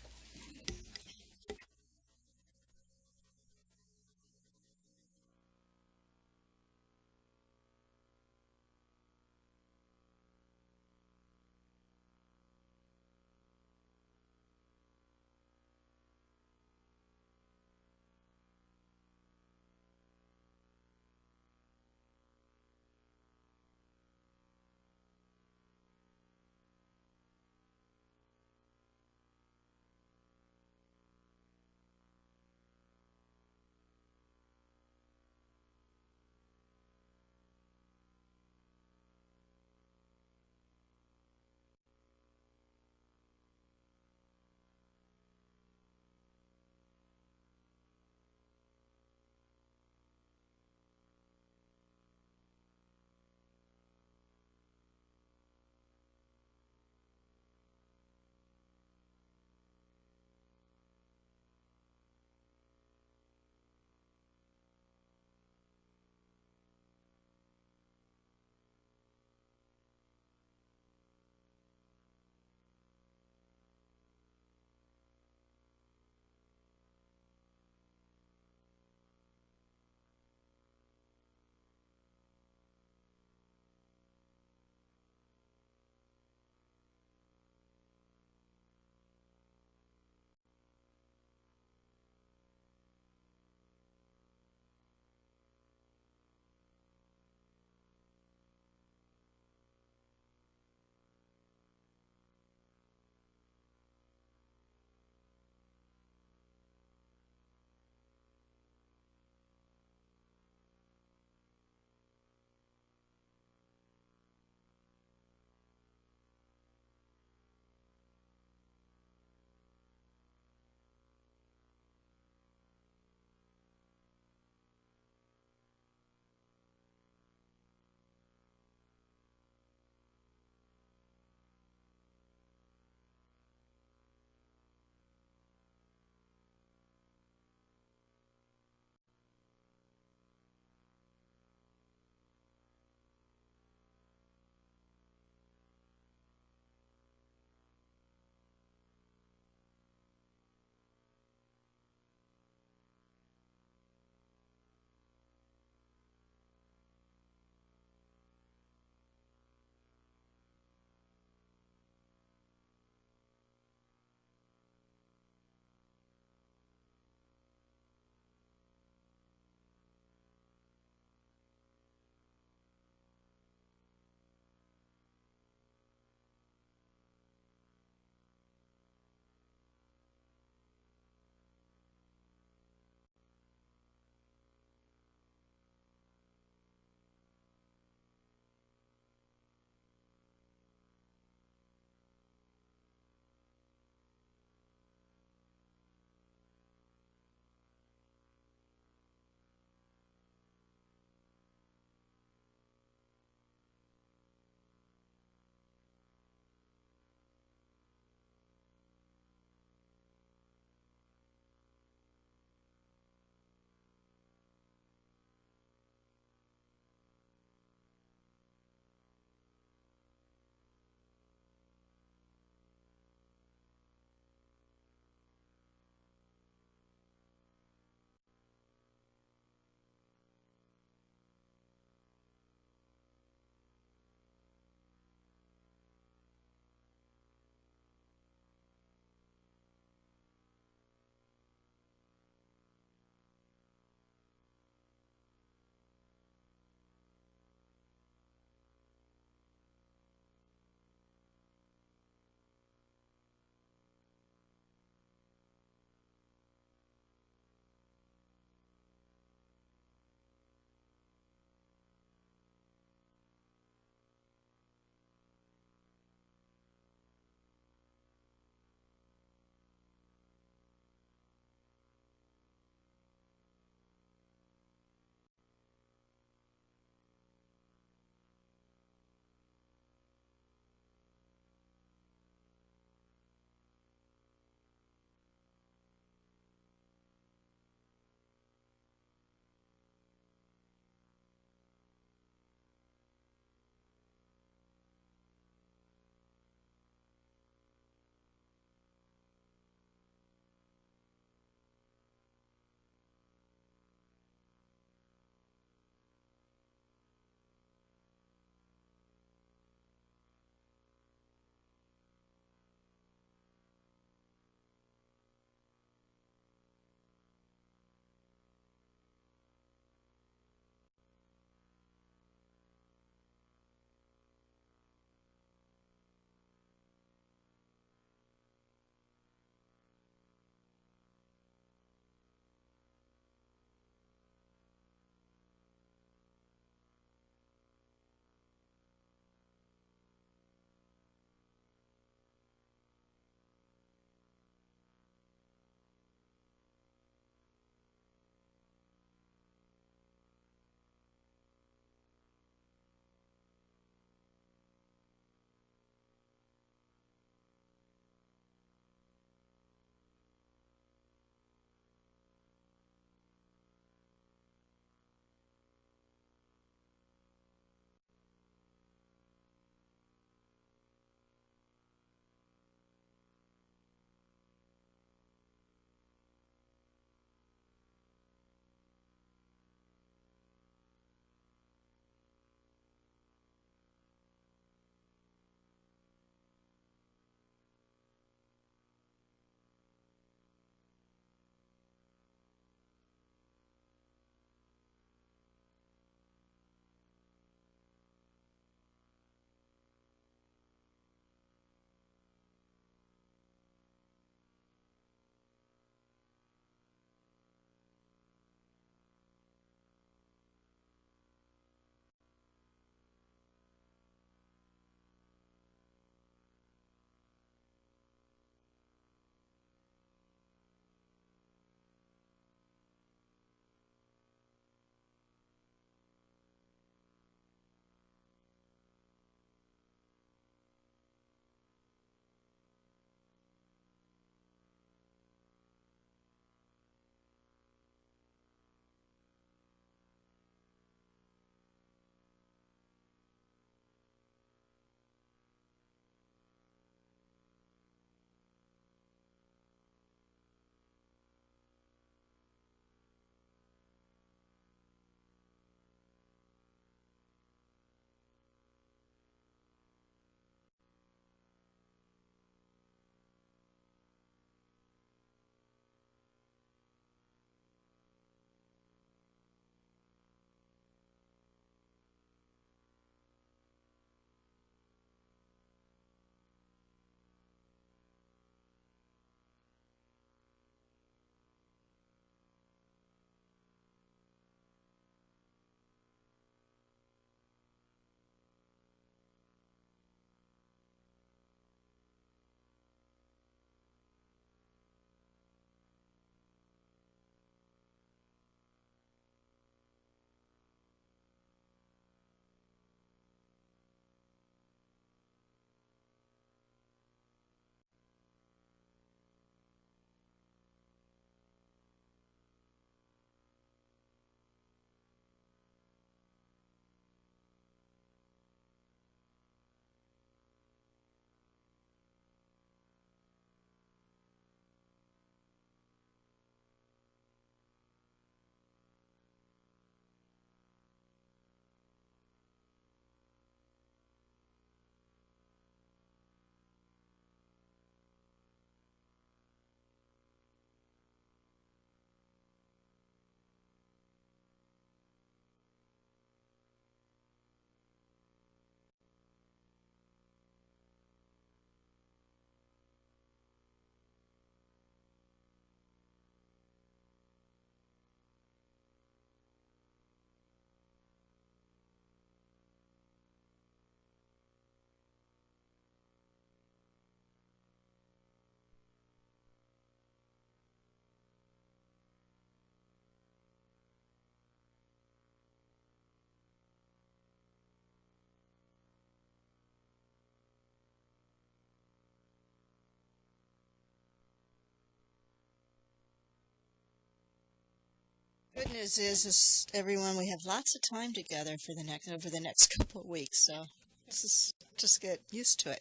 S1: Good news is everyone, we have lots of time together for over the next couple of weeks, so this is just get used to it.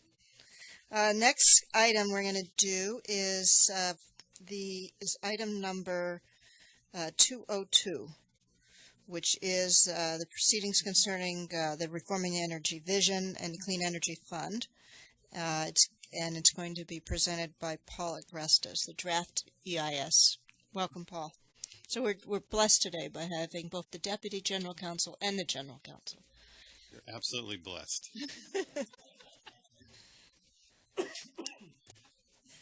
S1: Next item we're going to do is item number 202, which is the proceedings concerning the Reforming Energy Vision and Clean Energy Fund. It's going to be presented by Paul Agrestos, the draft EIS. Welcome, Paul. So we're blessed today by having both the Deputy General Counsel and the General Counsel.
S18: You're absolutely blessed.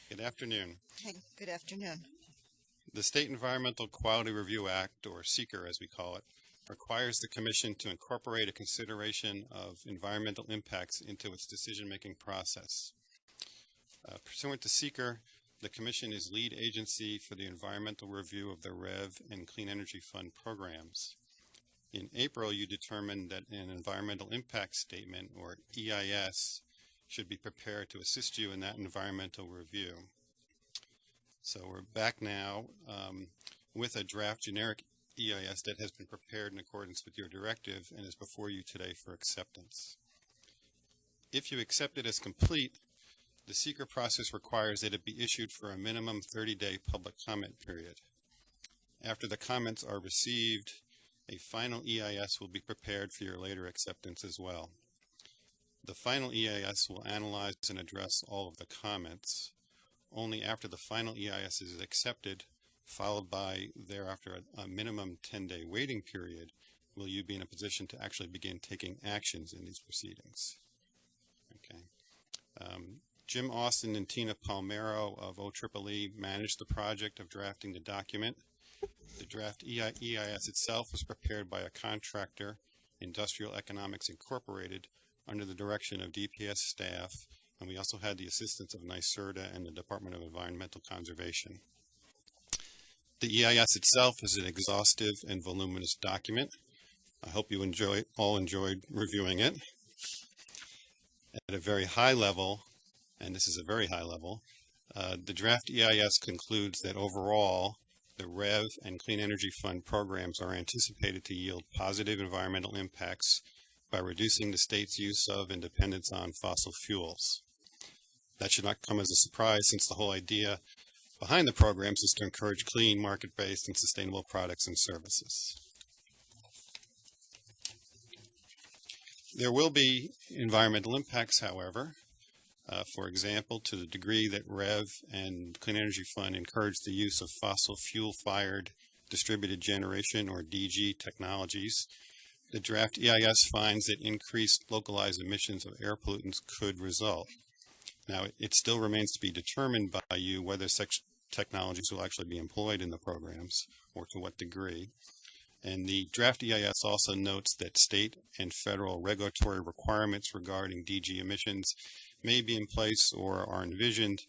S18: Good afternoon.
S1: Hey, good afternoon.
S18: The State Environmental Quality Review Act, or SEQR as we call it, requires the Commission to incorporate a consideration of environmental impacts into its decision-making process. Pursuant to SEQR, the Commission is lead agency for the environmental review of the REV and Clean Energy Fund programs. In April, you determined that an environmental impact statement, or EIS, should be prepared to assist you in that environmental review. So we're back now with a draft generic EIS that has been prepared in accordance with your directive and is before you today for acceptance. If you accept it as complete, the SEQR process requires that it be issued for a minimum 30-day public comment period. After the comments are received, a final EIS will be prepared for your later acceptance as well. The final EIS will analyze and address all of the comments. Only after the final EIS is accepted, followed by thereafter a minimum 10-day waiting period, will you be in a position to actually begin taking actions in these proceedings. Okay. Jim Austin and Tina Palmero of OEEE managed the project of drafting the document. The draft EIS itself was prepared by a contractor, Industrial Economics Incorporated, under the direction of DPS staff, and we also had the assistance of NYSERDA and the Department of Environmental Conservation. The EIS itself is an exhaustive and voluminous document. I hope you all enjoyed reviewing it. At a very high level, and this is a very high level, the draft EIS concludes that overall, the REV and Clean Energy Fund programs are anticipated to yield positive environmental impacts by reducing the state's use of and dependence on fossil fuels. That should not come as a surprise, since the whole idea behind the programs is to encourage clean, market-based, and sustainable products and services. There will be environmental impacts, however. For example, to the degree that REV and Clean Energy Fund encourage the use of fossil fuel-fired distributed generation, or DG, technologies, the draft EIS finds that increased localized emissions of air pollutants could result. Now, it still remains to be determined by you whether such technologies will actually be employed in the programs, or to what degree. And the draft EIS also notes that state and federal regulatory requirements regarding DG emissions may be in place or are envisioned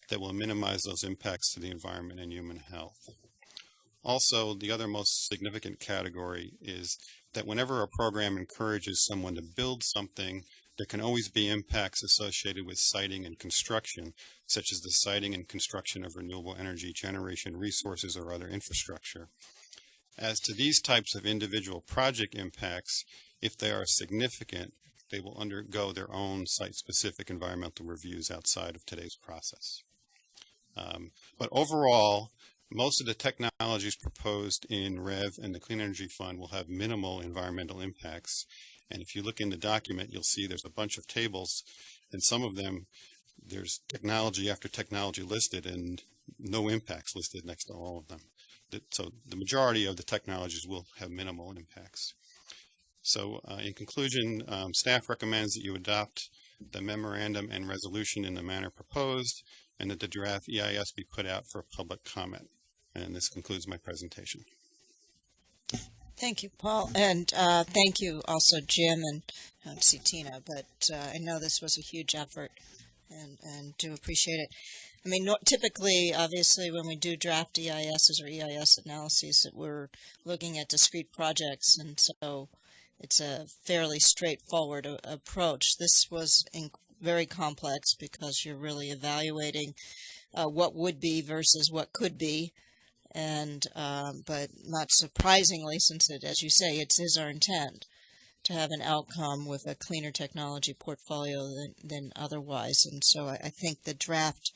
S18: that will minimize those impacts to the environment and human health. Also, the other most significant category is that whenever a program encourages someone to build something, there can always be impacts associated with siting and construction, such as the siting and construction of renewable energy generation resources or other infrastructure. As to these types of individual project impacts, if they are significant, they will undergo their own site-specific environmental reviews outside of today's process. But overall, most of the technologies proposed in REV and the Clean Energy Fund will have minimal environmental impacts. And if you look in the document, you'll see there's a bunch of tables, and some of them, there's technology after technology listed and no impacts listed next to all of them. So the majority of the technologies will have minimal impacts. So in conclusion, staff recommends that you adopt the memorandum and resolution in the manner proposed, and that the draft EIS be put out for public comment. And this concludes my presentation.
S1: Thank you, Paul, and thank you also, Jim, and see Tina. But I know this was a huge effort, and do appreciate it. I mean, typically, obviously, when we do draft EISs or EIS analyses, that we're looking at discrete projects, and so it's a fairly straightforward approach. This was very complex because you're really evaluating what would be versus what could be, And but not surprisingly, since it, as you say, it is our intent to have an outcome with a cleaner technology portfolio than otherwise. And so I think the draft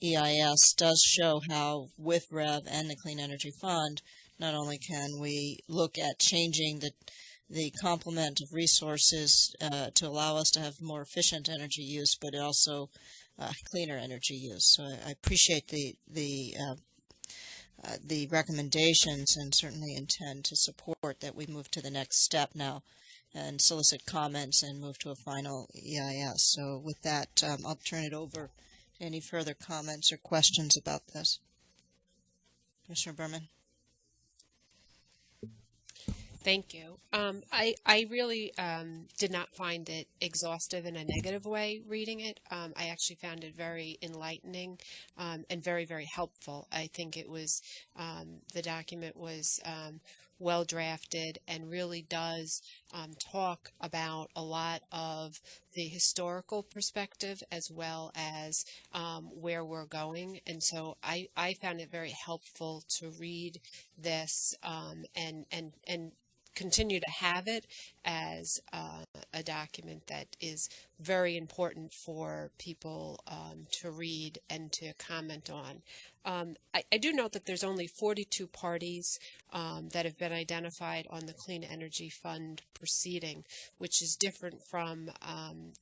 S1: EIS does show how, with REV and the Clean Energy Fund, not only can we look at changing the complement of resources to allow us to have more efficient energy use, but also cleaner energy use. So I appreciate the recommendations and certainly intend to support that we move to the next step now and solicit comments and move to a final EIS. So with that, I'll turn it over to any further comments or questions about this. Commissioner Berman.
S5: Thank you. I really did not find it exhaustive in a negative way reading it. I actually found it very enlightening and very, very helpful. I think it was, the document was well drafted and really does talk about a lot of the historical perspective as well as where we're going. And so I found it very helpful to read this and continue to have it as a document that is very important for people to read and to comment on. I do note that there's only 42 parties that have been identified on the Clean Energy Fund proceeding, which is different from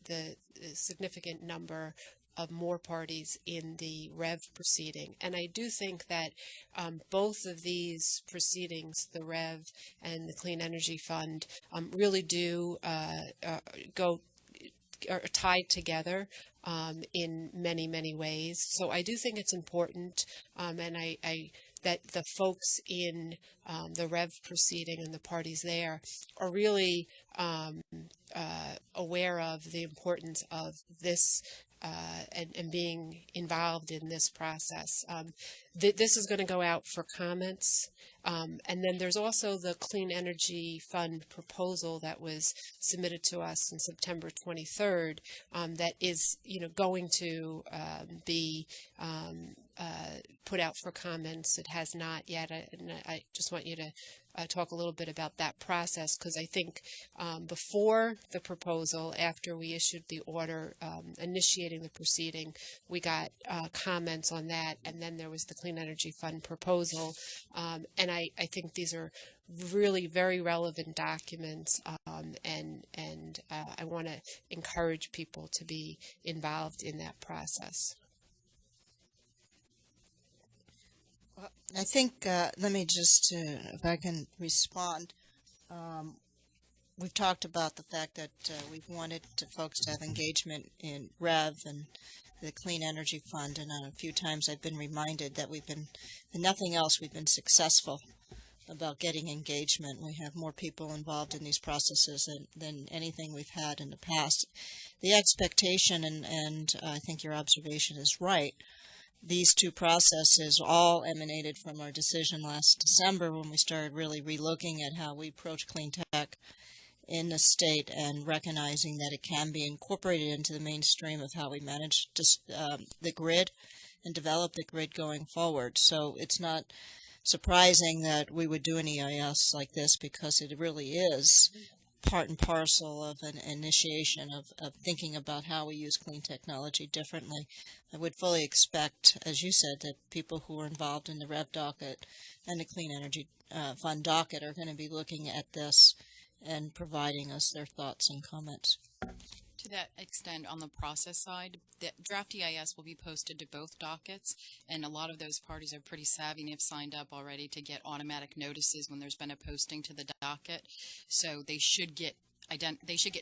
S5: the significant number of more parties in the REV proceeding. And I do think that both of these proceedings, the REV and the Clean Energy Fund, really do are tied together in many, many ways. So I do think it's important, and I that the folks in the REV proceeding and the parties there are really aware of the importance of this and being involved in this process. This is going to go out for comments. And then there's also the Clean Energy Fund proposal that was submitted to us on September 23rd that is, going to be put out for comments. It has not yet. And I just want you to talk a little bit about that process, because I think before the proposal, after we issued the order initiating the proceeding, we got comments on that, and then there was the Clean Energy Fund proposal, and I think these are really very relevant documents, and I want to encourage people to be involved in that process.
S1: I think, let me just, if I can respond, we've talked about the fact that we've wanted folks to have engagement in REV and the Clean Energy Fund, and a few times I've been reminded that we've been, if nothing else, we've been successful about getting engagement. We have more people involved in these processes than anything we've had in the past. The expectation, and I think your observation is right, these two processes all emanated from our decision last December when we started really relooking at how we approach clean tech in the state and recognizing that it can be incorporated into the mainstream of how we manage the grid and develop the grid going forward. So it's not surprising that we would do an EIS like this, because it really is part and parcel of an initiation of thinking about how we use clean technology differently. I would fully expect, as you said, that people who are involved in the REV docket and the Clean Energy Fund docket are going to be looking at this and providing us their thoughts and comments.
S19: To that extent, on the process side, the draft EIS will be posted to both dockets, and a lot of those parties are pretty savvy and have signed up already to get automatic notices when there's been a posting to the docket. So they should get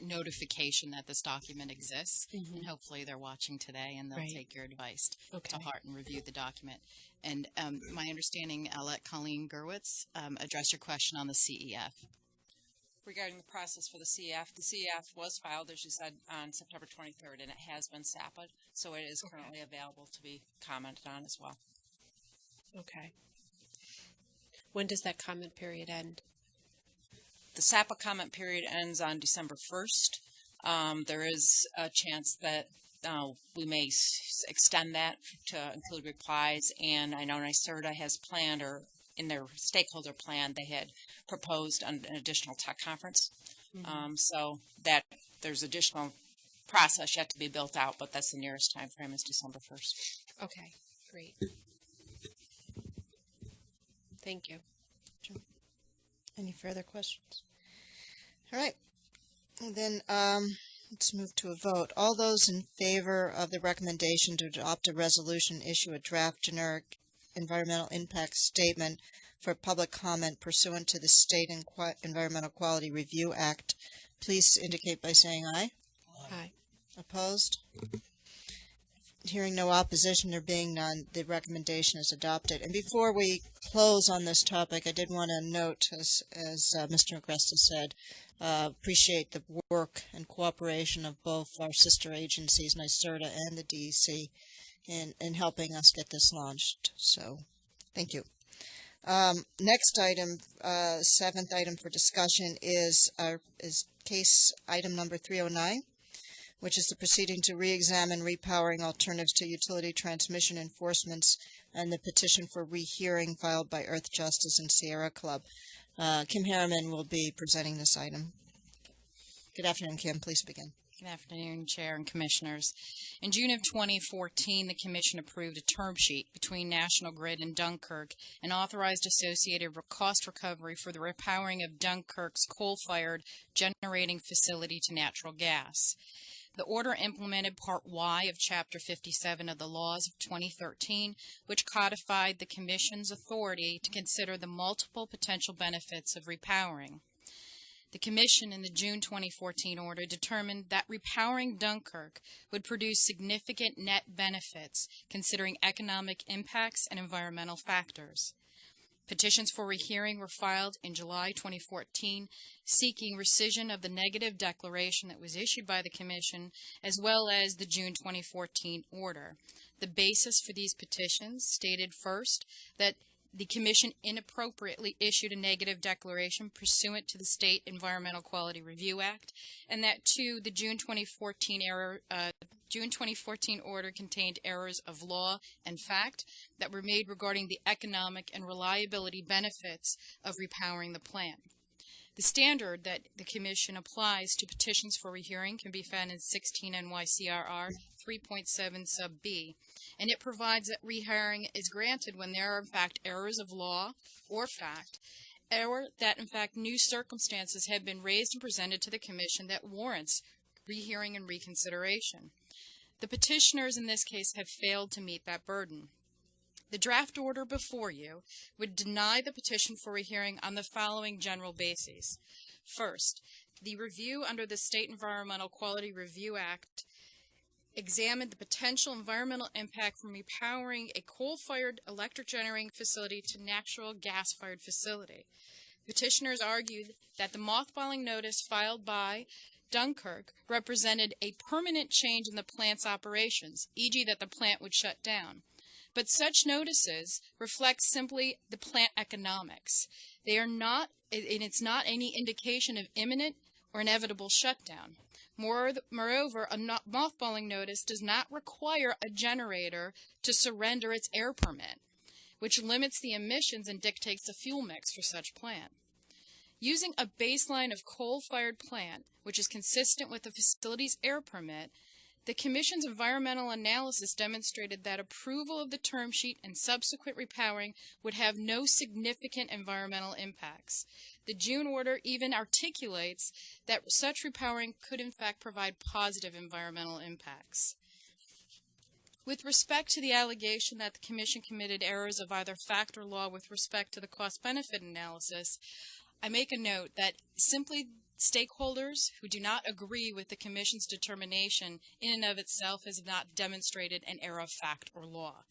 S19: notification that this document exists, and hopefully they're watching today and they'll take your advice to heart and review the document. And my understanding, I'll let Colleen Gerwitz address your question on the CEF.
S20: Regarding the process for the CEF was filed, as you said, on September 23rd, and it has been SAPA'd, so it is currently available to be commented on as well.
S5: Okay. When does that comment period end?
S20: The SAPA comment period ends on December 1st. There is a chance that we may extend that to include replies, and I know NYSERDA has planned, or in their stakeholder plan, they had proposed an additional tech conference. So that there's additional process yet to be built out, but that's the nearest time frame is December 1st.
S5: Okay, great. Thank you.
S1: Any further questions? All right. And then let's move to a vote. All those in favor of the recommendation to adopt a resolution, issue a draft generic environmental impact statement for public comment pursuant to the State Environmental Quality Review Act, please indicate by saying aye.
S5: Aye.
S1: Opposed? Hearing no opposition, there being none, the recommendation is adopted. And before we close on this topic, I did want to note, as Mr. Agresta said, appreciate the work and cooperation of both our sister agencies, NYSERDA and the DEC, in helping us get this launched. So, thank you. Next item, seventh item for discussion is case item number 309. Which is the proceeding to re-examine repowering alternatives to utility transmission enforcements and the petition for rehearing filed by Earth Justice and Sierra Club. Kim Harriman will be presenting this item. Good afternoon, Kim. Please begin.
S19: Good afternoon, Chair and Commissioners. In June of 2014, the Commission approved a term sheet between National Grid and Dunkirk and authorized associated cost recovery for the repowering of Dunkirk's coal-fired generating facility to natural gas. The order implemented Part Y of Chapter 57 of the Laws of 2013, which codified the Commission's authority to consider the multiple potential benefits of repowering. The Commission, in the June 2014 order, determined that repowering Dunkirk would produce significant net benefits, considering economic impacts and environmental factors. Petitions for rehearing were filed in July 2014, seeking rescission of the negative declaration that was issued by the Commission, as well as the June 2014 order. The basis for these petitions stated first that the Commission inappropriately issued a negative declaration pursuant to the State Environmental Quality Review Act, and that two, the June 2014 order contained errors of law and fact that were made regarding the economic and reliability benefits of repowering the plant. The standard that the Commission applies to petitions for rehearing can be found in 16 NYCRR 3.7 sub B, and it provides that rehearing is granted when there are in fact errors of law or fact, or that in fact new circumstances have been raised and presented to the Commission that warrants rehearing and reconsideration. The petitioners in this case have failed to meet that burden. The draft order before you would deny the petition for rehearing on the following general bases. First, the review under the State Environmental Quality Review Act examined the potential environmental impact from repowering a coal-fired electric generating facility to natural gas-fired facility. Petitioners argued that the mothballing notice filed by Dunkirk represented a permanent change in the plant's operations, e.g. that the plant would shut down. But such notices reflect simply the plant economics. They are not, and it's not any indication of imminent or inevitable shutdown. Moreover, a mothballing notice does not require a generator to surrender its air permit, which limits the emissions and dictates the fuel mix for such plant. Using a baseline of coal-fired plant, which is consistent with the facility's air permit, the Commission's environmental analysis demonstrated that approval of the term sheet and subsequent repowering would have no significant environmental impacts. The June order even articulates that such repowering could in fact provide positive environmental impacts. With respect to the allegation that the Commission committed errors of either fact or law with respect to the cost-benefit analysis, I make a note that simply stakeholders who do not agree with the Commission's determination in and of itself has not demonstrated an error of fact or law.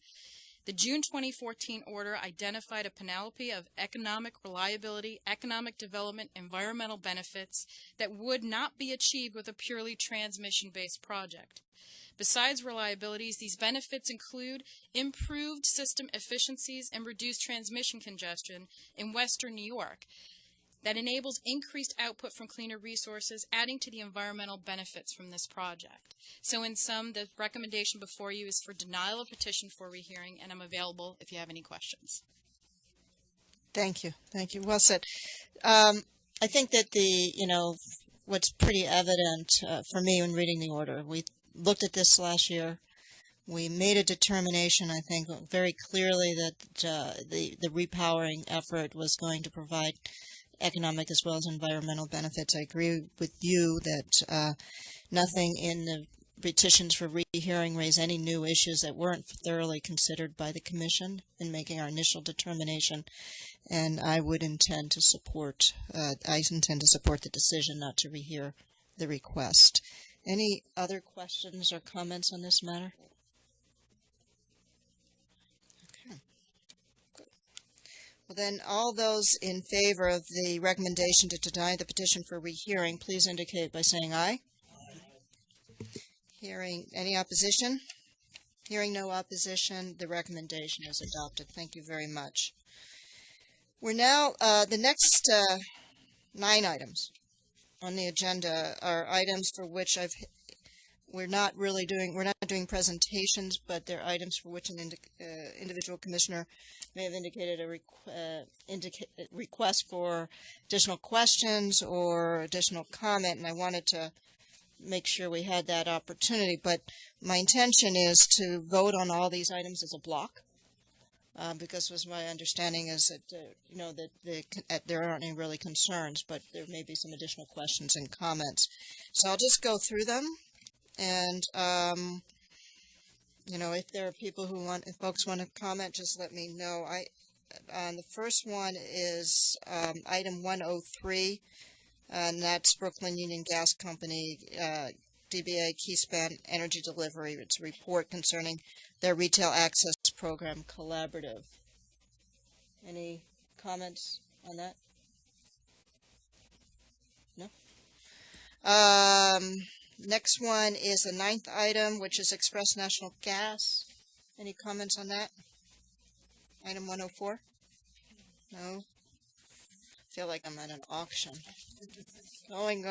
S19: The June 2014 order identified a panoply of economic reliability, economic development, environmental benefits that would not be achieved with a purely transmission-based project. Besides reliabilities, these benefits include improved system efficiencies and reduced transmission congestion in western New York. that enables increased output from cleaner resources, adding to the environmental benefits from this project. So in sum, the recommendation before you is for denial of petition for rehearing, and I'm available if you have any questions.
S1: Thank you. Thank you. Well said. I think that what's pretty evident for me when reading the order, we looked at this last year. We made a determination, I think, very clearly that the repowering effort was going to provide economic as well as environmental benefits. I agree with you that nothing in the petitions for rehearing raise any new issues that weren't thoroughly considered by the Commission in making our initial determination. And I would intend to support. I intend to support the decision not to rehear the request. Any other questions or comments on this matter? Okay. Good. Well, then, all those in favor of the recommendation to deny the petition for rehearing, please indicate by saying aye. Hearing any opposition? Hearing no opposition, the recommendation is adopted. Thank you very much. We're now, the next 9 items on the agenda are items for which we're not doing presentations, but they're items for which an individual commissioner may have indicated a request for additional questions or additional comment, and I wanted to make sure we had that opportunity. But my intention is to vote on all these items as a block. Because was my understanding is that there aren't any really concerns, but there may be some additional questions and comments. So I'll just go through them, and if there are people if folks want to comment, just let me know. The first one is item 103, and that's Brooklyn Union Gas Company. DBA Keyspan Energy Delivery. It's a report concerning their Retail Access Program Collaborative. Any comments on that? No? Next one is the 9th item, which is Express National Gas. Any comments on that? Item 104? No? I feel like I'm at an auction. Going.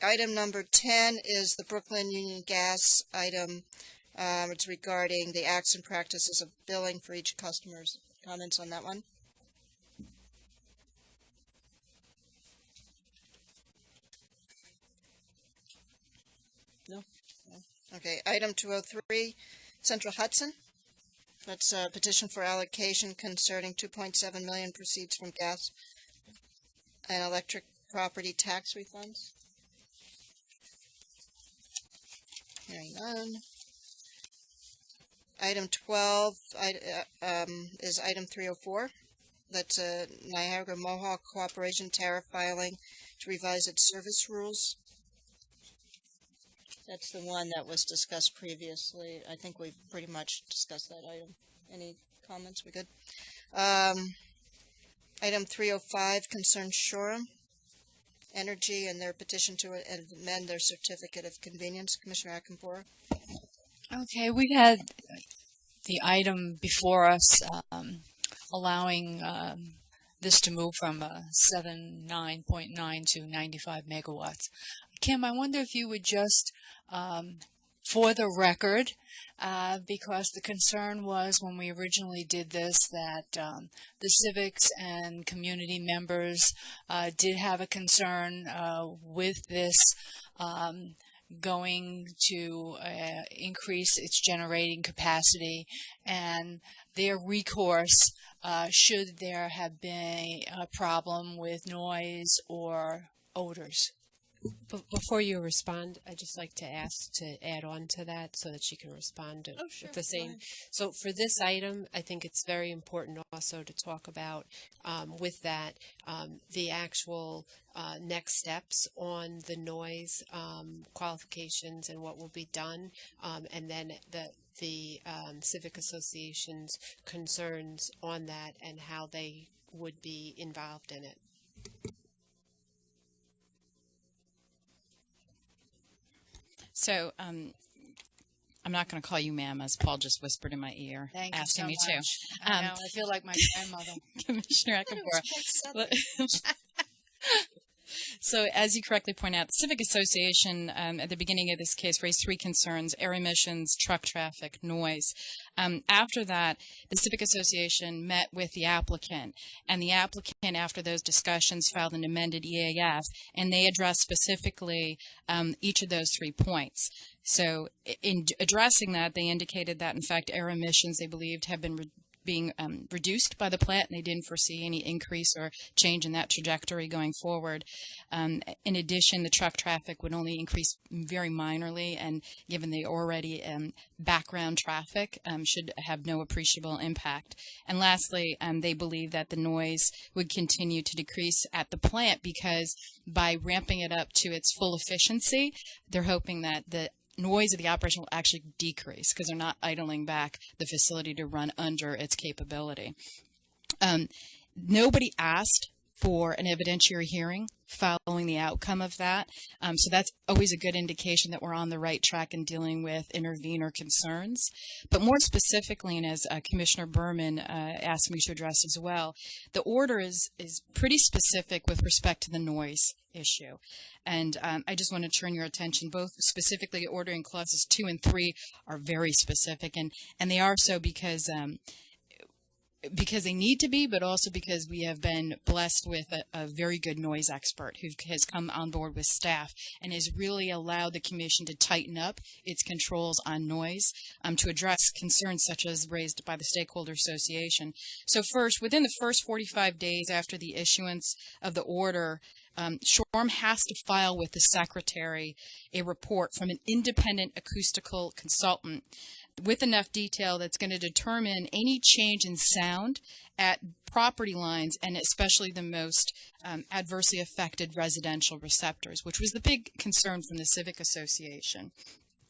S1: Item number 10 is the Brooklyn Union Gas item. It's regarding the acts and practices of billing for each customer's. Comments on that one? No? Okay. Item 203, Central Hudson. That's a petition for allocation concerning $2.7 million proceeds from gas and electric property tax refunds. Hearing none. Item 12 is item 304. That's a Niagara Mohawk Cooperation tariff filing to revise its service rules. That's the one that was discussed previously. I think we've pretty much discussed that item. Any comments? We good? Item 305 concerns Shoreham Energy and their petition to amend their certificate of convenience. Commissioner Akinpora.
S8: Okay, we had the item before us allowing this to move from 79.9 to 95 megawatts. Kim, I wonder if you would just, for the record, because the concern was when we originally did this that the civics and community members did have a concern with this going to increase its generating capacity and their recourse should there have been a problem with noise or odors.
S5: Before you respond, I'd just like to ask to add on to that so that she can respond with the same. So for this item, I think it's very important also to talk about with that the actual next steps on the noise qualifications and what will be done, and then the civic association's concerns on that and how they would be involved in it.
S19: So I'm not going to call you ma'am, as Paul just whispered in my ear,
S8: Thank you
S19: asking
S8: so
S19: me
S8: much.
S19: to.
S8: I know. I feel like my grandmother.
S19: Commissioner Eckabor. So, as you correctly point out, the Civic Association at the beginning of this case raised three concerns: air emissions, truck traffic, noise. After that, the Civic Association met with the applicant, and the applicant, after those discussions, filed an amended EAF, and they addressed specifically each of those 3 points. So, in addressing that, they indicated that, in fact, air emissions, they believed, have been being reduced by the plant, and they didn't foresee any increase or change in that trajectory going forward. In addition, the truck traffic would only increase very minorly, and given the already background traffic, should have no appreciable impact. And lastly, they believe that the noise would continue to decrease at the plant because by ramping it up to its full efficiency, they're hoping that the noise of the operation will actually decrease because they're not idling back the facility to run under its capability. Nobody asked for an evidentiary hearing following the outcome of that, so that's always a good indication that we're on the right track in dealing with intervener concerns. But more specifically, and as Commissioner Berman asked me to address as well, the order is pretty specific with respect to the noise issue. And I just want to turn your attention, both specifically ordering clauses 2 and 3 are very specific, and they are so because they need to be, but also because we have been blessed with a very good noise expert who has come on board with staff and has really allowed the Commission to tighten up its controls on noise to address concerns such as raised by the Stakeholder Association. So first, within the first 45 days after the issuance of the order, SHORM has to file with the Secretary a report from an independent acoustical consultant with enough detail that's going to determine any change in sound at property lines and especially the most adversely affected residential receptors, which was the big concern from the Civic Association.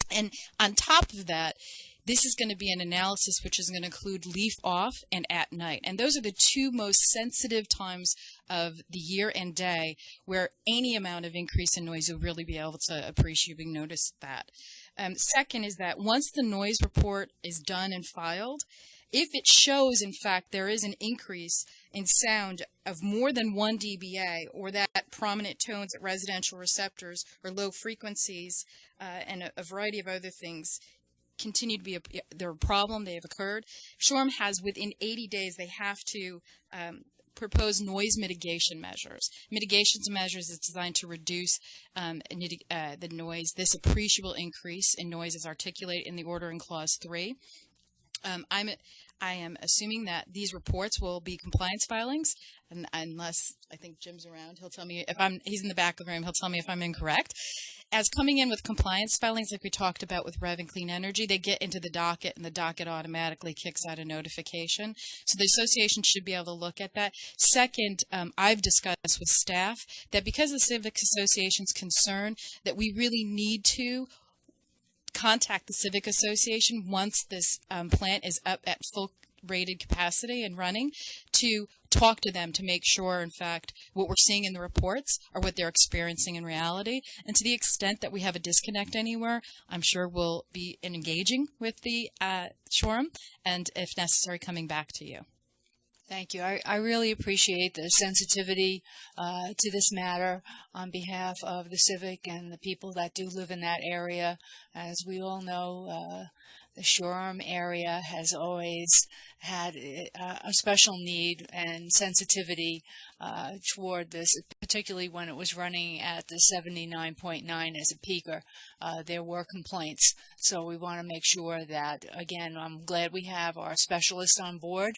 S19: And on top of that, this is going to be an analysis which is going to include leaf off and at night. And those are the two most sensitive times of the year and day where any amount of increase in noise you'll really be able to appreciably notice that. Second is that once the noise report is done and filed, if it shows, in fact, there is an increase in sound of more than 1 dBA or that prominent tones at residential receptors or low frequencies and a variety of other things continue to be a problem, they have occurred, SHORM has within 80 days, they have to propose noise mitigation measures. Mitigation measures is designed to reduce the noise. This appreciable increase in noise is articulated in the order in Clause 3. I am assuming that these reports will be compliance filings, and unless I think Jim's around, he'll tell me if he's in the back of the room, he'll tell me if I'm incorrect. As coming in with compliance filings, like we talked about with Rev and Clean Energy, they get into the docket, and the docket automatically kicks out a notification. So the association should be able to look at that. Second, I've discussed with staff that because of the Civic Association's concern that we really need to contact the Civic Association once this plant is up at full rated capacity and running to talk to them to make sure, in fact, what we're seeing in the reports are what they're experiencing in reality. And to the extent that we have a disconnect anywhere, I'm sure we'll be engaging with the SHORM and, if necessary, coming back to you.
S8: Thank you. I really appreciate the sensitivity to this matter on behalf of the Civic and the people that do live in that area. As we all know, the SHORM area has always had a special need and sensitivity toward this, particularly when it was running at the 79.9 as a peaker. There were complaints. So we want to make sure that, again, I'm glad we have our specialist on board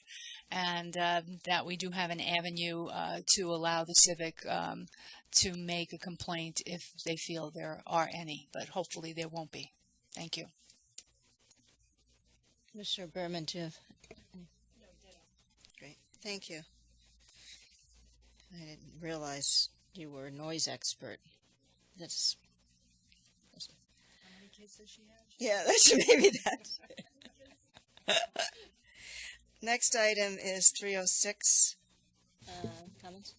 S8: and that we do have an avenue to allow the Civic to make a complaint if they feel there are any, but hopefully there won't be. Thank you.
S1: Commissioner Berman, do you have any? Great, thank you. I didn't realize you were a noise expert. That's
S8: How many kids does she have?
S1: yeah, that's maybe that. Next item is 306. Comments?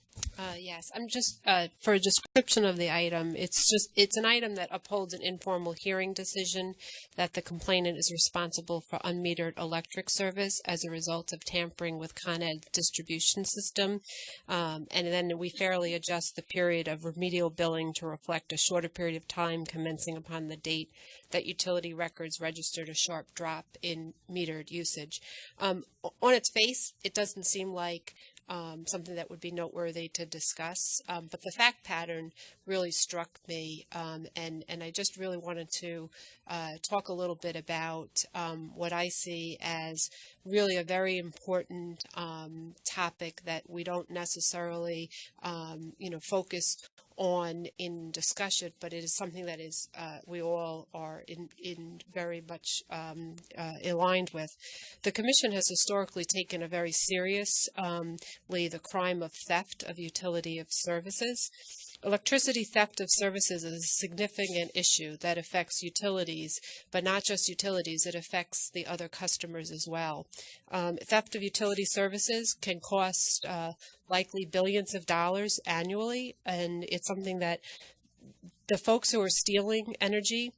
S5: Yes, I'm just for a description of the item. It's an item that upholds an informal hearing decision that the complainant is responsible for unmetered electric service as a result of tampering with Con Ed's distribution system, and then we fairly adjust the period of remedial billing to reflect a shorter period of time commencing upon the date that utility records registered a sharp drop in metered usage. On its face, it doesn't seem like something that would be noteworthy to discuss. But the fact pattern really struck me, and I just really wanted to talk a little bit about what I see as really a very important topic that we don't necessarily, focus on in discussion, but it is something that is we all are in very much aligned with. The Commission has historically taken a very seriously the crime of theft of utility of services. Electricity theft of services is a significant issue that affects utilities, but not just utilities, it affects the other customers as well. Theft of utility services can cost likely billions of dollars annually, and it's something that the folks who are stealing energy,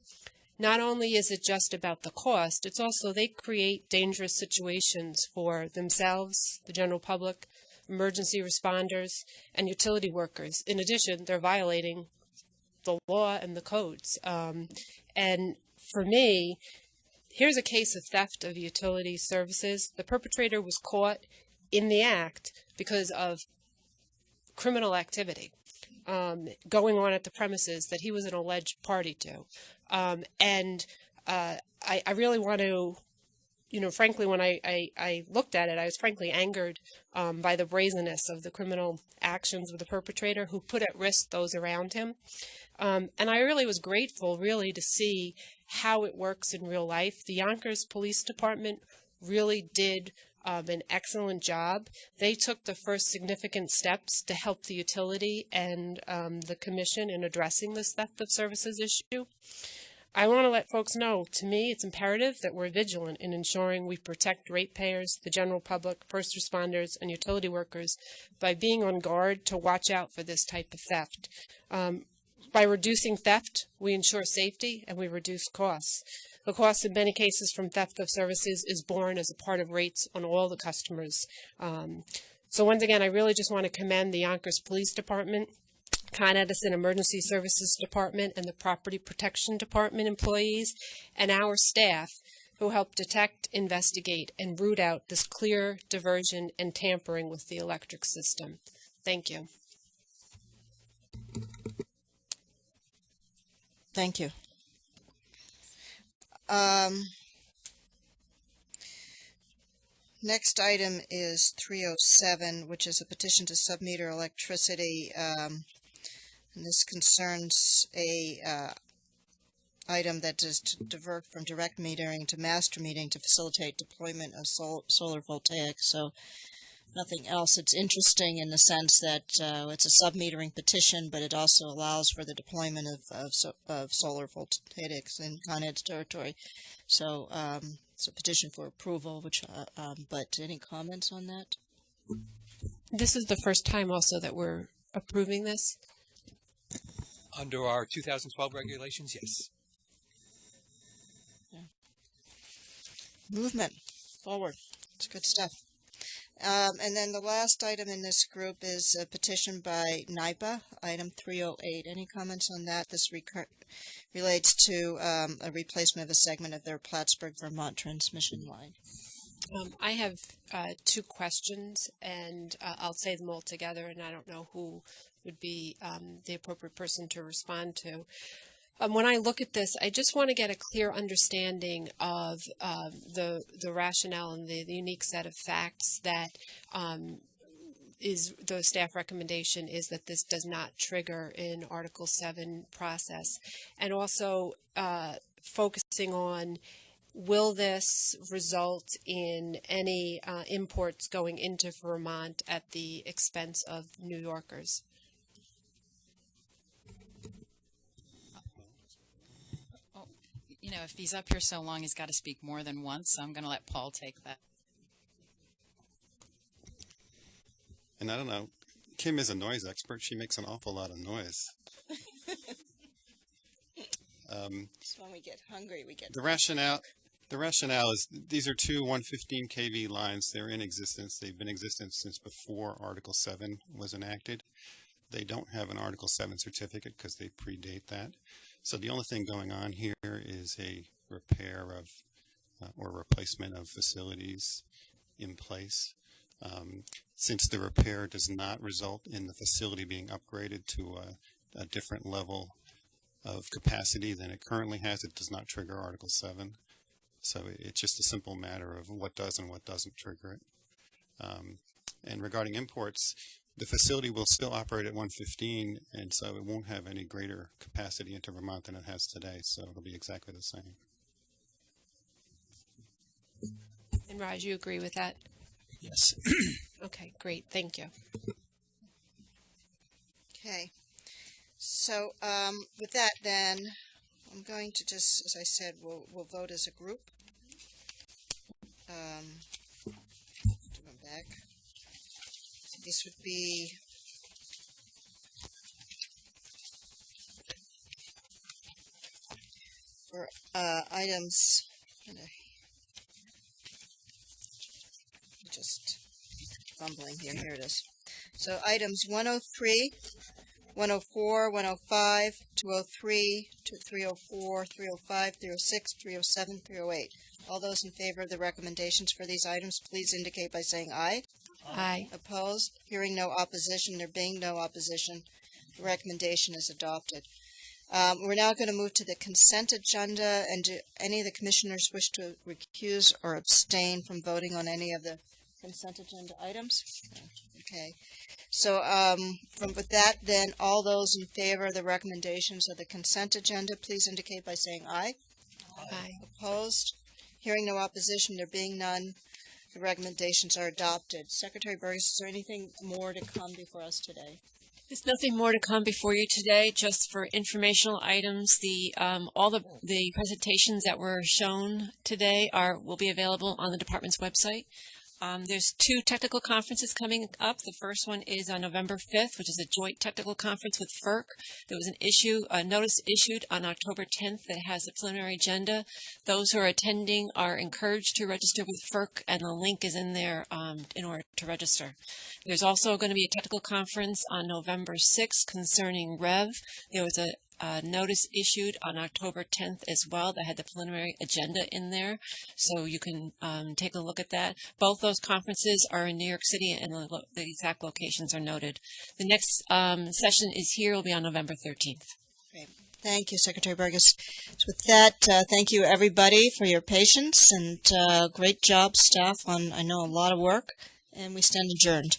S5: not only is it just about the cost, it's also they create dangerous situations for themselves, the general public, emergency responders, and utility workers. In addition, they're violating the law and the codes. And for me, here's a case of theft of utility services. The perpetrator was caught in the act because of criminal activity going on at the premises that he was an alleged party to. I really want to, frankly, when I looked at it, I was frankly angered by the brazenness of the criminal actions of the perpetrator who put at risk those around him. And I really was grateful, really, to see how it works in real life. The Yonkers Police Department really did an excellent job. They took the first significant steps to help the utility and the Commission in addressing this theft of services issue. I want to let folks know, to me, it's imperative that we're vigilant in ensuring we protect ratepayers, the general public, first responders, and utility workers by being on guard to watch out for this type of theft. By reducing theft, we ensure safety and we reduce costs. The cost in many cases from theft of services is borne as a part of rates on all the customers. So once again, I really just want to commend the Yonkers Police Department, Con Edison Emergency Services Department, and the Property Protection Department employees, and our staff who help detect, investigate, and root out this clear diversion and tampering with the electric system. Thank you.
S1: Thank you. Next item is 307, which is a petition to submeter electricity. And this concerns a item that is to divert from direct metering to master metering to facilitate deployment of solar voltaics. So nothing else. It's interesting in the sense that it's a submetering petition, but it also allows for the deployment of solar voltaics in Con Ed's territory. So it's a petition for approval. But any comments on that?
S5: This is the first time also that we're approving this.
S14: Under our 2012 regulations, yes.
S1: Yeah. Movement forward. It's good stuff. And then the last item in this group is a petition by NYPA, item 308. Any comments on that? This relates to a replacement of a segment of their Plattsburgh, Vermont transmission line.
S5: I have two questions, and I'll say them all together, and I don't know who would be the appropriate person to respond to. When I look at this, I just want to get a clear understanding of the rationale and the unique set of facts that is the staff recommendation is that this does not trigger an Article 7 process. And also focusing on, will this result in any imports going into Vermont at the expense of New Yorkers?
S19: If he's up here so long, he's got to speak more than once, so I'm going to let Paul take that.
S18: And I don't know, Kim is a noise expert. She makes an awful lot of noise.
S1: So when we get hungry, we get
S18: The rationale is these are two 115 kV lines. They're in existence. They've been in existence since before Article 7 was enacted. They don't have an Article 7 certificate because they predate that. So the only thing going on here is a repair of or replacement of facilities in place. Since the repair does not result in the facility being upgraded to a different level of capacity than it currently has, it does not trigger Article 7. So it's just a simple matter of what does and what doesn't trigger it. And regarding imports, the facility will still operate at 115, and so it won't have any greater capacity into Vermont than it has today, so it'll be exactly the same.
S5: And Raj, you agree with that?
S7: Yes.
S5: Okay, great. Thank you.
S1: Okay. So with that, then, I'm going to just, as I said, we'll vote as a group. Going back. So this would be for items. Just fumbling here. Here it is. So items 103. 104, 105, 203, 304, 305, 306, 307, 308. All those in favor of the recommendations for these items, please indicate by saying aye.
S5: Aye.
S1: Opposed? Hearing no opposition, there being no opposition, the recommendation is adopted. We're now going to move to the consent agenda, and do any of the commissioners wish to recuse or abstain from voting on any of the consent agenda items? Okay. So with that, then, all those in favor of the recommendations of the consent agenda, please indicate by saying aye.
S5: Aye.
S1: Opposed? Hearing no opposition, there being none, the recommendations are adopted. Secretary Burgess, is there anything more to come before us today?
S2: There's nothing more to come before you today, just for informational items. All the presentations that were shown today will be available on the department's website. There's two technical conferences coming up. The first one is on November 5th, which is a joint technical conference with FERC. There was a notice issued on October 10th that has a preliminary agenda. Those who are attending are encouraged to register with FERC, and the link is in there in order to register. There's also going to be a technical conference on November 6th concerning REV. There was a notice issued on October 10th as well that had the preliminary agenda in there, so you can take a look at that. Both those conferences are in New York City, and the exact locations are noted. The next session is here. Will be on November 13th.
S1: Great. Thank you, Secretary Burgess. So with that, thank you everybody for your patience, and great job, staff, on, I know, a lot of work, and we stand adjourned.